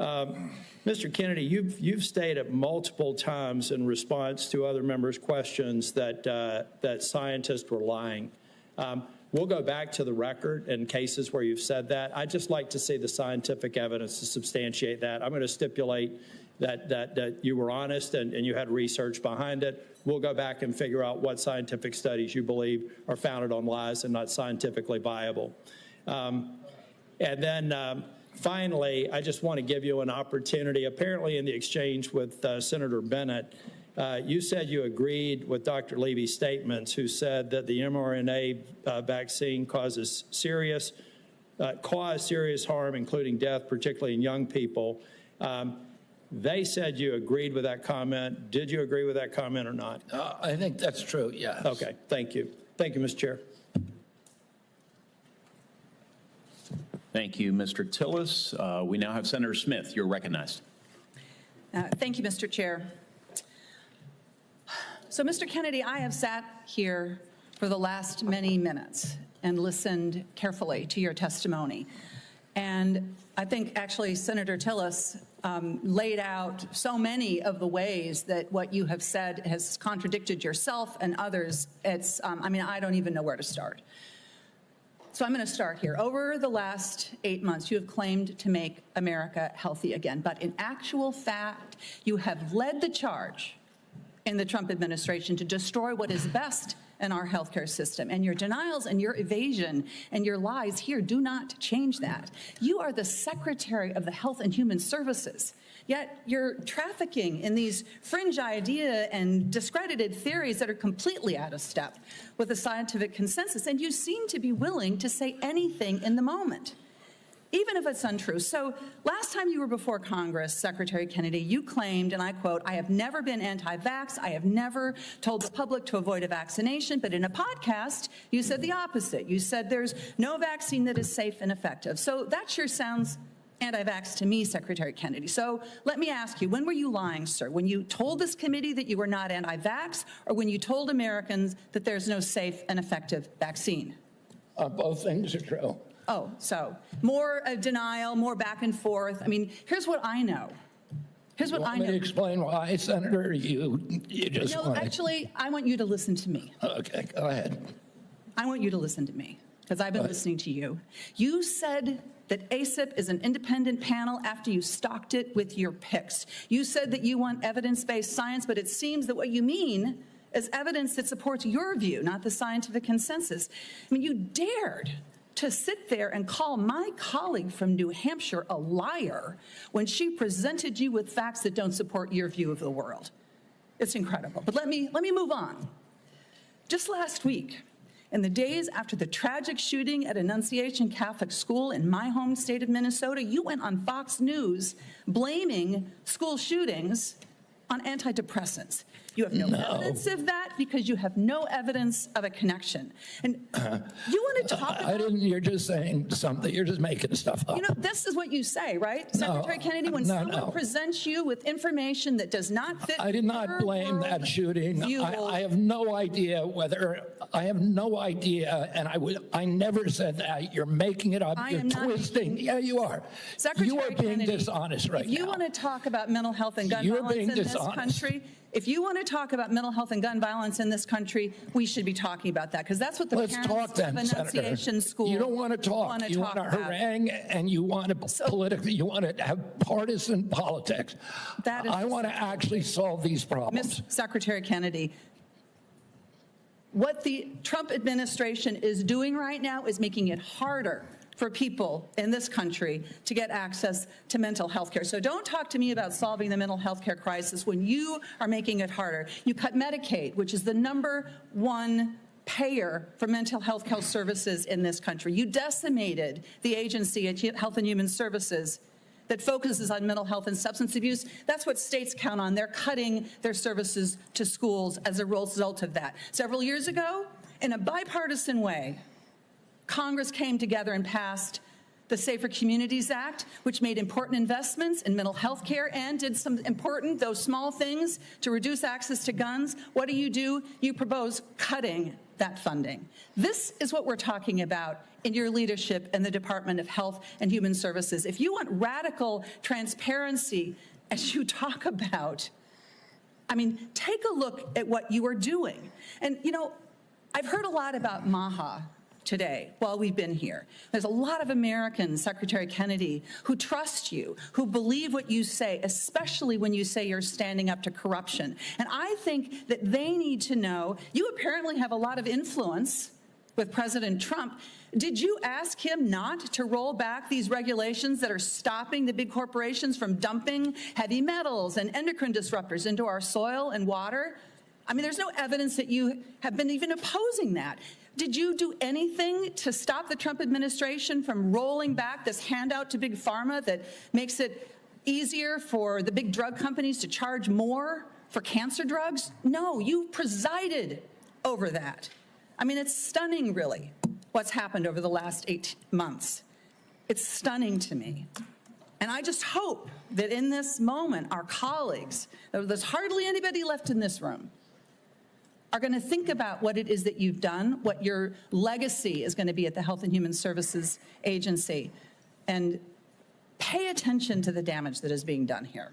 Mr. Kennedy, you've stated multiple times in response to other members' questions that scientists were lying. We'll go back to the record in cases where you've said that. I'd just like to see the scientific evidence to substantiate that. I'm going to stipulate that you were honest and you had research behind it. We'll go back and figure out what scientific studies you believe are founded on lies and not scientifically viable. And then finally, I just want to give you an opportunity. Apparently in the exchange with Senator Bennett, you said you agreed with Dr. Levy's statements, who said that the mRNA vaccine caused serious harm, including death, particularly in young people. They said you agreed with that comment. Did you agree with that comment or not? I think that's true, yes. Okay, thank you. Thank you, Mr. Chair. Thank you, Mr. Tillis. We now have Senator Smith. You're recognized. Thank you, Mr. Chair. So, Mr. Kennedy, I have sat here for the last many minutes, and listened carefully to your testimony. And I think actually Senator Tillis laid out so many of the ways that what you have said has contradicted yourself and others. It's, I mean, I don't even know where to start. So I'm going to start here. Over the last 8 months, you have claimed to make America healthy again. But in actual fact, you have led the charge in the Trump administration to destroy what is best in our healthcare system. And your denials and your evasion and your lies here do not change that. You are the Secretary of the Health and Human Services, yet you're trafficking in these fringe idea and discredited theories that are completely out of step with the scientific consensus. And you seem to be willing to say anything in the moment, even if it's untrue. So last time you were before Congress, Secretary Kennedy, you claimed, and I quote, "I have never been anti-vax. I have never told the public to avoid a vaccination." But in a podcast, you said the opposite. You said there's no vaccine that is safe and effective. So that sure sounds anti-vax to me, Secretary Kennedy. So let me ask you, when were you lying, sir? When you told this committee that you were not anti-vax, or when you told Americans that there's no safe and effective vaccine? Both things are true. Oh, so more denial, more back and forth. I mean, here's what I know. Here's what I know. You want me to explain why, Senator? You just No, want actually, I want you to listen to me. Okay, go ahead. I want you to listen to me, because I've been listening to you. You said that ACIP is an independent panel after you stocked it with your picks. You said that you want evidence-based science, but it seems that what you mean is evidence that supports your view, not the scientific consensus. I mean, you dared to sit there and call my colleague from New Hampshire a liar when she presented you with facts that don't support your view of the world. It's incredible. But let me move on. Just last week, in the days after the tragic shooting at Annunciation Catholic School in my home state of Minnesota, you went on Fox News blaming school shootings on antidepressants. You have no evidence of that because you have no evidence of a connection. And you want to talk about... You're just saying something. You're just making stuff up. You know, this is what you say, right? Secretary Kennedy, when someone presents you with information that does not fit... I did not blame that shooting. I have no idea whether... I have no idea, and I never said that. You're making it up. You're twisting. Yeah, you are. Secretary you are being Kennedy, dishonest right now. If you want to talk about mental health and gun violence in this country... If you want to talk about mental health and gun violence in this country, we should be talking about that, because that's what the parents of Annunciation School You don't want to talk. You want to harangue, and you want to you want to have partisan politics. I want to actually solve these problems. Secretary Kennedy, what the Trump administration is doing right now is making it harder for people in this country to get access to mental health care. So don't talk to me about solving the mental health care crisis when you are making it harder. You cut Medicaid, which is the #1 payer for mental health care services in this country. You decimated the agency at Health and Human Services that focuses on mental health and substance abuse. That's what states count on. They're cutting their services to schools as a result of that. Several years ago, in a bipartisan way, Congress came together and passed the Safer Communities Act, which made important investments in mental health care and did some important, though small, things to reduce access to guns. What do? You propose cutting that funding. This is what we're talking about in your leadership in the Department of Health and Human Services. If you want radical transparency, as you talk about, I mean, take a look at what you are doing. And, you know, I've heard a lot about MAHA today while we've been here. There's a lot of Americans, Secretary Kennedy, who trust you, who believe what you say, especially when you say you're standing up to corruption. And I think that they need to know, you apparently have a lot of influence with President Trump. Did you ask him not to roll back these regulations that are stopping the big corporations from dumping heavy metals and endocrine disruptors into our soil and water? I mean, there's no evidence that you have been even opposing that. Did you do anything to stop the Trump administration from rolling back this handout to Big Pharma that makes it easier for the big drug companies to charge more for cancer drugs? No, you presided over that. I mean, it's stunning, really, what's happened over the last 8 months. It's stunning to me. And I just hope that in this moment, our colleagues, there's hardly anybody left in this room, are going to think about what it is that you've done, what your legacy is going to be at the Health and Human Services Agency, and pay attention to the damage that is being done here.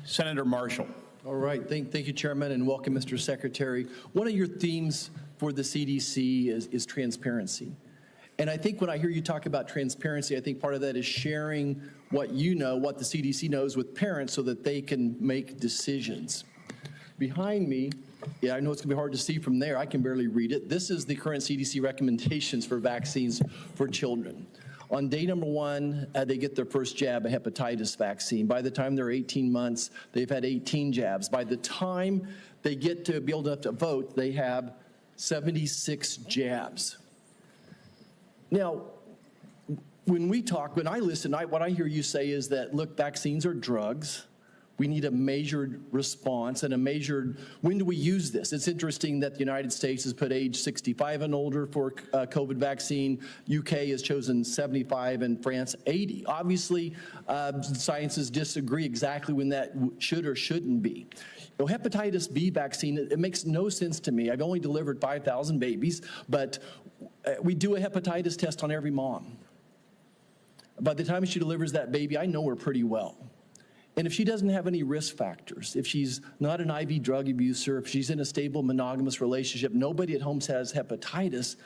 Senator Marshall. All right. Thank you, Chairman, and welcome, Mr. Secretary. One of your themes for the CDC is transparency. And I think when I hear you talk about transparency, I think part of that is sharing what you know, what the CDC knows with parents so that they can make decisions. Behind me, yeah, I know it's going to be hard to see from there. I can barely read it. This is the current CDC recommendations for vaccines for children. On day number 1, they get their first jab, a hepatitis vaccine. By the time they're 18 months, they've had 18 jabs. By the time they get to be old enough to vote, they have 76 jabs. Now, when I listen, what I hear you say is that, look, vaccines are drugs. We need a measured response and a measured, when do we use this? It's interesting that the United States has put age 65 and older for COVID vaccine. UK has chosen 75 and France 80. Obviously, scientists disagree exactly when that should or shouldn't be. You know, hepatitis B vaccine, it makes no sense to me. I've only delivered 5,000 babies, but we do a hepatitis test on every mom. By the time she delivers that baby, I know her pretty well. And if she doesn't have any risk factors, if she's not an IV drug abuser, if she's in a stable monogamous relationship, nobody at home has hepatitis,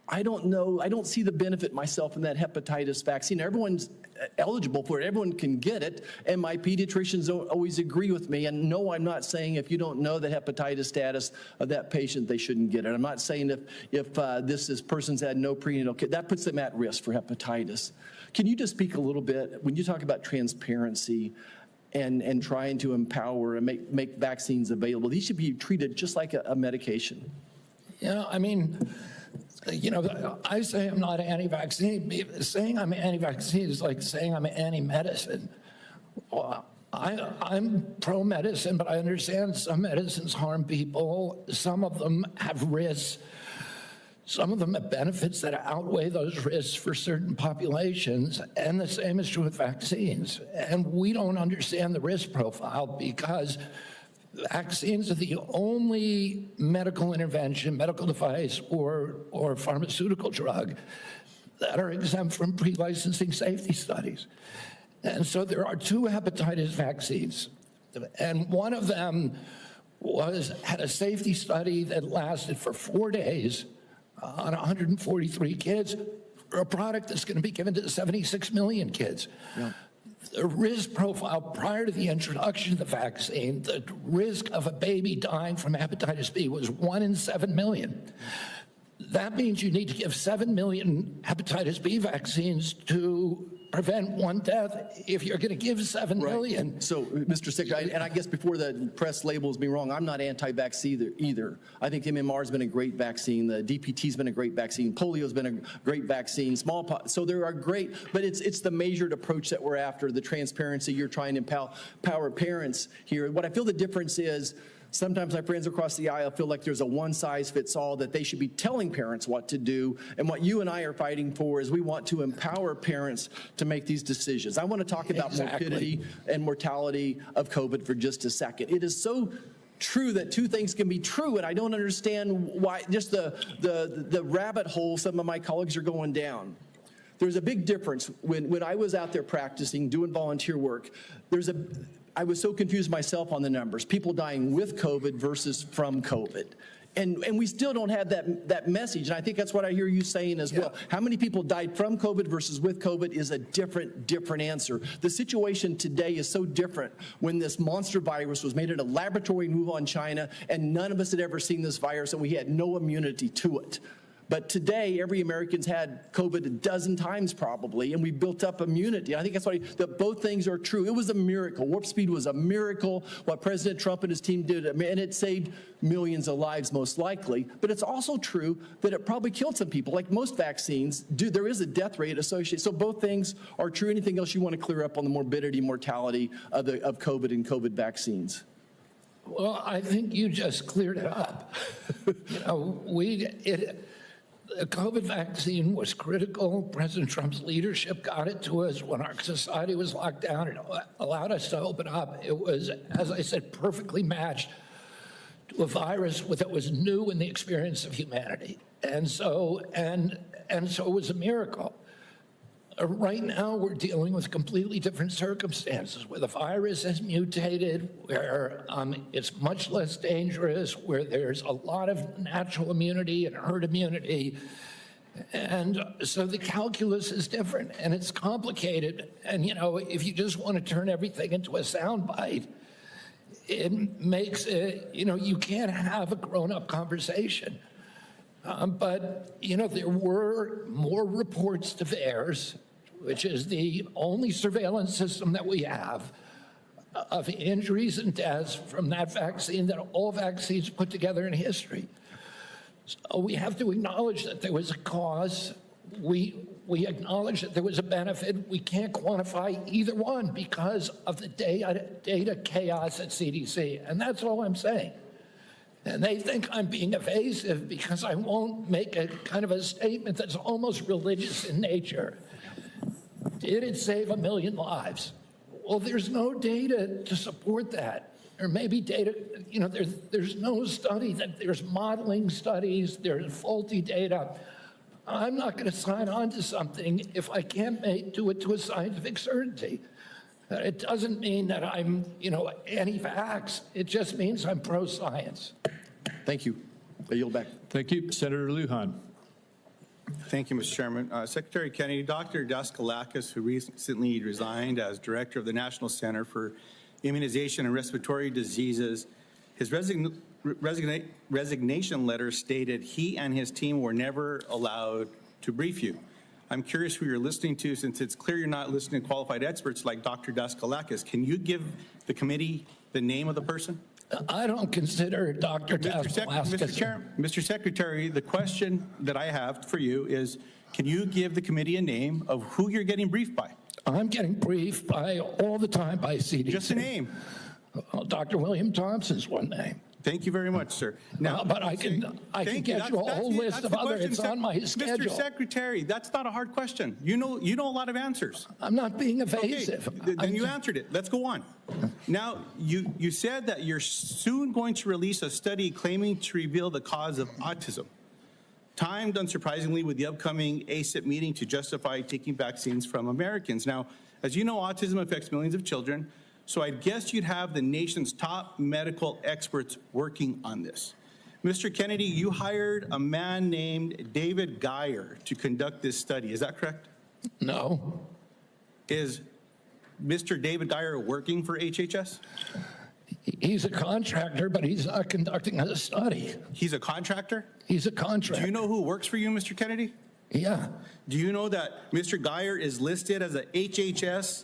I don't know, I don't see the benefit myself in that hepatitis vaccine. Everyone's eligible for it, everyone can get it, and my pediatricians don't always agree with me. And no, I'm not saying if you don't know the hepatitis status of that patient, they shouldn't get it. I'm not saying if this person's had no prenatal care, that puts them at risk for hepatitis. Can you just speak a little bit, when you talk about transparency, and trying to empower and make vaccines available, these should be treated just like a medication. Yeah, I mean, you know, I say I'm not anti-vaccine. Saying I'm anti-vaccine is like saying I'm anti-medicine. Well, I'm pro-medicine, but I understand some medicines harm people. Some of them have risks. Some of them have benefits that outweigh those risks for certain populations, and the same is true with vaccines. And we don't understand the risk profile because vaccines are the only medical intervention, medical device, or pharmaceutical drug that are exempt from pre-licensing safety studies. And so there are 2 hepatitis vaccines, and one of them had a safety study that lasted for 4 days on 143 kids for a product that's going to be given to 76 million kids. Yeah. The risk profile prior to the introduction of the vaccine, the risk of a baby dying from hepatitis B was 1 in 7 million. That means you need to give 7 million hepatitis B vaccines to prevent 1 death if you're going to give 7 million. So, Mr. Secretary, and I guess before the press labels me wrong, I'm not anti-vax either. I think MMR's been a great vaccine. The DPT's been a great vaccine. Polio's been a great vaccine. Smallpox. So there are great, but it's the measured approach that we're after, the transparency. You're trying to empower parents here. What I feel the difference is, sometimes my friends across the aisle feel like there's a one-size-fits-all, that they should be telling parents what to do. And what you and I are fighting for is we want to empower parents to make these decisions. I want to talk about morbidity and mortality of COVID for just a second. It is so true that 2 things can be true, and I don't understand why, just the rabbit hole some of my colleagues are going down. There's a big difference. When I was out there practicing, doing volunteer work, I was so confused myself on the numbers. People dying with COVID versus from COVID. And we still don't have that message. And I think that's what I hear you saying as well. How many people died from COVID versus with COVID is a different answer. The situation today is so different when this monster virus was made in a laboratory in Wuhan, China, and none of us had ever seen this virus, and we had no immunity to it. But today, every American's had COVID a dozen times probably, and we built up immunity. I think that's why both things are true. It was a miracle. Warp speed was a miracle, what President Trump and his team did, and it saved millions of lives most likely. But it's also true that it probably killed some people. Like most vaccines do, there is a death rate associated. So both things are true. Anything else you want to clear up on the morbidity, mortality of COVID and COVID vaccines? Well, I think you just cleared it up. You know, The COVID vaccine was critical. President Trump's leadership got it to us when our society was locked down. It allowed us to open up. It was, as I said, perfectly matched to a virus that was new in the experience of humanity. And so it was a miracle. Right now, we're dealing with completely different circumstances, where the virus has mutated, where it's much less dangerous, where there's a lot of natural immunity and herd immunity. And so the calculus is different, and it's complicated. And, if you just want to turn everything into a soundbite, it makes it, you can't have a grown-up conversation. But, there were more reports to VAERS, which is the only surveillance system that we have, of injuries and deaths from that vaccine than all vaccines put together in history. So we have to acknowledge that there was a cause. We acknowledge that there was a benefit. We can't quantify either one because of the data chaos at CDC, and that's all I'm saying. And they think I'm being evasive because I won't make a kind of a statement that's almost religious in nature. Did it save 1 million lives? Well, there's no data to support that. Or maybe data, there's no study, there's modeling studies, there's faulty data. I'm not going to sign on to something if I can't do it to a scientific certainty. It doesn't mean that I'm, anti-vax. It just means I'm pro-science. Thank you. I yield back. Thank you. Senator Lujan. Thank you, Mr. Chairman. Secretary Kennedy, Dr. Daskalakis, who recently resigned as director of the National Center for Immunization and Respiratory Diseases, his resignation letter stated he and his team were never allowed to brief you. I'm curious who you're listening to, since it's clear you're not listening to qualified experts like Dr. Daskalakis. Can you give the committee the name of the person? I don't consider Dr. Daskalakis. Mr. Secretary, the question that I have for you is, can you give the committee a name of who you're getting briefed by? I'm getting briefed all the time by CDC. Just a name. Dr. William Thompson's one name. Thank you very much, sir. Now, but I can get you a whole list of other. It's on my schedule. Mr. Secretary, that's not a hard question. You know a lot of answers. I'm not being evasive. Okay, then you answered it. Let's go on. Now, you said that you're soon going to release a study claiming to reveal the cause of autism, timed unsurprisingly with the upcoming ACIP meeting to justify taking vaccines from Americans. Now, as you know, autism affects millions of children. So I guess you'd have the nation's top medical experts working on this. Mr. Kennedy, you hired a man named David Geyer to conduct this study. Is that correct? No. Is Mr. David Geyer working for HHS? He's a contractor, but he's not conducting a study. He's a contractor? He's a contractor. Do you know who works for you, Mr. Kennedy? Yeah. Do you know that Mr. Geyer is listed as a HHS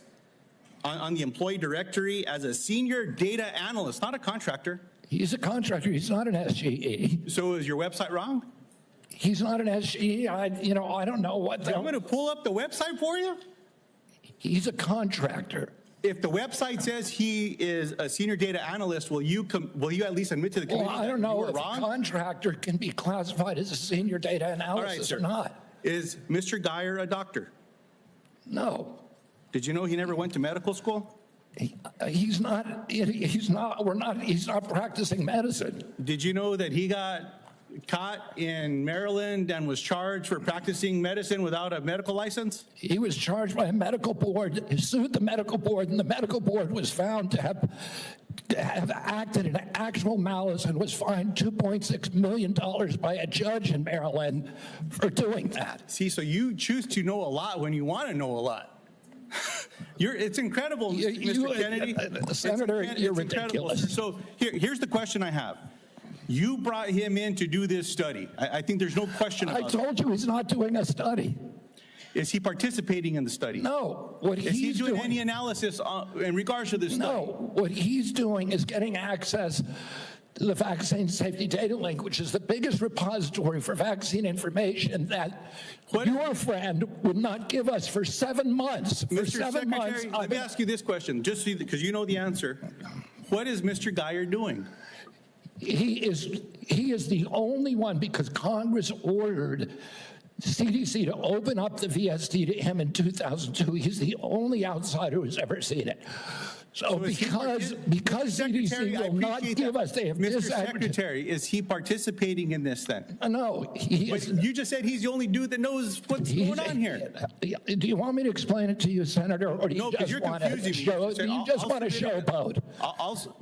on the employee directory as a senior data analyst, not a contractor? He's a contractor. He's not an SGE. So is your website wrong? He's not an SGE. I don't know what. I'm going to pull up the website for you. He's a contractor. If the website says he is a senior data analyst, will you at least admit to the committee? Well, I don't know if wrong? a contractor can be classified as a senior data analyst or not. Is Mr. Geyer a doctor? No. Did you know he never went to medical school? He's not practicing medicine. Did you know that he got caught in Maryland and was charged for practicing medicine without a medical license? He was charged by a medical board, sued the medical board, and the medical board was found to have acted in actual malice and was fined $2.6 million by a judge in Maryland for doing that. See, so you choose to know a lot when you want to know a lot. It's incredible, Mr. Kennedy. Senator, you're ridiculous. So here's the question I have. You brought him in to do this study. I think there's no question about it. I told you he's not doing a study. Is he participating in the study? No. Is he doing any analysis in regards to this study? No. What he's doing is getting access to the Vaccine Safety Data Link, which is the biggest repository for vaccine information that your friend would not give us for 7 months. For Mr. 7 months. Secretary, let me ask you this question, just because you know the answer. What is Mr. Geyer doing? He is the only one, because Congress ordered CDC to open up the VST to him in 2002. He's the only outsider who's ever seen it. So because CDC will not give us, they have Mr. Secretary, is he participating in this then? No, he is. You just said he's the only dude that knows what's going on here. Do you want me to explain it to you, Senator, or do you just want to show? You just want to showboat.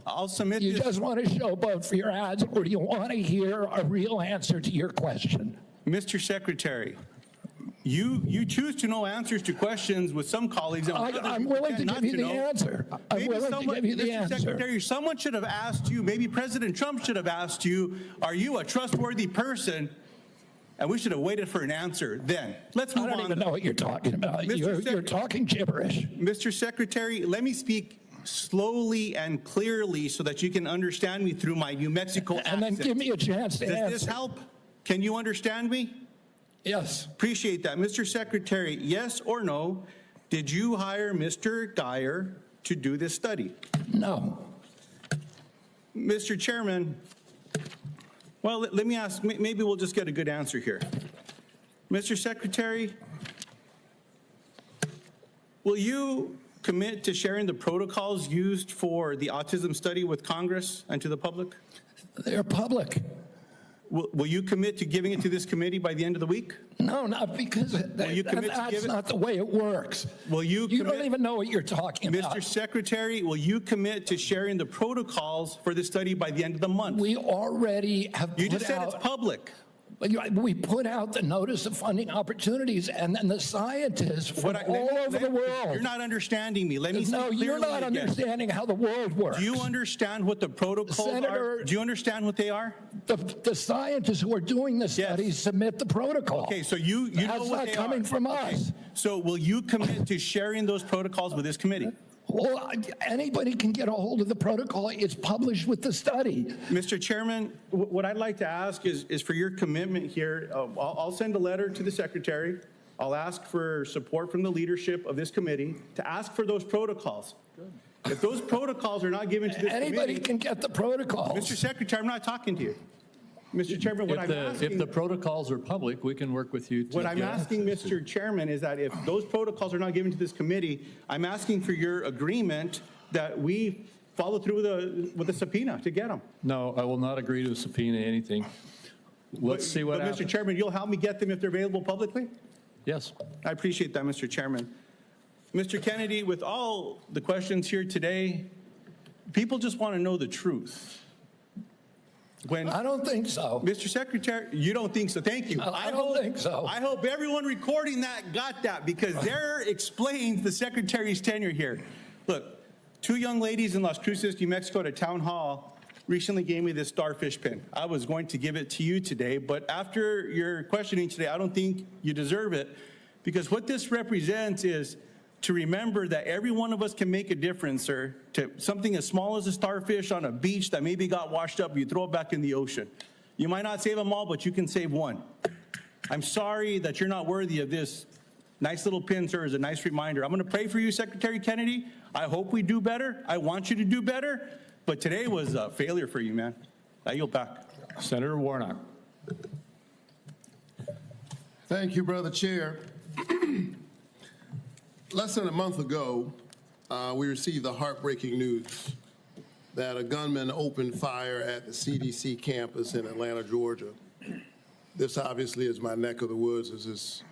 I'll submit. You just want to showboat for your ads, or do you want to hear a real answer to your question? Mr. Secretary, you choose to know answers to questions with some colleagues. I'm willing to give you the answer. I'm willing to give you the answer. Mr. Secretary, someone should have asked you, maybe President Trump should have asked you, are you a trustworthy person? And we should have waited for an answer then. Let's move on. I don't even know what you're talking about. You're talking gibberish. Mr. Secretary, let me speak slowly and clearly so that you can understand me through my New Mexico accent. And then give me a chance to answer. Does this help? Can you understand me? Yes. Appreciate that. Mr. Secretary, yes or no, did you hire Mr. Geyer to do this study? No. Mr. Chairman, well, let me ask, maybe we'll just get a good answer here. Mr. Secretary, will you commit to sharing the protocols used for the autism study with Congress and to the public? They're public. Will you commit to giving it to this committee by the end of the week? No, not because that's not the way it works. Will you don't even know what you're talking about. Mr. Secretary, will you commit to sharing the protocols for this study by the end of the month? We already have You just said it's public. We put out the notice of funding opportunities, and then the scientists from all over the world. You're not understanding me. Let me No, you're not understanding how the world works. Do you understand what the protocols are? Do you understand what they are? The scientists who are doing the studies submit the protocol. Okay, so you know That's what not they coming are. from Okay. us. So will you commit to sharing those protocols with this committee? Well, anybody can get a hold of the protocol. It's published with the study. Mr. Chairman, what I'd like to ask is for your commitment here. I'll send a letter to the Secretary. I'll ask for support from the leadership of this committee to ask for those protocols. If those protocols are not given to this Anybody committee, can get the protocols. Mr. Secretary, I'm not talking to you. Mr. Chairman, what I'm asking... If the protocols are public, we can work with you to... What I'm asking, Mr. Chairman, is that if those protocols are not given to this committee, I'm asking for your agreement that we follow through with a subpoena to get them. No, I will not agree to subpoena anything. Let's see what happens. Mr. Chairman, you'll help me get them if they're available publicly? Yes. I appreciate that, Mr. Chairman. Mr. Kennedy, with all the questions here today, people just want to know the truth. I don't think so. Mr. Secretary, you don't think so. Thank you. I don't think so. I hope everyone recording that got that, because there explains the Secretary's tenure here. Look, two young ladies in Las Cruces, New Mexico at a town hall recently gave me this starfish pin. I was going to give it to you today, but after your questioning today, I don't think you deserve it, because what this represents is to remember that every one of us can make a difference, sir, to something as small as a starfish on a beach that maybe got washed up, you throw it back in the ocean. You might not save them all, but you can save one. I'm sorry that you're not worthy of this. Nice little pin, sir, is a nice reminder. I'm going to pray for you, Secretary Kennedy. I hope we do better. I want you to do better. But today was a failure for you, man. I yield back. Senator Warnock. Thank you, Brother Chair. Less than a month ago, we received the heartbreaking news that a gunman opened fire at the CDC campus in Atlanta, Georgia. This obviously is my neck of the woods. This is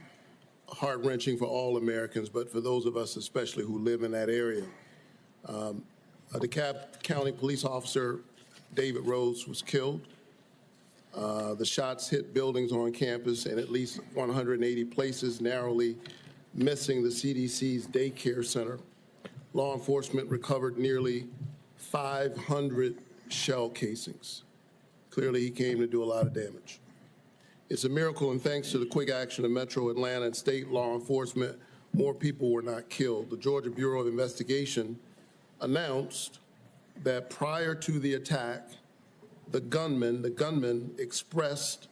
heart-wrenching for all Americans, but for those of us especially who live in that area. A DeKalb County police officer, David Rhodes, was killed. The shots hit buildings on campus in at least 180 places, narrowly missing the CDC's daycare center. Law enforcement recovered nearly 500 shell casings. Clearly, he came to do a lot of damage. It's a miracle, and thanks to the quick action of Metro Atlanta and state law enforcement, more people were not killed. The Georgia Bureau of Investigation announced that prior to the attack, the gunman expressed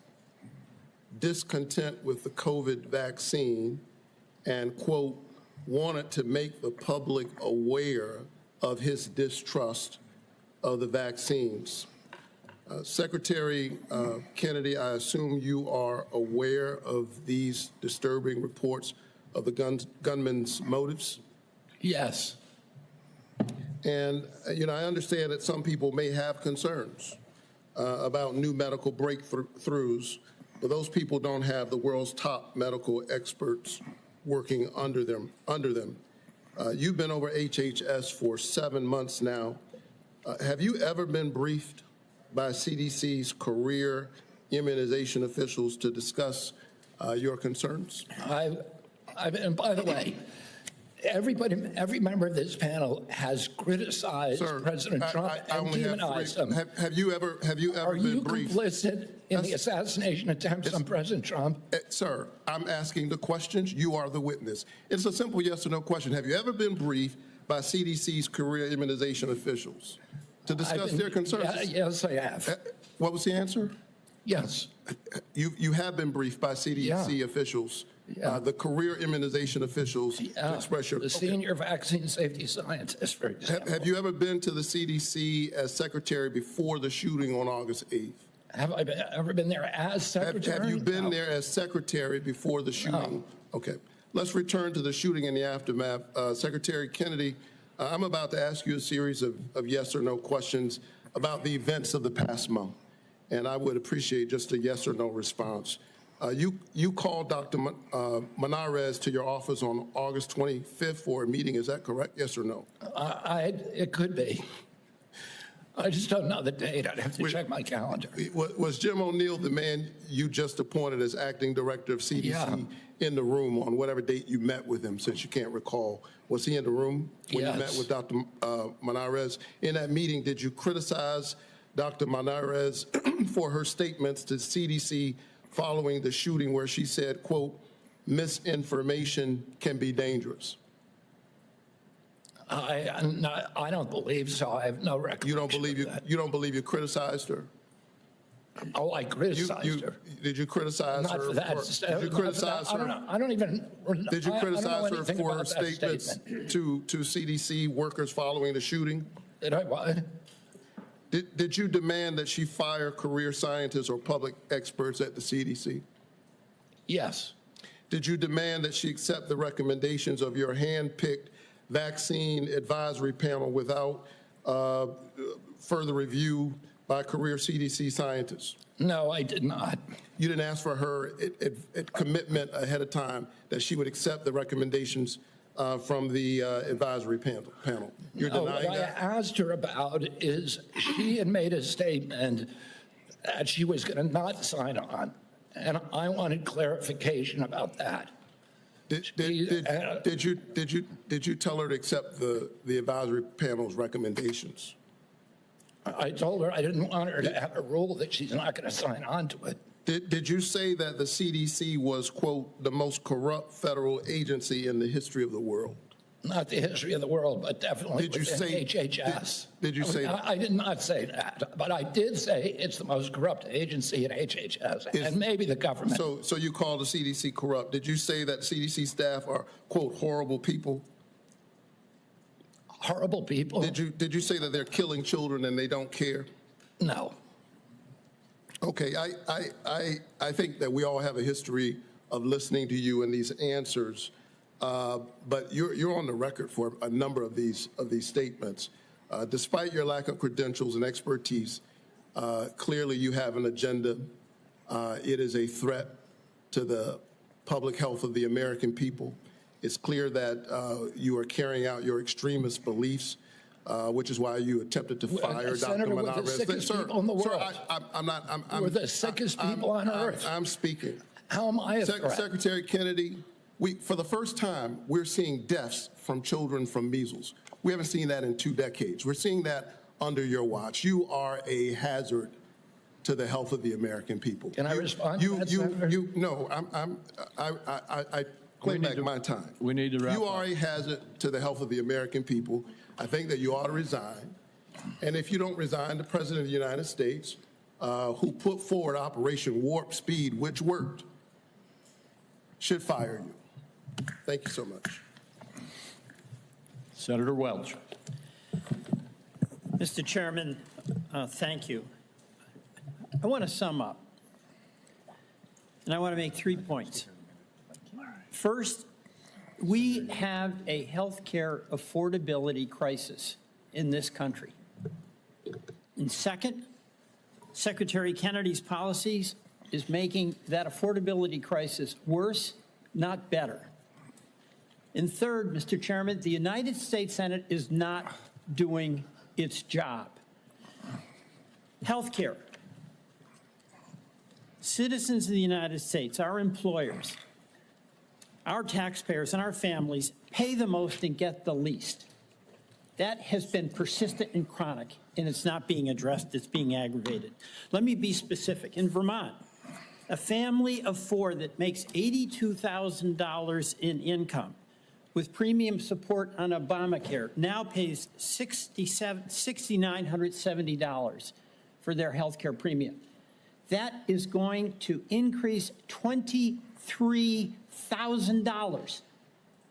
discontent with the COVID vaccine and, quote, wanted to make the public aware of his distrust of the vaccines. Secretary Kennedy, I assume you are aware of these disturbing reports of the gunman's motives? Yes. And, I understand that some people may have concerns about new medical breakthroughs, but those people don't have the world's top medical experts working under them. You've been over HHS for 7 months now. Have you ever been briefed by CDC's career immunization officials to discuss your concerns? And by the way, every member of this panel has criticized President Trump and demonized him. Have you ever been briefed? Are you complicit in the assassination attempts on President Trump? Sir, I'm asking the questions. You are the witness. It's a simple yes or no question. Have you ever been briefed by CDC's career immunization officials to discuss their concerns? Yes, I have. What was the answer? Yes. You have been briefed by CDC officials, the career immunization officials, to express your... The senior vaccine safety scientist, for example. Have you ever been to the CDC as secretary before the shooting on August 8th? Have I ever been there as secretary? Have you been there as secretary before the shooting? No. Okay. Let's return to the shooting and the aftermath. Secretary Kennedy, I'm about to ask you a series of yes or no questions about the events of the past month, and I would appreciate just a yes or no response. You called Dr. Manarez to your office on August 25th for a meeting. Is that correct? Yes or no? It could be. I just don't know the date. I'd have to check my calendar. Was Jim O'Neill the man you just appointed as acting director of CDC in the room on whatever date you met with him, since you can't recall? Was he in the room when you met with Dr. Manarez? In that meeting, did you criticize Dr. Manarez for her statements to CDC following the shooting where she said, quote, misinformation can be dangerous? I don't believe so. I have no recollection. You don't believe you criticized her? Oh, I criticized her. Did you criticize her? Not for that. Did you criticize her? I don't even. Did you criticize her for her statements to CDC workers following the shooting? Did I what? Did you demand that she fire career scientists or public experts at the CDC? Yes. Did you demand that she accept the recommendations of your hand-picked vaccine advisory panel without further review by career CDC scientists? No, I did not. You didn't ask for her commitment ahead of time that she would accept the recommendations from the advisory panel? You're denying what that? I asked her about is she had made a statement that she was going to not sign on, and I wanted clarification about that. Did you tell her to accept the advisory panel's recommendations? I told her I didn't want her to have a rule that she's not going to sign on to it. Did you say that the CDC was, quote, the most corrupt federal agency in the history of the world? Not the history of the world, but definitely within HHS. Did you say that? I did not say that, but I did say it's the most corrupt agency at HHS, and maybe the government. So you called the CDC corrupt. Did you say that CDC staff are, quote, horrible people? Horrible people? Did you say that they're killing children and they don't care? No. Okay, I think that we all have a history of listening to you and these answers, but you're on the record for a number of these statements. Despite your lack of credentials and expertise, clearly you have an agenda. It is a threat to the public health of the American people. It's clear that you are carrying out your extremist beliefs, which is why you attempted to fire Dr. Manarez. We're the sickest people in the world. We're the sickest people on earth. I'm speaking. How am I a threat? Secretary Kennedy, for the first time, we're seeing deaths from children from measles. We haven't seen that in 2 decades. We're seeing that under your watch. You are a hazard to the health of the American people. Can I respond to that, Senator? No, I claim back my time. We need to wrap up. You are a hazard to the health of the American people. I think that you ought to resign. And if you don't resign, the President of the United States, who put forward Operation Warp Speed, which worked, should fire you. Thank you so much. Senator Welch. Mr. Chairman, thank you. I want to sum up, and I want to make 3 points. First, we have a healthcare affordability crisis in this country. And second, Secretary Kennedy's policies is making that affordability crisis worse, not better. And third, Mr. Chairman, the United States Senate is not doing its job. Healthcare. Citizens of the United States, our employers, our taxpayers, and our families pay the most and get the least. That has been persistent and chronic, and it's not being addressed, it's being aggravated. Let me be specific. In Vermont, a family of 4 that makes $82,000 in income with premium support on Obamacare now pays $6,970 for their health care premium. That is going to increase $23,000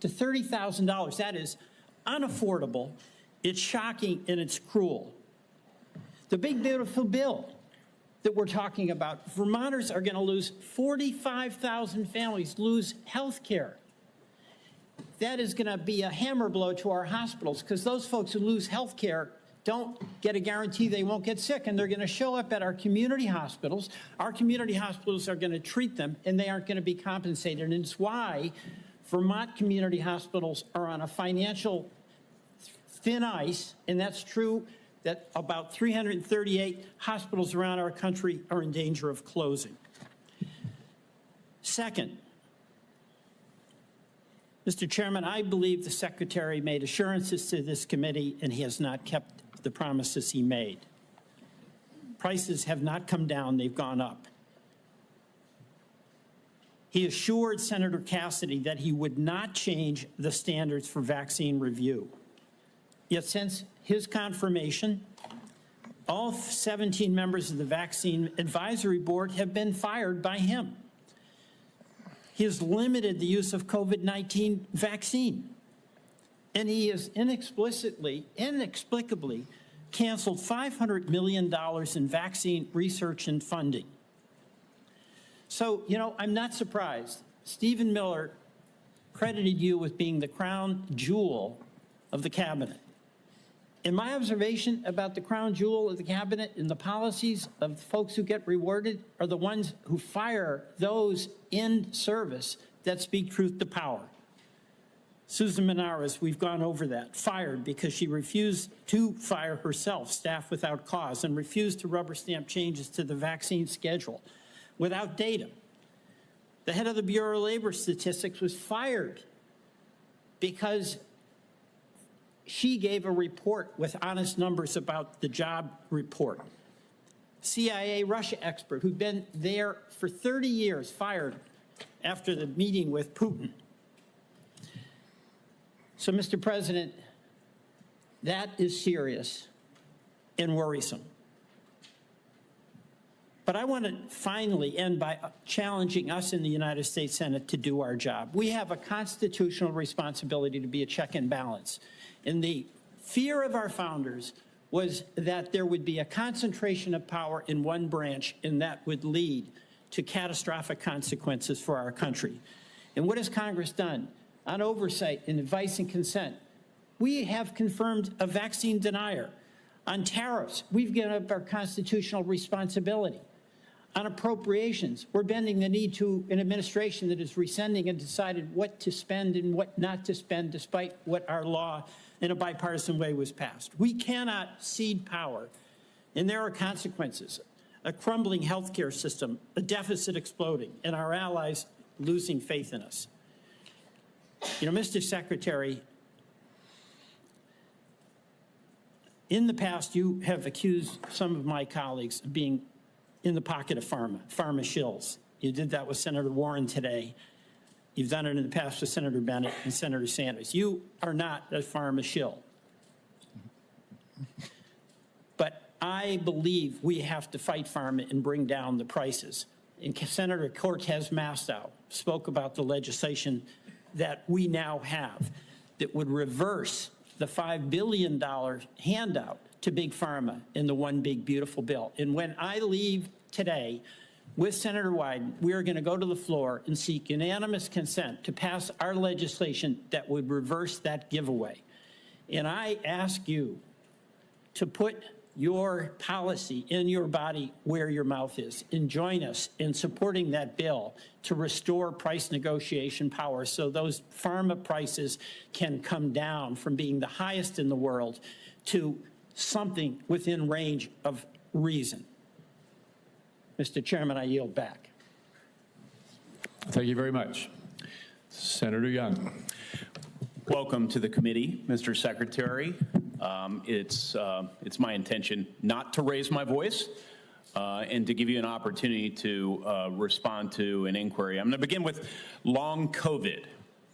to $30,000. That is unaffordable, it's shocking, and it's cruel. The big beautiful bill that we're talking about, Vermonters are going to lose 45,000 families, lose health care. That is going to be a hammer blow to our hospitals, because those folks who lose health care don't get a guarantee they won't get sick, and they're going to show up at our community hospitals. Our community hospitals are going to treat them, and they aren't going to be compensated. And it's why Vermont community hospitals are on a financial thin ice, and that's true that about 338 hospitals around our country are in danger of closing. Second, Mr. Chairman, I believe the Secretary made assurances to this committee, and he has not kept the promises he made. Prices have not come down, they've gone up. He assured Senator Cassidy that he would not change the standards for vaccine review. Yet since his confirmation, all 17 members of the Vaccine Advisory Board have been fired by him. He has limited the use of COVID-19 vaccine, and he has inexplicably canceled $500 million in vaccine research and funding. So, you know, I'm not surprised. Stephen Miller credited you with being the crown jewel of the cabinet. And my observation about the crown jewel of the cabinet and the policies of folks who get rewarded are the ones who fire those in service that speak truth to power. Susan Menares, we've gone over that, fired because she refused to fire herself, staff without cause, and refused to rubber stamp changes to the vaccine schedule without data. The head of the Bureau of Labor Statistics was fired because she gave a report with honest numbers about the job report. CIA Russia expert who'd been there for 30 years, fired after the meeting with Putin. So, Mr. President, that is serious and worrisome. But I want to finally end by challenging us in the United States Senate to do our job. We have a constitutional responsibility to be a check and balance. And the fear of our founders was that there would be a concentration of power in one branch, and that would lead to catastrophic consequences for our country. And what has Congress done? On oversight and advice and consent, we have confirmed a vaccine denier. On tariffs, we've given up our constitutional responsibility. On appropriations, we're bending the knee to an administration that is rescinding and decided what to spend and what not to spend, despite what our law in a bipartisan way was passed. We cannot cede power, and there are consequences. A crumbling healthcare system, a deficit exploding, and our allies losing faith in us. You know, Mr. Secretary, in the past, you have accused some of my colleagues of being in the pocket of pharma shills. You did that with Senator Warren today. You've done it in the past with Senator Bennett and Senator Sanders. You are not a pharma shill. But I believe we have to fight pharma and bring down the prices. And Senator Cortez Masto spoke about the legislation that we now have that would reverse the $5 billion handout to Big Pharma in the One Big Beautiful Bill. And when I leave today, with Senator Wyden, we are going to go to the floor and seek unanimous consent to pass our legislation that would reverse that giveaway. And I ask you to put your policy in your body where your mouth is, and join us in supporting that bill to restore price negotiation power so those pharma prices can come down from being the highest in the world to something within range of reason. Mr. Chairman, I yield back. Thank you very much. Senator Young. Welcome to the committee, Mr. Secretary. It's my intention not to raise my voice and to give you an opportunity to respond to an inquiry. I'm going to begin with long COVID.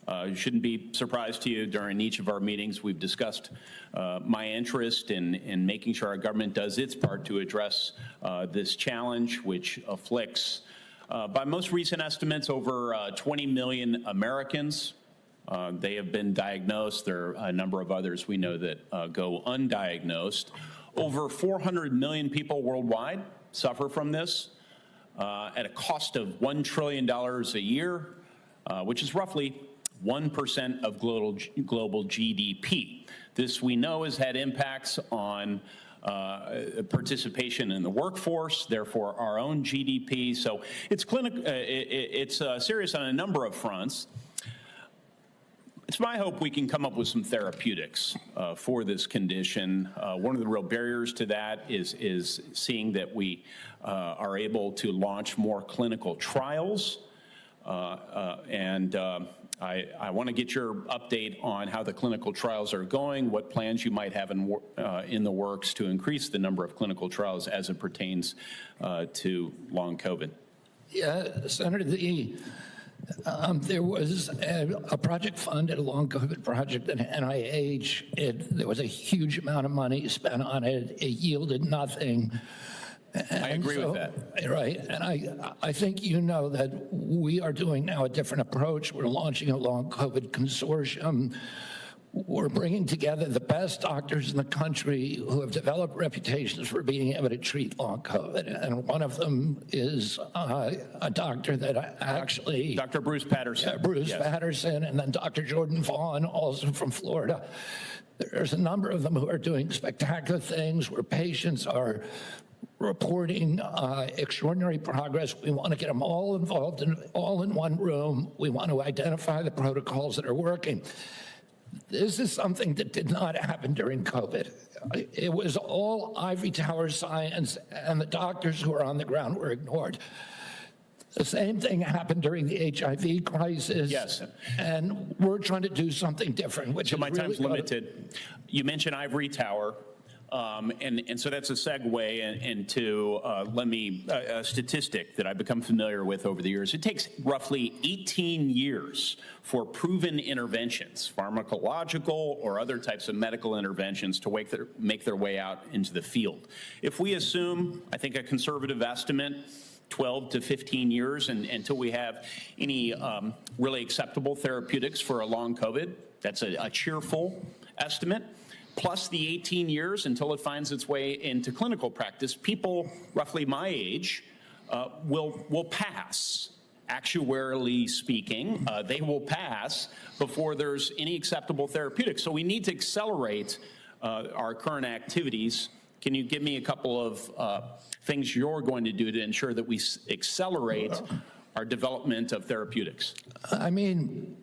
It shouldn't be a surprise to you. During each of our meetings, we've discussed my interest in making sure our government does its part to address this challenge, which afflicts, by most recent estimates, over 20 million Americans. They have been diagnosed. There are a number of others we know that go undiagnosed. Over 400 million people worldwide suffer from this at a cost of $1 trillion a year, which is roughly 1% of global GDP. This, we know, has had impacts on participation in the workforce, therefore our own GDP. So it's serious on a number of fronts. It's my hope we can come up with some therapeutics for this condition. One of the real barriers to that is seeing that we are able to launch more clinical trials. I want to get your update on how the clinical trials are going, what plans you might have in the works to increase the number of clinical trials as it pertains to long COVID. Yeah, Senator, there was a project funded, a long COVID project at NIH. There was a huge amount of money spent on it. It yielded nothing. I agree with that. Right, and I think you know that we are doing now a different approach. We're launching a long COVID consortium. We're bringing together the best doctors in the country who have developed reputations for being able to treat long COVID. And one of them is a doctor that actually... Dr. Bruce Patterson. Yeah, Bruce Patterson, and then Dr. Jordan Vaughn, also from Florida. There's a number of them who are doing spectacular things where patients are reporting extraordinary progress. We want to get them all involved all in one room. We want to identify the protocols that are working. This is something that did not happen during COVID. It was all ivory tower science, and the doctors who are on the ground were ignored. The same thing happened during the HIV crisis. Yes. And we're trying to do something different, which so is my really time's limited. You mentioned ivory tower. And so that's a segue into a statistic that I've become familiar with over the years. It takes roughly 18 years for proven interventions, pharmacological or other types of medical interventions, to make their way out into the field. If we assume, I think a conservative estimate, 12 to 15 years until we have any really acceptable therapeutics for a long COVID, that's a cheerful estimate. Plus the 18 years until it finds its way into clinical practice, people roughly my age will pass. Actuarially speaking, they will pass before there's any acceptable therapeutics. So we need to accelerate our current activities. Can you give me a couple of things you're going to do to ensure that we accelerate our development of therapeutics? I mean,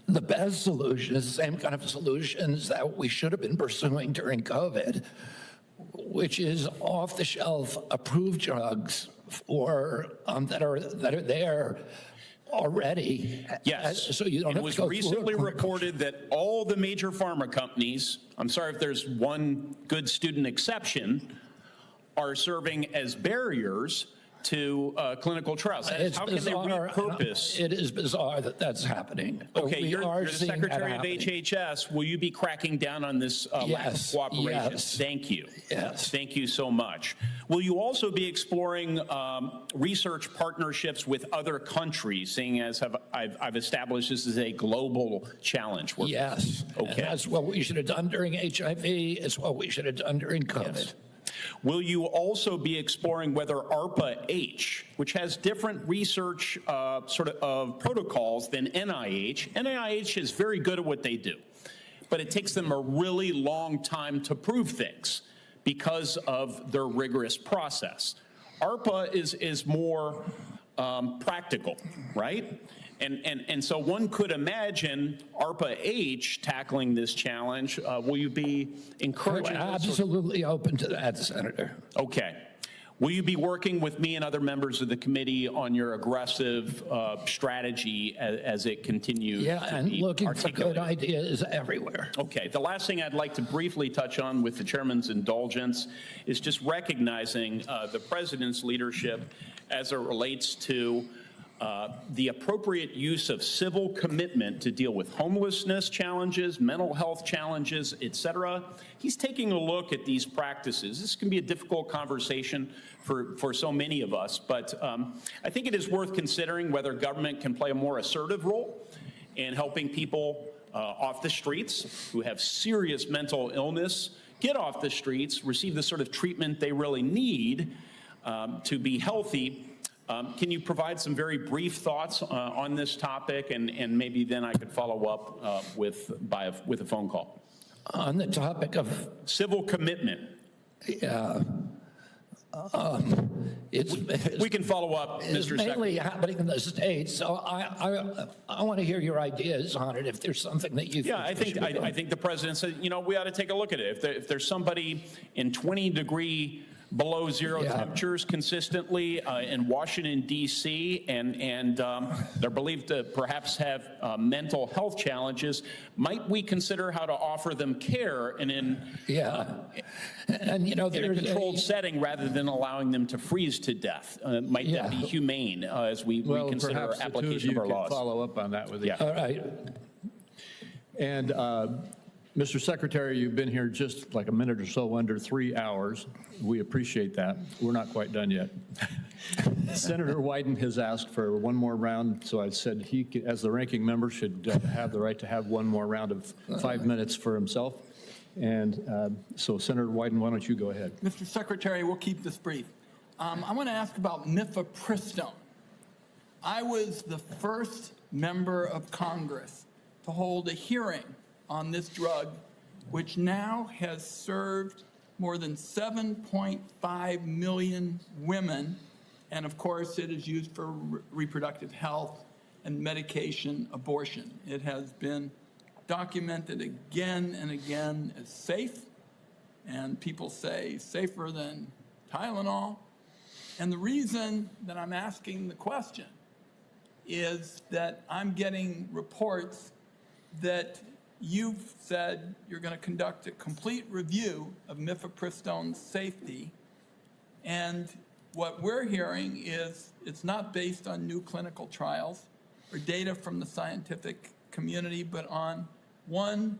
the best solution is the same kind of solutions that we should have been pursuing during COVID, which is off-the-shelf approved drugs for that are there already. Yes. So you don't have to go through. It was recently reported that all the major pharma companies, I'm sorry if there's one good student exception, are serving as barriers to clinical trials. How can they repurpose? It is bizarre that that's happening. Okay, you're the Secretary of HHS. Will you be cracking down on this lack of cooperation? Yes. Thank you. Yes. Thank you so much. Will you also be exploring research partnerships with other countries, seeing as I've established this is a global challenge? Yes. Okay. And that's what we should have done during HIV. It's what we should have done during COVID. Yes. Will you also be exploring whether ARPA-H, which has different research protocols than NIH, NIH is very good at what they do, but it takes them a really long time to prove things because of their rigorous process. ARPA is more practical, right? And so one could imagine ARPA-H tackling this challenge. Will you be encouraging I'm this? absolutely open to that, Senator. Okay. Will you be working with me and other members of the committee on your aggressive strategy as it continues Yeah, to and be looking for good articulated? ideas everywhere. Okay, the last thing I'd like to briefly touch on with the chairman's indulgence is just recognizing the president's leadership as it relates to the appropriate use of civil commitment to deal with homelessness challenges, mental health challenges, et cetera. He's taking a look at these practices. This can be a difficult conversation for so many of us, but I think it is worth considering whether government can play a more assertive role in helping people off the streets who have serious mental illness get off the streets, receive the sort of treatment they really need to be healthy. Can you provide some very brief thoughts on this topic, and maybe then I could follow up with a phone call? On the topic of civil commitment. Yeah. We can follow up, Mr. It's mainly happening in the States, so I want to hear your ideas on it if there's something that you Yeah, I think the president said, you know, we ought to take a look at it. If there's somebody in 20-degree below zero temperatures consistently in Washington, D.C., and they're believed to perhaps have mental health challenges, might we consider how to offer them care in a controlled setting rather than allowing them to freeze to death? Might that be humane as we reconsider application of our laws? Follow up on that with you. All right. And Mr. Secretary, you've been here just like a minute or so under 3 hours. We appreciate that. We're not quite done yet. Senator Wyden has asked for one more round, so I said he, as the ranking member, should have the right to have one more round of 5 minutes for himself. And so, Senator Wyden, why don't you go ahead? Mr. Secretary, we'll keep this brief. I want to ask about mifepristone. I was the first member of Congress to hold a hearing on this drug, which now has served more than 7.5 million women. And of course, it is used for reproductive health and medication abortion. It has been documented again and again as safe, and people say safer than Tylenol. And the reason that I'm asking the question is that I'm getting reports that you've said you're going to conduct a complete review of mifepristone's safety, and what we're hearing is it's not based on new clinical trials or data from the scientific community, but on one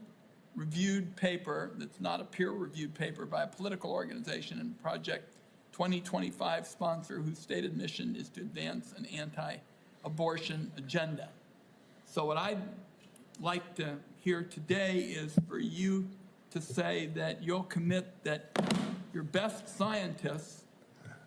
reviewed paper that's not a peer-reviewed paper by a political organization and Project 2025 sponsor whose stated mission is to advance an anti-abortion agenda. So what I'd like to hear today is for you to say that you'll commit that your best scientists,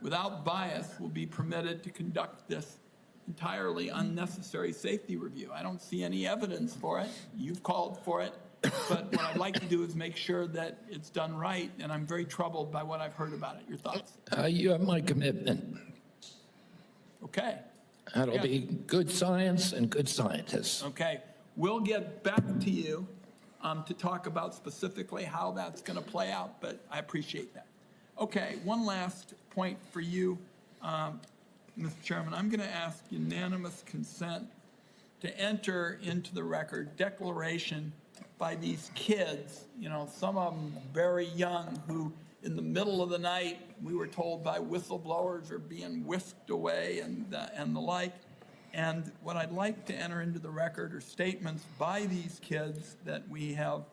without bias, will be permitted to conduct this entirely unnecessary safety review. I don't see any evidence for it. You've called for it. But what I'd like to do is make sure that it's done right, and I'm very troubled by what I've heard about it. Your thoughts? You have my commitment. Okay. That'll be good science and good scientists. Okay. We'll get back to you to talk about specifically how that's going to play out, but I appreciate that. Okay, one last point for you, Mr. Chairman. I'm going to ask unanimous consent to enter into the record declaration by these kids, you know, some of them very young, who in the middle of the night, we were told by whistleblowers, are being whisked away and the like. And what I'd like to enter into the record are statements by these kids that we have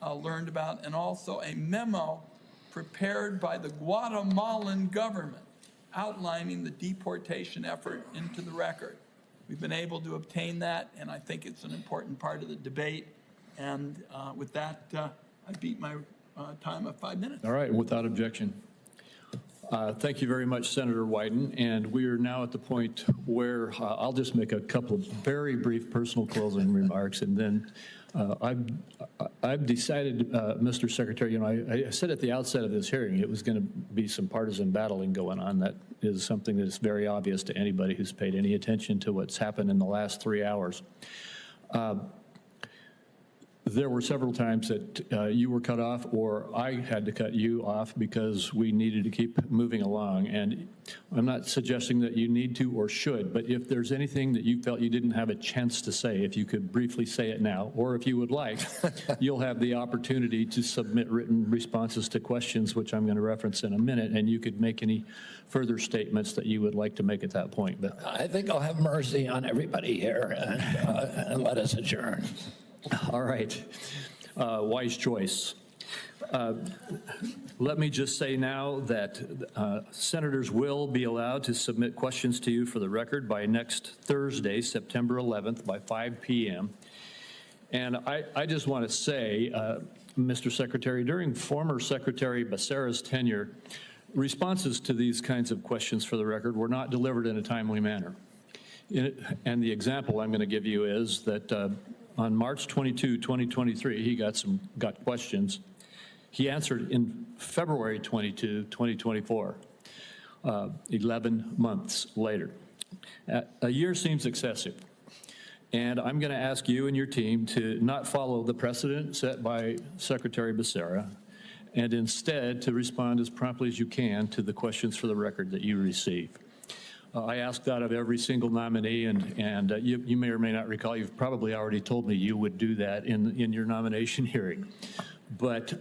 learned about, and also a memo prepared by the Guatemalan government outlining the deportation effort into the record. We've been able to obtain that, and I think it's an important part of the debate. And with that, I beat my time of 5 minutes. All right, without objection. Thank you very much, Senator Wyden. And we are now at the point where I'll just make a couple of very brief personal closing remarks, and then I've decided, Mr. Secretary, you know, I said at the outset of this hearing it was going to be some partisan battling going on. That is something that is very obvious to anybody who's paid any attention to what's happened in the last 3 hours. There were several times that you were cut off or I had to cut you off because we needed to keep moving along. And I'm not suggesting that you need to or should, but if there's anything that you felt you didn't have a chance to say, if you could briefly say it now, or if you would like, you'll have the opportunity to submit written responses to questions, which I'm going to reference in a minute, and you could make any further statements that you would like to make at that point. But I think I'll have mercy on everybody here and let us adjourn. All right. Wise choice. Let me just say now that senators will be allowed to submit questions to you for the record by next Thursday, September 11th, by 5 p.m. And I just want to say, Mr. Secretary, during former Secretary Becerra's tenure, responses to these kinds of questions for the record were not delivered in a timely manner. And the example I'm going to give you is that on March 22, 2023, he got questions. He answered in February 22, 2024, 11 months later. A year seems excessive. And I'm going to ask you and your team to not follow the precedent set by Secretary Becerra, and instead to respond as promptly as you can to the questions for the record that you receive. I asked that of every single nominee, and you may or may not recall, you've probably already told me you would do that in your nomination hearing. But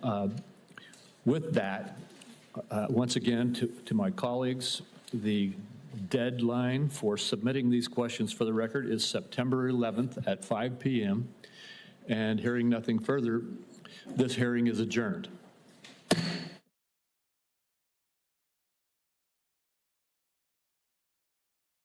with that, once again, to my colleagues, the deadline for submitting these questions for the record is September 11th at 5 p.m. And hearing nothing further, this hearing is adjourned.